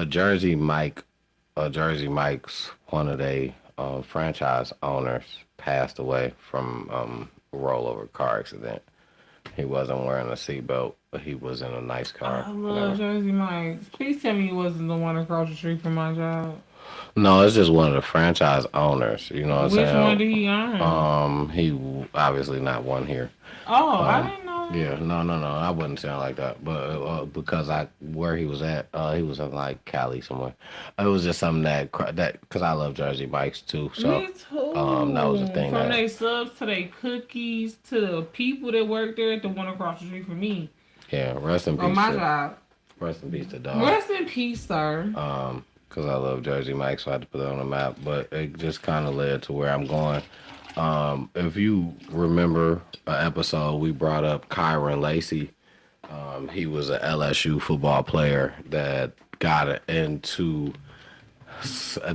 B: Jersey Mike, Jersey Mike's one of the franchise owners passed away from a rollover car accident. He wasn't wearing a seatbelt, but he was in a nice car.
A: I love
B: Whatever.
A: Jersey Mike's. Please tell me you wasn't the one across the street from my job.
B: No, it's just one of the franchise owners. You know what I'm
A: Which one
B: saying?
A: did he own?
B: Obviously not one here.
A: Oh, I
B: Um,
A: didn't know
B: yeah,
A: that.
B: no, I wouldn't sound like that, but because I where he was at, he was in like Cali somewhere. It was just something that because I love Jersey Mike's too, so
A: Me
B: that was the
A: too.
B: thing
A: From
B: that
A: their subs to their cookies to the people that work there at the one across the street from me.
B: yeah.
A: On my job.
B: Rest in peace to dog.
A: Rest in peace, sir.
B: Because I love Jersey Mike, so I had to put it on the map. But it just kind of led to where I'm going. If you remember an episode, we brought up Kyron Lacey. He was an LSU football player that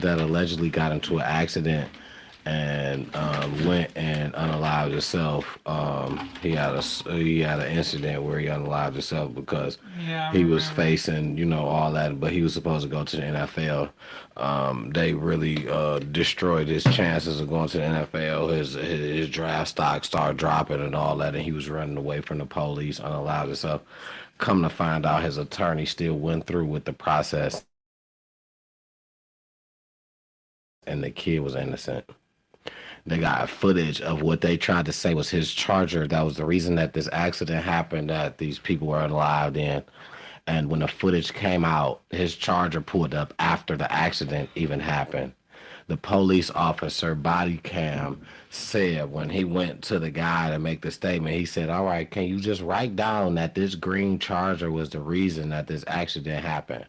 B: allegedly got into an accident and went and unalived himself. He had an incident where he unalived himself because
A: Yeah, I
B: he was
A: remember.
B: facing all that, but he was supposed to go to the NFL. They really destroyed his chances of going to the NFL. His draft stock started dropping and all that, and he was running away from the police, unalived himself. Come to find out, his attorney still went through with the process, and the kid was innocent. They got footage of what they tried to say was his charger. That was the reason that this accident happened, that these people were alive in. And when the footage came out, his charger pulled up after the accident even happened. The police officer body cam said when he went to the guy to make the statement, he said, "All right, can you just write down that this green charger was the reason that this accident happened?"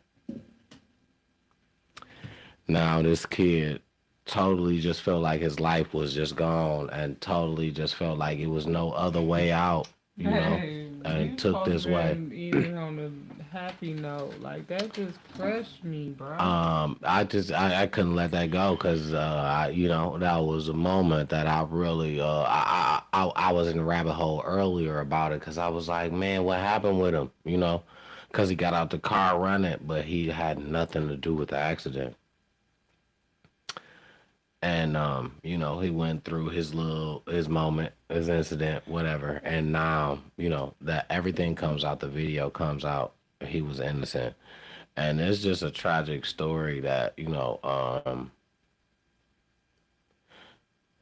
B: Now this kid totally just felt like his life was just gone and totally just felt like it was no other way out,
A: Hey,
B: and
A: you
B: took
A: supposed
B: this
A: to
B: way.
A: be eating on a happy note. Like, that just crushed me, bro.
B: I couldn't let that go because that was a moment that I really I was in the rabbit hole earlier about it because I was like, man, what happened with him? Because he got out the car running, but he had nothing to do with the accident. And he went through his moment, his incident, whatever. And now, that everything comes out, the video comes out, he was innocent. And it's just a tragic story that,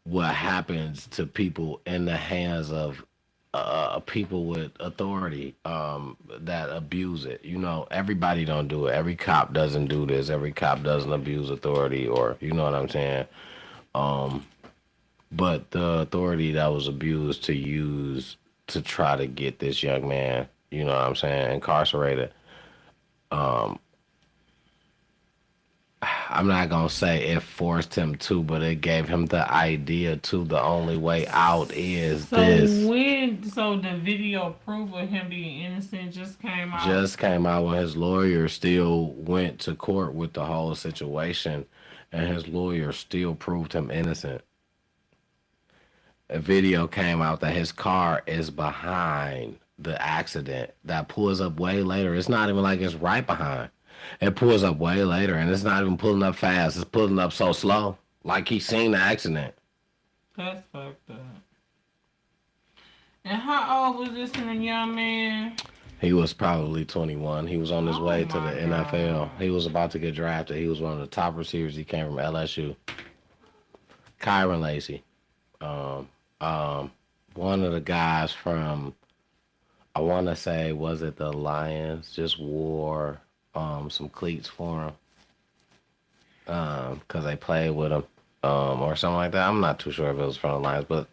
B: what happens to people in the hands of people with authority that abuse it. Everybody don't do it. Every cop doesn't do this. Every cop doesn't abuse authority, or you know what I'm saying. Um, but the authority that was abused to use to try to get this young man, you know what I'm saying, incarcerated. Um, I'm not gonna say it forced him to, but it gave him the idea to. The only way out is this.
A: So the video proof of him being innocent just came out.
B: Just came out when his lawyer still went to court with the whole situation, and his lawyer still proved him innocent. A video came out that his car is behind the accident that pulls up way later. It's not even like it's right behind. It pulls up way later, and it's not even pulling up fast. It's pulling up so slow, like he's seen the accident.
A: That's fucked up. And how old was this young man?
B: He was probably 21. He was on his
A: Oh
B: way to
A: my
B: the NFL.
A: god.
B: He was about to get drafted. He was one of the top receivers. He came from LSU. Kyron Lacey. Um, One of the guys from, I want to say, was it the Lions? Just wore some cleats for him because they played with him or something like that. I'm not too sure if it was from the Lions, but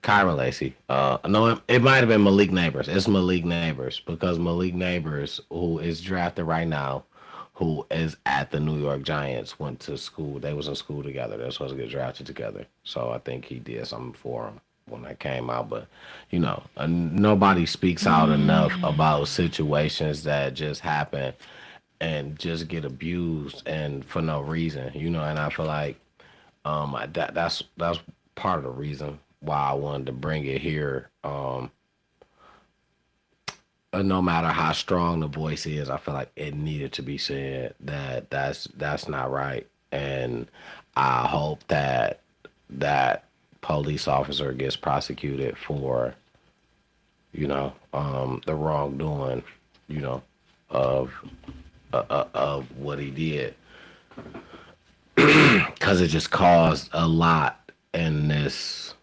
B: Kyron Lacey. No, it might have been Malik Neighbors. It's Malik Neighbors because Malik Neighbors, who is drafted right now, who is at the New York Giants, went to school. They was in school together. They were supposed to get drafted together. So I think he did something for him when that came out. But nobody speaks out enough about situations that just happen and just get abused and for no reason. And I feel like that's part of the reason why I wanted to bring it here. No matter how strong the voice is, I feel like it needed to be said that that's not right, and I hope that police officer gets prosecuted for the wrongdoing, of of what he did, because it just caused a lot in this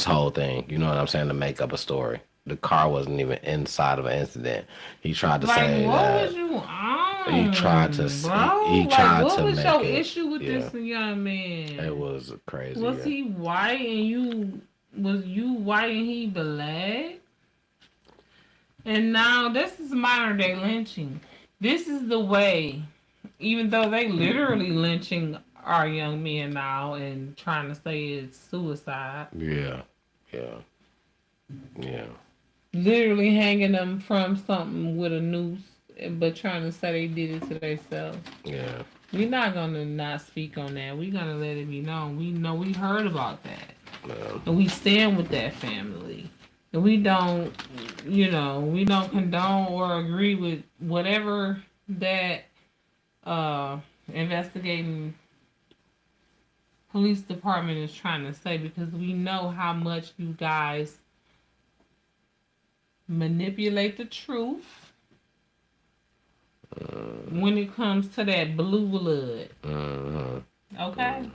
B: whole thing. You know what I'm saying? To make up a story. The car wasn't even inside of an incident. He tried to say
A: what
B: that.
A: was you on?
B: He tried to.
A: Bro,
B: he tried
A: what
B: to
A: was
B: make
A: your
B: it.
A: issue with
B: Yeah,
A: this young man?
B: it was crazy.
A: Was
B: yeah.
A: he white and you? Was you white and he black? And now this is modern day lynching. This is the way. Even though they literally lynching our young men now and trying to say it's suicide.
B: Yeah, yeah, yeah.
A: Literally hanging them from something with a noose, but trying to say they did it to themselves.
B: Yeah.
A: We're not gonna not speak on that. We're gonna let it be known. We know we heard about that,
B: Yeah.
A: and we stand with that family. And we don't, we don't condone or agree with whatever that investigating police department is trying to say, because we know how much you guys manipulate the truth when it comes to that blue blood. Okay?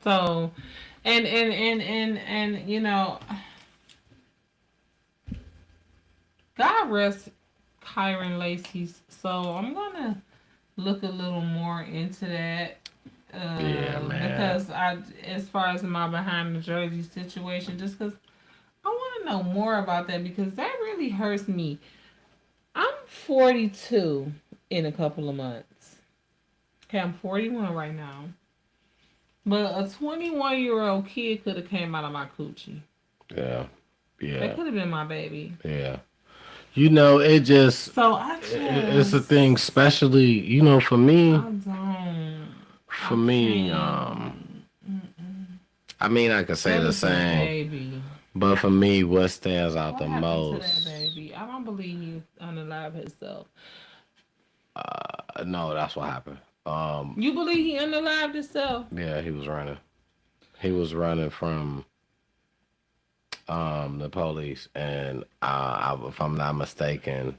A: So, and God rest Kyron Lacey's soul. I'm gonna look a little more into that.
B: Yeah, man.
A: Because as far as my behind the jersey situation, just because I want to know more about that, because that really hurts me. I'm 42 in a couple of months. Okay, I'm 41 right now. But a 21-year-old kid could have came out of my coochie.
B: Yeah. Yeah.
A: That could have been my baby.
B: Yeah. It just.
A: So
B: it's a thing, especially, for me.
A: I don't.
B: For me, I mean, I could say the same.
A: Baby.
B: But for me, what stands out the
A: happened
B: most?
A: To that baby? I don't believe he unalived himself.
B: No, that's what happened.
A: You believe he unalived himself?
B: Yeah, he was running. He was running from the police, and if I'm not mistaken,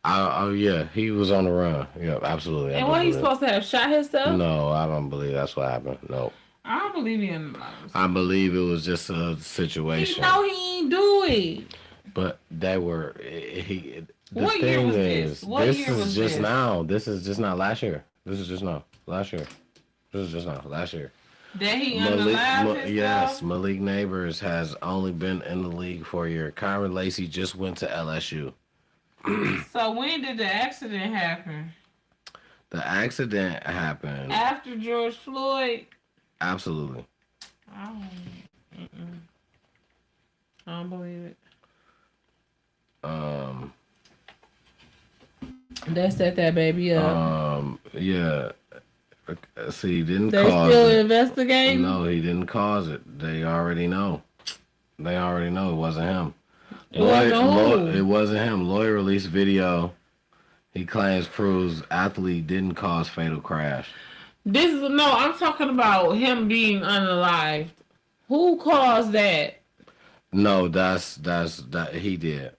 B: yeah, he was on the run. Yeah, absolutely.
A: And what, he's supposed to have shot himself?
B: No, I don't believe that's what happened. No.
A: I don't believe he unalived himself.
B: I believe it was just a situation.
A: He ain't do it.
B: But they were.
A: What year was this?
B: This is just now. This is just not last year. This is just now. Last year. This is just now. Last year.
A: That he unalived himself?
B: Yes, Malik Neighbors has only been in the league for a year. Kyron Lacey just went to LSU.
A: So when did the accident happen?
B: The accident happened
A: after George Floyd.
B: Absolutely.
A: I don't believe it. They set that baby up.
B: Yeah. See, he didn't
A: they
B: cause
A: still
B: it.
A: Investigating?
B: No, he didn't cause it. They already know. They already know it wasn't him. It wasn't him. Lloyd released video. He claims proves athlete didn't cause fatal crash.
A: I'm talking about him being unalived. Who caused that?
B: No, that's he did.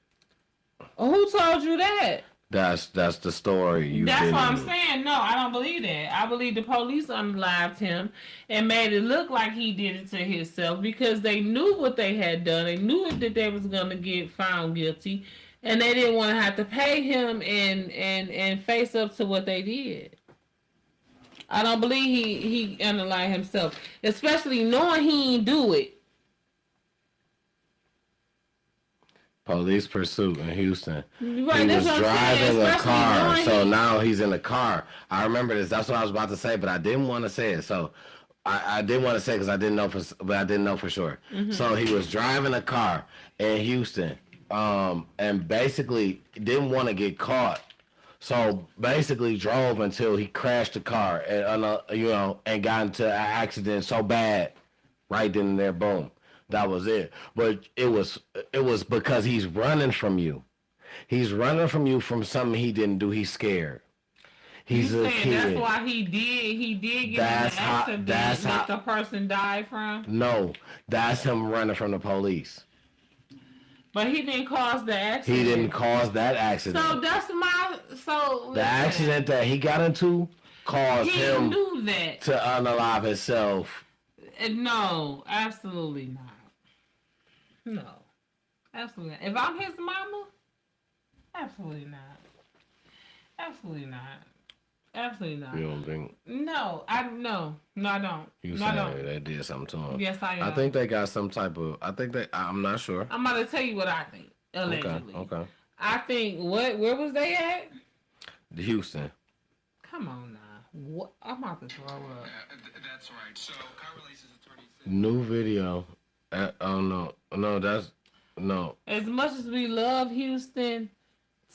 A: Who told you that?
B: That's the story.
A: That's what I'm saying. No, I don't believe that. I believe the police unalived him and made it look like he did it to himself, because they knew what they had done. They knew that they was gonna get found guilty, and they didn't want to have to pay him and face up to what they did. I don't believe he unalived himself, especially knowing he didn't do it.
B: Police pursuit in Houston.
A: Right,
B: He
A: that's
B: was
A: what I'm saying.
B: driving a
A: Especially
B: car,
A: knowing
B: so now he's in the car. I remember this. That's what I was about to say, but I didn't want to say it. So I didn't want to say because I didn't know but I didn't know for sure. So he was driving a car in Houston, and basically didn't want to get caught. So basically drove until he crashed the car and and got into an accident so bad, right then and there, boom. That was it. But it was because he's running from you. He's running from you from something he didn't do. He's scared. He's
A: you
B: a
A: saying
B: kid.
A: that's why he did get
B: That's
A: in an
B: how.
A: accident
B: That's
A: that
B: how.
A: the person died from.
B: No, that's him running from the police.
A: But he didn't cause the accident.
B: He didn't cause that accident.
A: So that's my
B: The accident that he got into caused
A: he
B: him
A: knew that.
B: to unalive himself.
A: No, absolutely not. No, absolutely not. If I'm his mama, absolutely not. Absolutely not. Absolutely not.
B: You don't think?
A: No, I don't.
B: You
A: No, I
B: saying
A: don't.
B: they did something to him?
A: Yes, I am.
B: I think they got some type of. I think they. I'm not sure.
A: I'm about to tell you what I think. Allegedly.
B: Okay.
A: I think what? Where was they at?
B: Houston.
A: Come on now. What? I'm about to throw up.
C: That's right. So, Kyra Lace's attorney said...
B: New video. Oh no, that's no.
A: As much as we love Houston,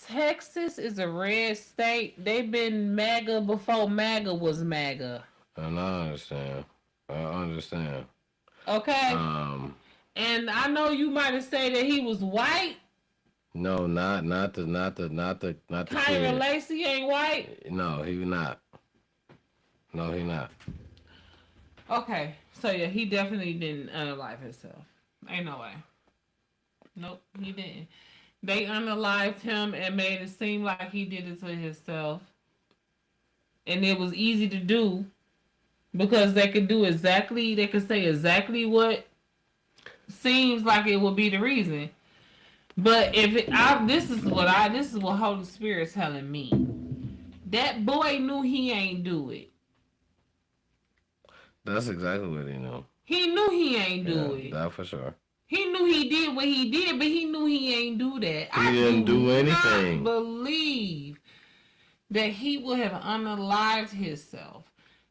A: Texas is a red state. They've been MAGA before MAGA was MAGA.
B: And I understand.
A: Okay. And I know you might have said that he was white.
B: No, not the
A: Kyra
B: kid.
A: Lacey ain't white.
B: No, he not. No, he not.
A: Okay, so yeah, he definitely didn't unalive himself. Ain't no way. Nope, he didn't. They unalived him and made it seem like he did it to himself. And it was easy to do because they could say exactly what seems like it would be the reason. But this is what Holy Spirit's telling me. That boy knew he ain't do it.
B: That's exactly what he knew.
A: He knew he ain't do it.
B: That for sure.
A: He knew he did what he did, but he knew he ain't do that.
B: He didn't do anything.
A: I believe that he would have unalived himself.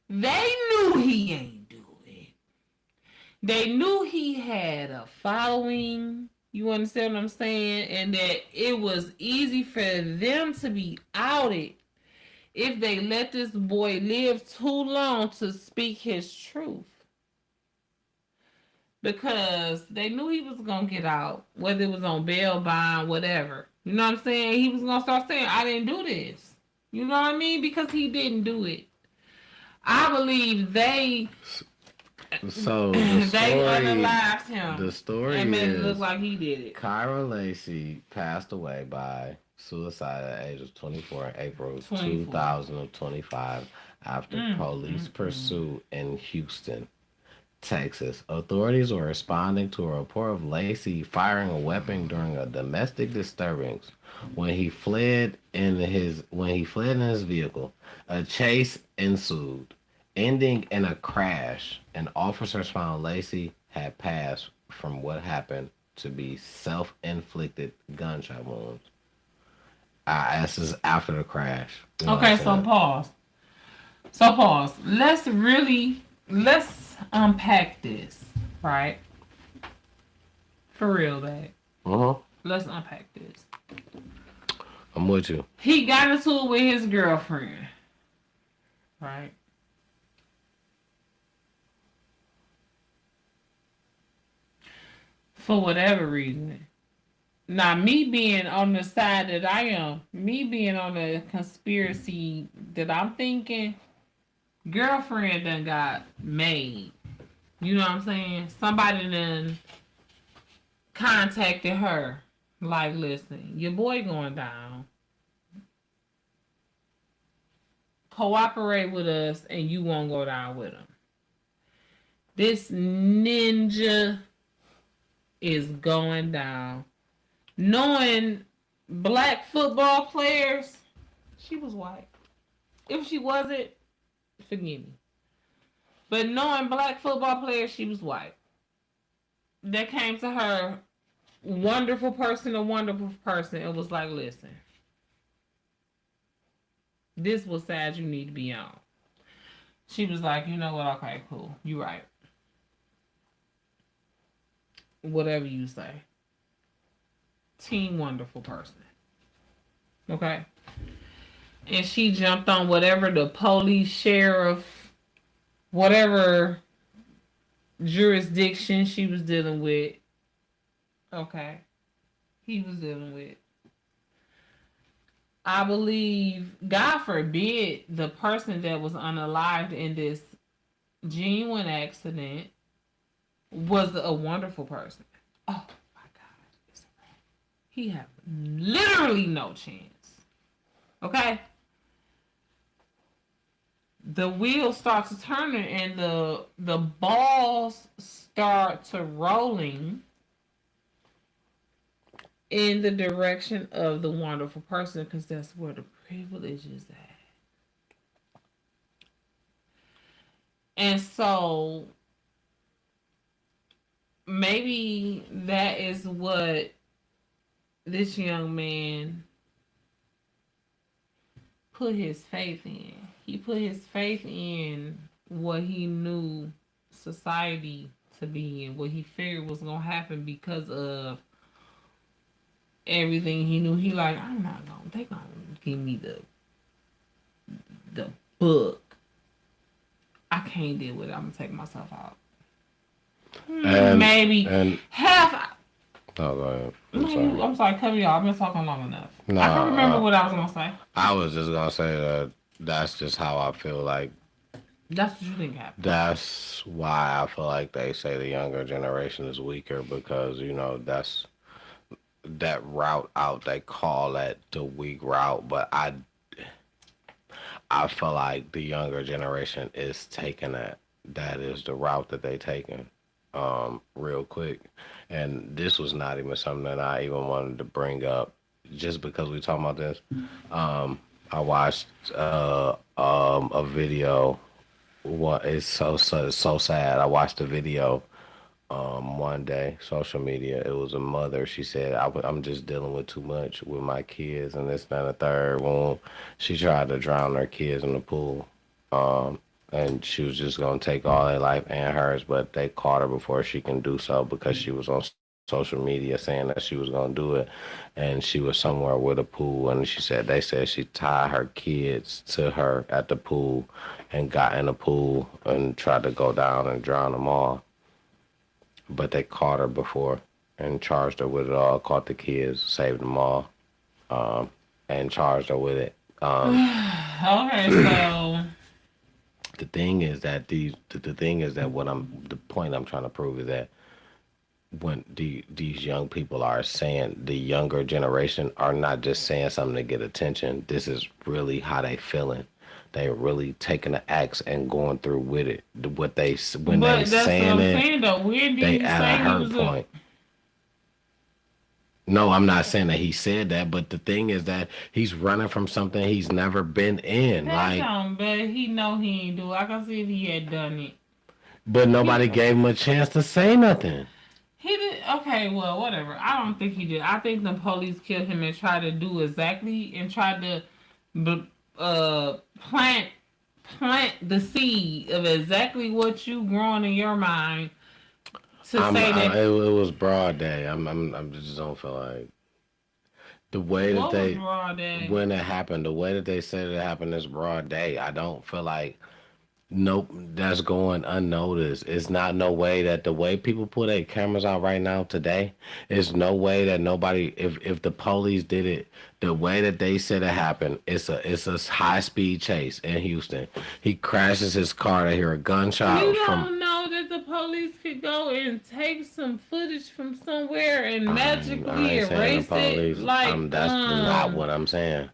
A: They knew he ain't do it. They knew he had a following. You understand what I'm saying? And that it was easy for them to be outed if they let this boy live too long to speak his truth. Because they knew he was going to get out, whether it was on bail, bond, whatever. You know what I'm saying? He was going to start saying, I didn't do this. You know what I mean? Because he didn't do it. I believe they unalived him.
B: The story
A: and made
B: is
A: it look like he did it.
B: Kyra Lacey passed away by suicide at the age of 24 in April 2025 after police pursuit in Houston, Texas. Authorities were responding to a report of Lacey firing a weapon during a domestic disturbance. When he fled in his vehicle, a chase ensued, ending in a crash, and officers found Lacey had passed from what happened to be self-inflicted gunshot wounds. This is after the crash. You know
A: Okay, so pause. Let's unpack this, right? For real, babe. Let's unpack this.
B: I'm with you.
A: He got into it with his girlfriend, right? For whatever reason. Now, me being on the side that I am, me being on the conspiracy that I'm thinking, girlfriend done got made. You know what I'm saying? Somebody done contacted her. Like, listen, your boy going down. Cooperate with us and you won't go down with him. This ninja is going down. Knowing black football players, she was white. If she wasn't, forgive me. But knowing black football players, she was white. They came to her wonderful person to wonderful person, it was like, listen, this was side you need to be on. She was like, you know what? Okay, cool. You right. Whatever you say. Team wonderful person. Okay. And she jumped on whatever the police, sheriff, whatever jurisdiction she was dealing with. Okay. He was dealing with. I believe, God forbid, the person that was unalived in this genuine accident was a wonderful person. Oh my God. He had literally no chance. Okay? The wheels start to turning and the balls start to rolling in the direction of the wonderful person, because that's where the privilege is at. And so maybe that is what this young man put his faith in. He put his faith in what he knew society to be in, what he figured was going to happen because of everything he knew. He like, I'm not going to, they going to give me the book. I can't deal with it. I'm going to take myself out. Maybe half.
B: Oh, go ahead.
A: I'm sorry, cut me off. I've been talking long enough. No, I can remember what I was going to say.
B: I was just going to say that that's just how I feel like.
A: That's what you think happened.
B: That's why I feel like they say the younger generation is weaker, because, you know, that's that route out. They call that the weak route, but I feel like the younger generation is taking that. That is the route that they taking. Real quick. And this was not even something that I even wanted to bring up just because we talking about this. I watched a video. It's so sad. I watched a video one day, social media. It was a mother. She said, I'm just dealing with too much with my kids and this, that, and the third. Well, she tried to drown her kids in the pool. And she was just going to take all their life and hers, but they caught her before she can do so because she was on social media saying that she was going to do it. And she was somewhere with a pool, and they said she tied her kids to her at the pool and got in the pool and tried to go down and drown them all. But they caught her before and charged her with it all, caught the kids, saved them all, and charged her with it.
A: Okay, so...
B: The thing is that the point I'm trying to prove is that when these young people are saying, the younger generation are not just saying something to get attention. This is really how they feeling. They really taking the axe and going through with it. What they when they saying it, they at a hurt point. No, I'm not saying that he said that, but the thing is that he's running from something he's never been in.
A: But he know he ain't do it. I can see if he had done it.
B: But nobody gave him a chance to say nothing.
A: He did. Okay, well, whatever. I don't think he did. I think the police killed him and tried to do exactly and tried to plant the seed of exactly what you growing in your mind.
B: It was broad day. I'm just don't feel like the way that when it happened, the way that they said it happened is broad day. I don't feel like that's going unnoticed. It's not no way that the way people put their cameras out right now today, it's no way that nobody, if the police did it the way that they said it happened, it's a high speed chase in Houston. He crashes his car to hear a gunshot.
A: You don't know that the police could go and take some footage from somewhere and magically erase it.
B: That's not what I'm saying.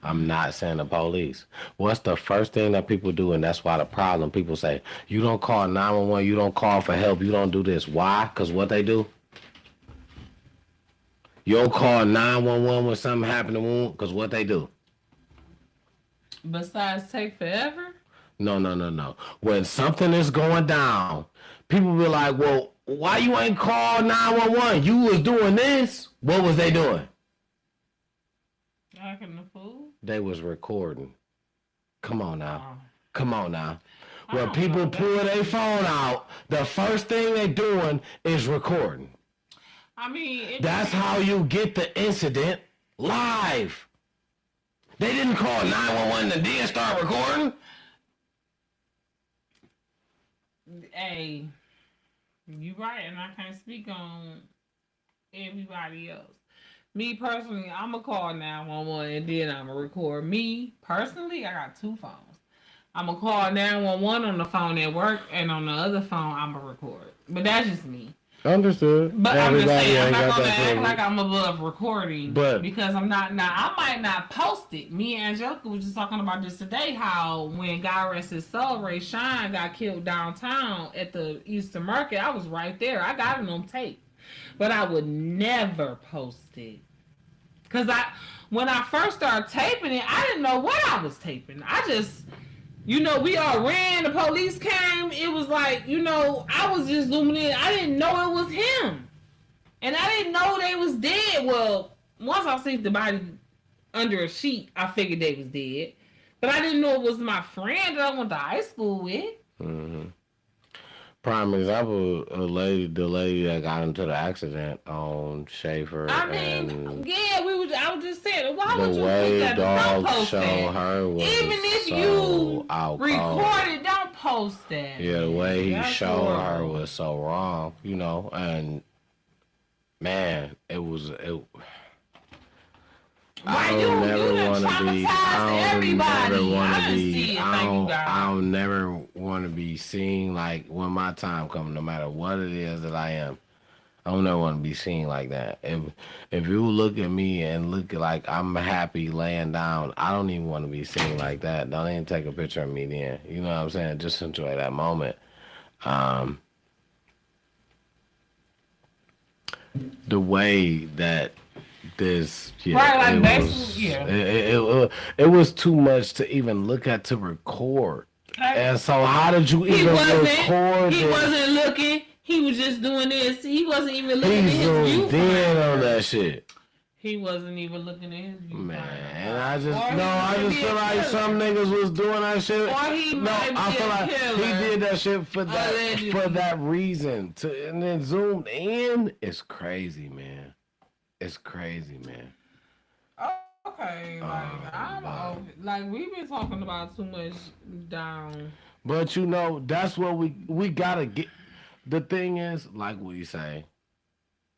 B: I'm not saying the police. What's the first thing that people do? And that's why the problem, people say, you don't call 911, you don't call for help, you don't do this. Why? Because what they do? You don't call 911 when something happened to them, because what they do?
A: Besides take forever?
B: No. When something is going down, people be like, well, why you ain't call 911? You was doing this. What was they doing?
A: Acting the fool.
B: They was recording. Come on now.
A: Oh.
B: Come on now.
A: I
B: When
A: don't
B: people
A: know.
B: pull their phone out, the first thing they doing is recording.
A: I mean,
B: That's how you get the incident live. They didn't call 911 and then start recording.
A: Hey, you right, and I can't speak on everybody else. Me personally, I'ma call 911 and then I'ma record. Me personally, I got 2 phones. I'ma call 911 on the phone at work, and on the other phone I'ma record. But that's just me.
B: Understood.
A: But I'm just saying, I'm
B: ain't
A: not
B: got
A: gonna
B: that
A: act
B: privilege.
A: like I'm above recording,
B: But-
A: because I'm not. Now I might not post it. Me and Angelica was just talking about this today. How when God rest his soul, Ray Shine got killed downtown at the Easter Market. I was right there. I got it on tape, but I would never post it, cause when I first started taping it, I didn't know what I was taping. I just. We all ran, the police came, it was like, I was just zooming in. I didn't know it was him. And I didn't know they was dead. Well, once I seen the body under a sheet, I figured they was dead. But I didn't know it was my friend that I went to high school with.
B: Mm-hmm. Prime example, the lady that got into the accident on Schaefer.
A: I mean, yeah, I was just saying, why
B: the
A: would you
B: way
A: put that? Don't
B: dog
A: post
B: show
A: that.
B: her was
A: Even if
B: so
A: you
B: out
A: record
B: cold.
A: it, don't post that.
B: Yeah, the way he
A: That's
B: showed her
A: horrible.
B: was so wrong, and man, it was.
A: Why
B: I
A: you
B: don't never
A: done
B: want to be.
A: traumatized everybody. I didn't
B: be.
A: see it. Thank you, God.
B: I don't never want to be seen like when my time comes, no matter what it is that I am. I don't never want to be seen like that. If you look at me and look like I'm happy laying down, I don't even want to be seen like that. Don't even take a picture of me then. You know what I'm saying? Just enjoy that moment. The way that this,
A: Right, like
B: it
A: basically,
B: was,
A: yeah.
B: it was too much to even look at to record. And so, how did you
A: He
B: even record
A: He
B: it?
A: wasn't looking. He was just doing this. He wasn't even looking at
B: He
A: his
B: zoomed in
A: viewfinder.
B: on that shit.
A: He wasn't even looking at his viewfinder.
B: Man, I just
A: Or he
B: I
A: might
B: just
A: be
B: feel
A: a
B: like
A: killer.
B: some niggas was doing that shit.
A: Or he
B: No,
A: might
B: I
A: be
B: feel
A: a
B: like
A: killer.
B: he did that shit for
A: Allegedly.
B: that reason. And then zoomed in. It's crazy, man. It's crazy, man.
A: Okay, like we've been talking about too much down.
B: But that's what we gotta get. The thing is, like what you say,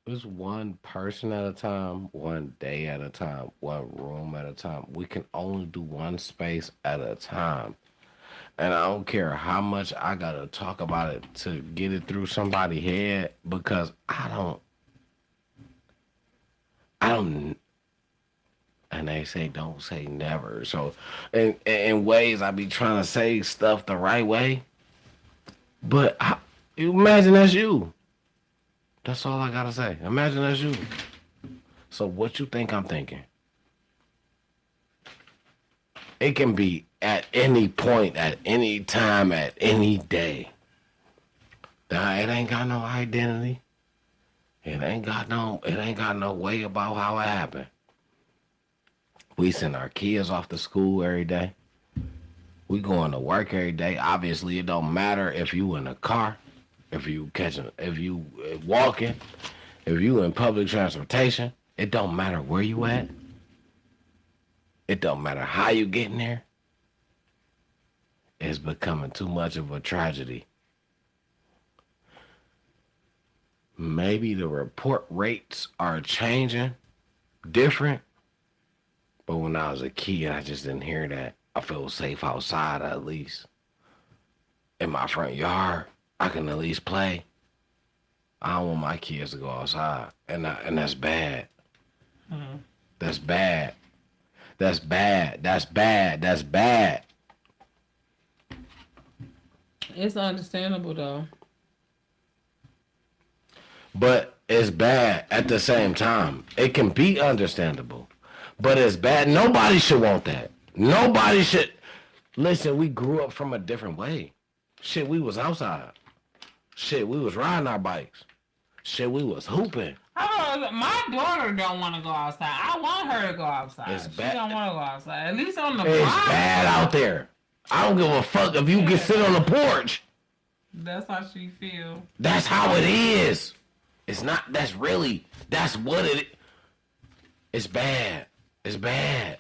B: it's one person at a time, one day at a time, one room at a time. We can only do one space at a time. And I don't care how much I gotta talk about it to get it through somebody's head, because I don't, and they say don't say never. So in ways I be trying to say stuff the right way. But you imagine that's you. That's all I gotta say. Imagine that's you. So what you think I'm thinking? It can be at any point, at any time, at any day. Now, it ain't got no identity. It ain't got no way about how it happened. We send our kids off to school every day. We going to work every day. Obviously, it don't matter if you in a car, if you walking, if you in public transportation. It don't matter where you at. It don't matter how you getting there. It's becoming too much of a tragedy. Maybe the report rates are changing, different. But when I was a kid, I just didn't hear that. I feel safe outside at least. In my front yard, I can at least play. I don't want my kids to go outside. And that's bad.
A: Mm-hmm.
B: That's bad. That's bad. That's bad. That's bad.
A: It's understandable though.
B: But it's bad at the same time. It can be understandable. But it's bad. Nobody should want that. Nobody should. Listen, we grew up from a different way. Shit, we was outside. Shit, we was riding our bikes. Shit, we was hooping.
A: My daughter don't want to go outside. I want her to go outside.
B: It's
A: She
B: bad.
A: don't want to go outside. At least on the
B: It's
A: block.
B: bad out there. I don't give a fuck if you can sit on the porch.
A: That's how she feel.
B: That's how it is. It's not. That's what it. It's bad. It's bad.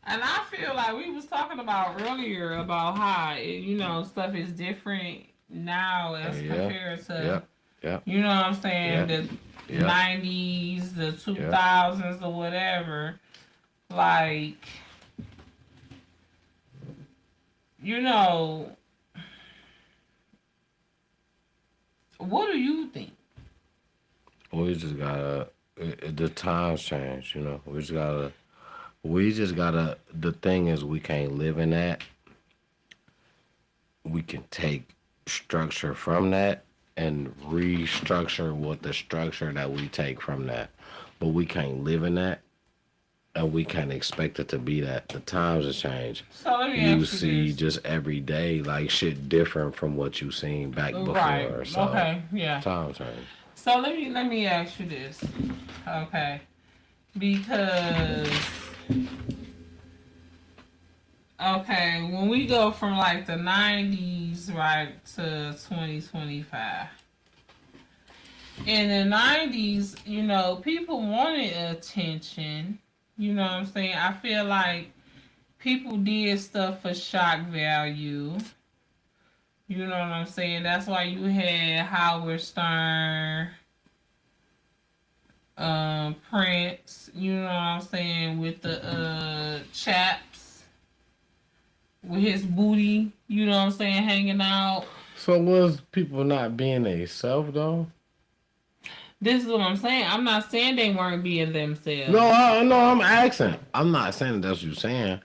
A: And I feel like we was talking about earlier about how stuff is different now as compared to you know what I'm saying, the 90s, the 2000s, or whatever. Like, what do you think?
B: We just gotta. The times change. We just gotta. The thing is, we can't live in that. We can take structure from that and restructure what the structure that we take from that, but we can't live in that, and we can't expect it to be that. The times have changed.
A: So let me ask
B: You
A: you
B: see
A: this.
B: just every day like shit different from what you seen back before.
A: Right.
B: So
A: Okay. Yeah.
B: times change.
A: So let me ask you this, okay? Because when we go from like the 90s right to 2025. In the 90s, people wanted attention. You know what I'm saying? I feel like people did stuff for shock value. You know what I'm saying? That's why you had Howard Stern, Prince, you know what I'm saying, with the chaps, with his booty, you know what I'm saying, hanging out.
B: So was people not being they self though?
A: This is what I'm saying. I'm not saying they weren't being themselves.
B: No, I'm asking. I'm not saying that's what you're saying.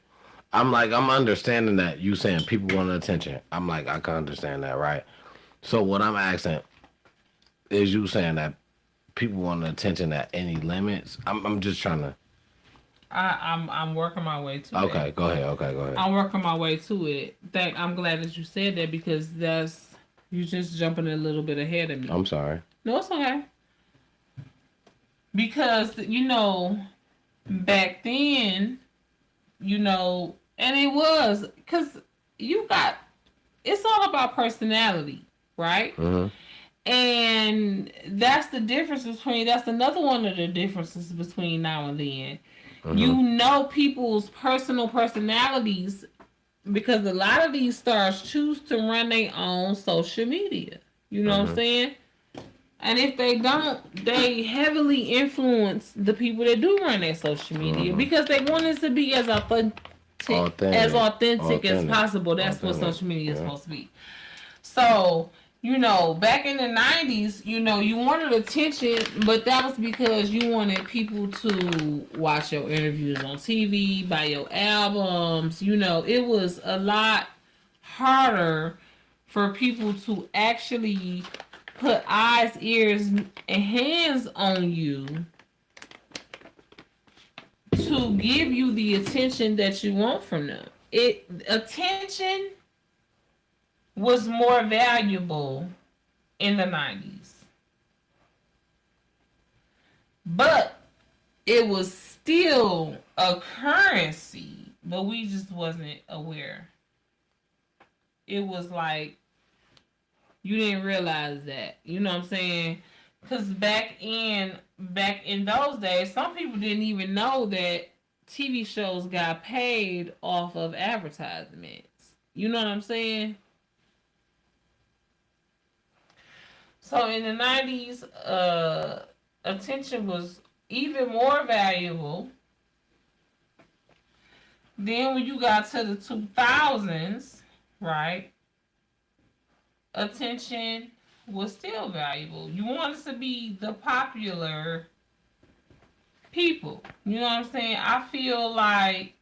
B: I'm understanding that you saying people want attention. I'm like, I can understand that, right? So what I'm asking is you saying that people want attention at any limits? I'm just trying to.
A: I'm working my way to it.
B: Okay, go ahead.
A: I'm working my way to it. I'm glad that you said that because you're just jumping a little bit ahead of me.
B: I'm sorry.
A: No, it's okay. Because, back then, and it was, because it's all about personality, right?
B: Mm-hmm.
A: And that's another one of the differences between now and then.
B: Mm-hmm.
A: People's personal personalities because a lot of these stars choose to run their own social media. You know what I'm saying? And if they don't, they heavily influence the people that do run their social media because they want it to be as authentic as possible. That's what social media is supposed to be. So, back in the 90s, you wanted attention, but that was because you wanted people to watch your interviews on TV, buy your albums. It was a lot harder for people to actually put eyes, ears, and hands on you to give you the attention that you want from them. Attention was more valuable in the 90s. But it was still a currency, but we just wasn't aware. It was like you didn't realize that. You know what I'm saying? Because back in those days, some people didn't even know that TV shows got paid off of advertisements. You know what I'm saying? So in the 90s, attention was even more valuable. Then when you got to the 2000s, right? Attention was still valuable. You wanted to be the popular people. You know what I'm saying? I feel like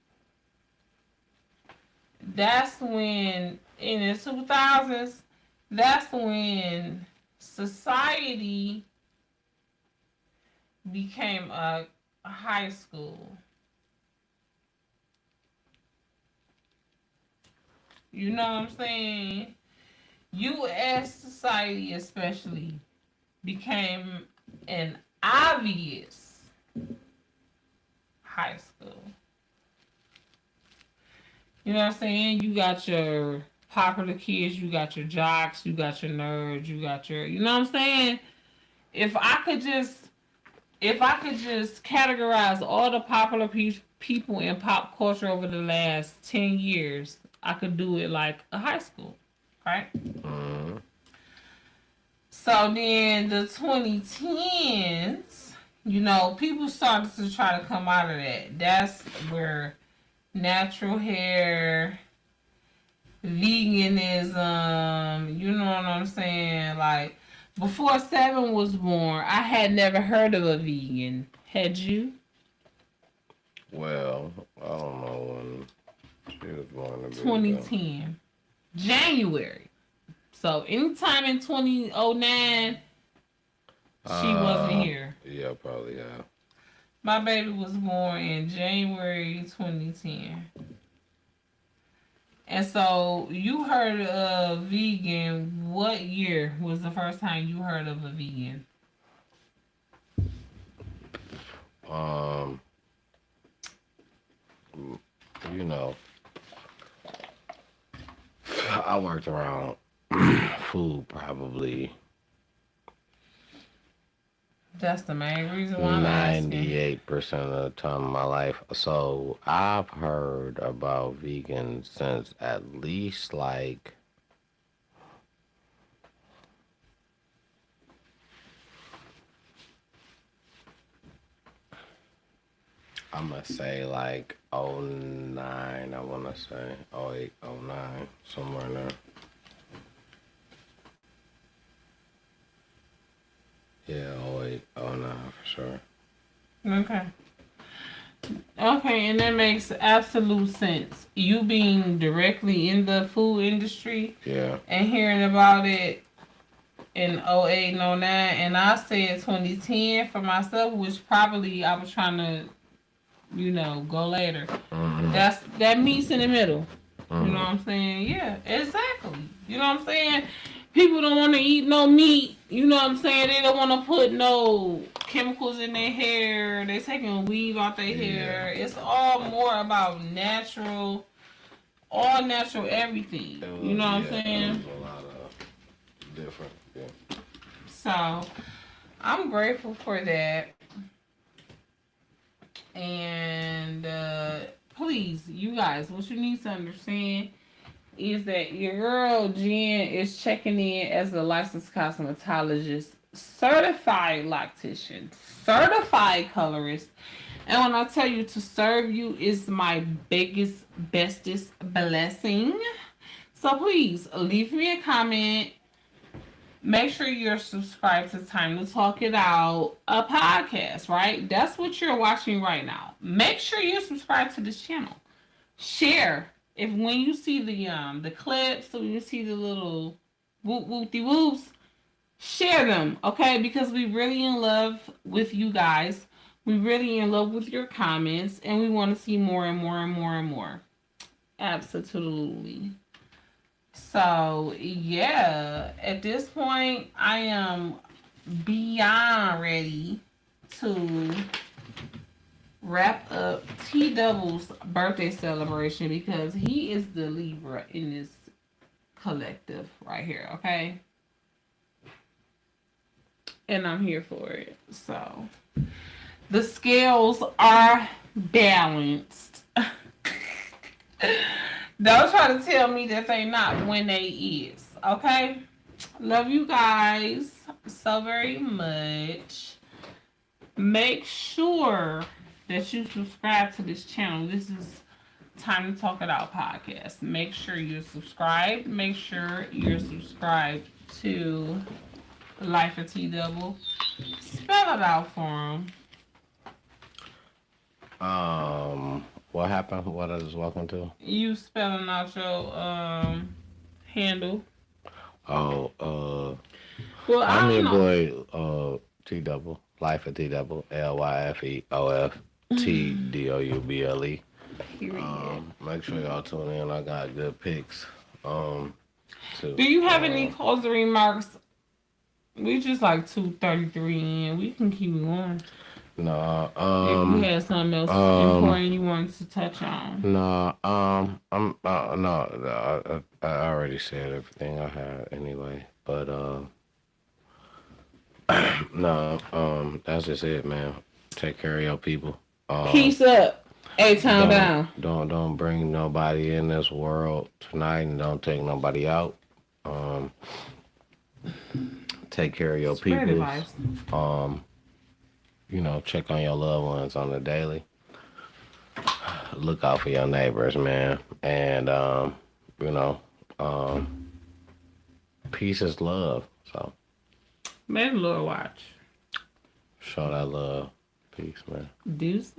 A: that's when, in the 2000s, that's when society became a high school. You know what I'm saying? U.S. society, especially, became an obvious high school. You know what I'm saying? You got your popular kids, you got your jocks, you got your nerds, you got your, you know what I'm saying? If I could just, if I could just categorize all the popular people in pop culture over the last 10 years, I could do it like a high school, right?
B: Mm-hmm.
A: So then the 2010s, you know, people started to try to come out of that. That's where natural hair, veganism, you know what I'm saying? Like, before Seven was born, I had never heard of a vegan. Had you?
B: Well, I don't know when she was born to be.
A: 2010. January. So anytime in 2009, she wasn't here.
B: Yeah, probably, yeah.
A: My baby was born in January 2010. And so you heard of vegan. What year was the first time you heard of a vegan?
B: Um, you know, I worked around food probably
A: That's the main reason why I'm asking.
B: 98% of the time of my life. So I've heard about vegans since at least like I'm gonna say like '09. I wanna say '08, '09, somewhere in there. Yeah, '08, '09 for sure.
A: Okay. Okay, and that makes absolute sense. You being directly in the food industry
B: Yeah.
A: and hearing about it in '08 and '09, and I said 2010 for myself, which probably I was trying to, you know, go later.
B: Mm-hmm.
A: That meets in the middle.
B: Mm-hmm.
A: You know what I'm saying? Yeah, exactly. You know what I'm saying? People don't want to eat no meat. You know what I'm saying? They don't want to put no chemicals in their hair. They taking weave out their hair. It's all more about natural, all natural everything. You know what I'm saying?
B: There's a lot of different. Yeah.
A: So I'm grateful for that. And please, you guys, what you need to understand is that your girl Jen is checking in as a licensed cosmetologist, certified loctician, certified colorist. And when I tell you to serve you is my biggest, bestest blessing. So please leave me a comment. Make sure you're subscribed to Time to Talk It Out, a podcast, right? That's what you're watching right now. Make sure you're subscribed to this channel. Share. If when you see the clips, when you see the little whoop whoopty whoops, share them, okay? Because we really in love with you guys. We really in love with your comments, and we want to see more and more and more and more. Absolutely. So yeah, at this point, I am beyond ready to wrap up T Double's birthday celebration because he is the Libra in this collective right here, okay? And I'm here for it. So the scales are balanced. Don't try to tell me that they not when they is, okay? Love you guys so very much. Make sure that you subscribe to this channel. This is Time to Talk It Out podcast. Make sure you're subscribed. Make sure you're subscribed to Life of T Double. Spell it out for him.
B: What happened? What I was walking to?
A: You spelling out your handle.
B: Oh,
A: Well, I
B: I'm
A: don't
B: your
A: know.
B: boy, T Double, Life of T Double, LYFEOFTDOUBLE.
A: Period.
B: Make sure y'all tune in. I got good picks.
A: Do you have any closing remarks? We just like 2:33 in. We can keep going.
B: No,
A: If you had something else important you wanted to touch on.
B: no, no, I already said everything I had anyway. But no, that's just it, man. Take care of your people.
A: Peace up. A-Town down.
B: Don't bring nobody in this world tonight, and don't take nobody out. Take care of your
A: Spread
B: people.
A: advice.
B: You know, check on your loved ones on the daily. Look out for your neighbors, man. And you know, peace is love. So
A: May the Lord watch.
B: show that love. Peace, man.
A: Deuces.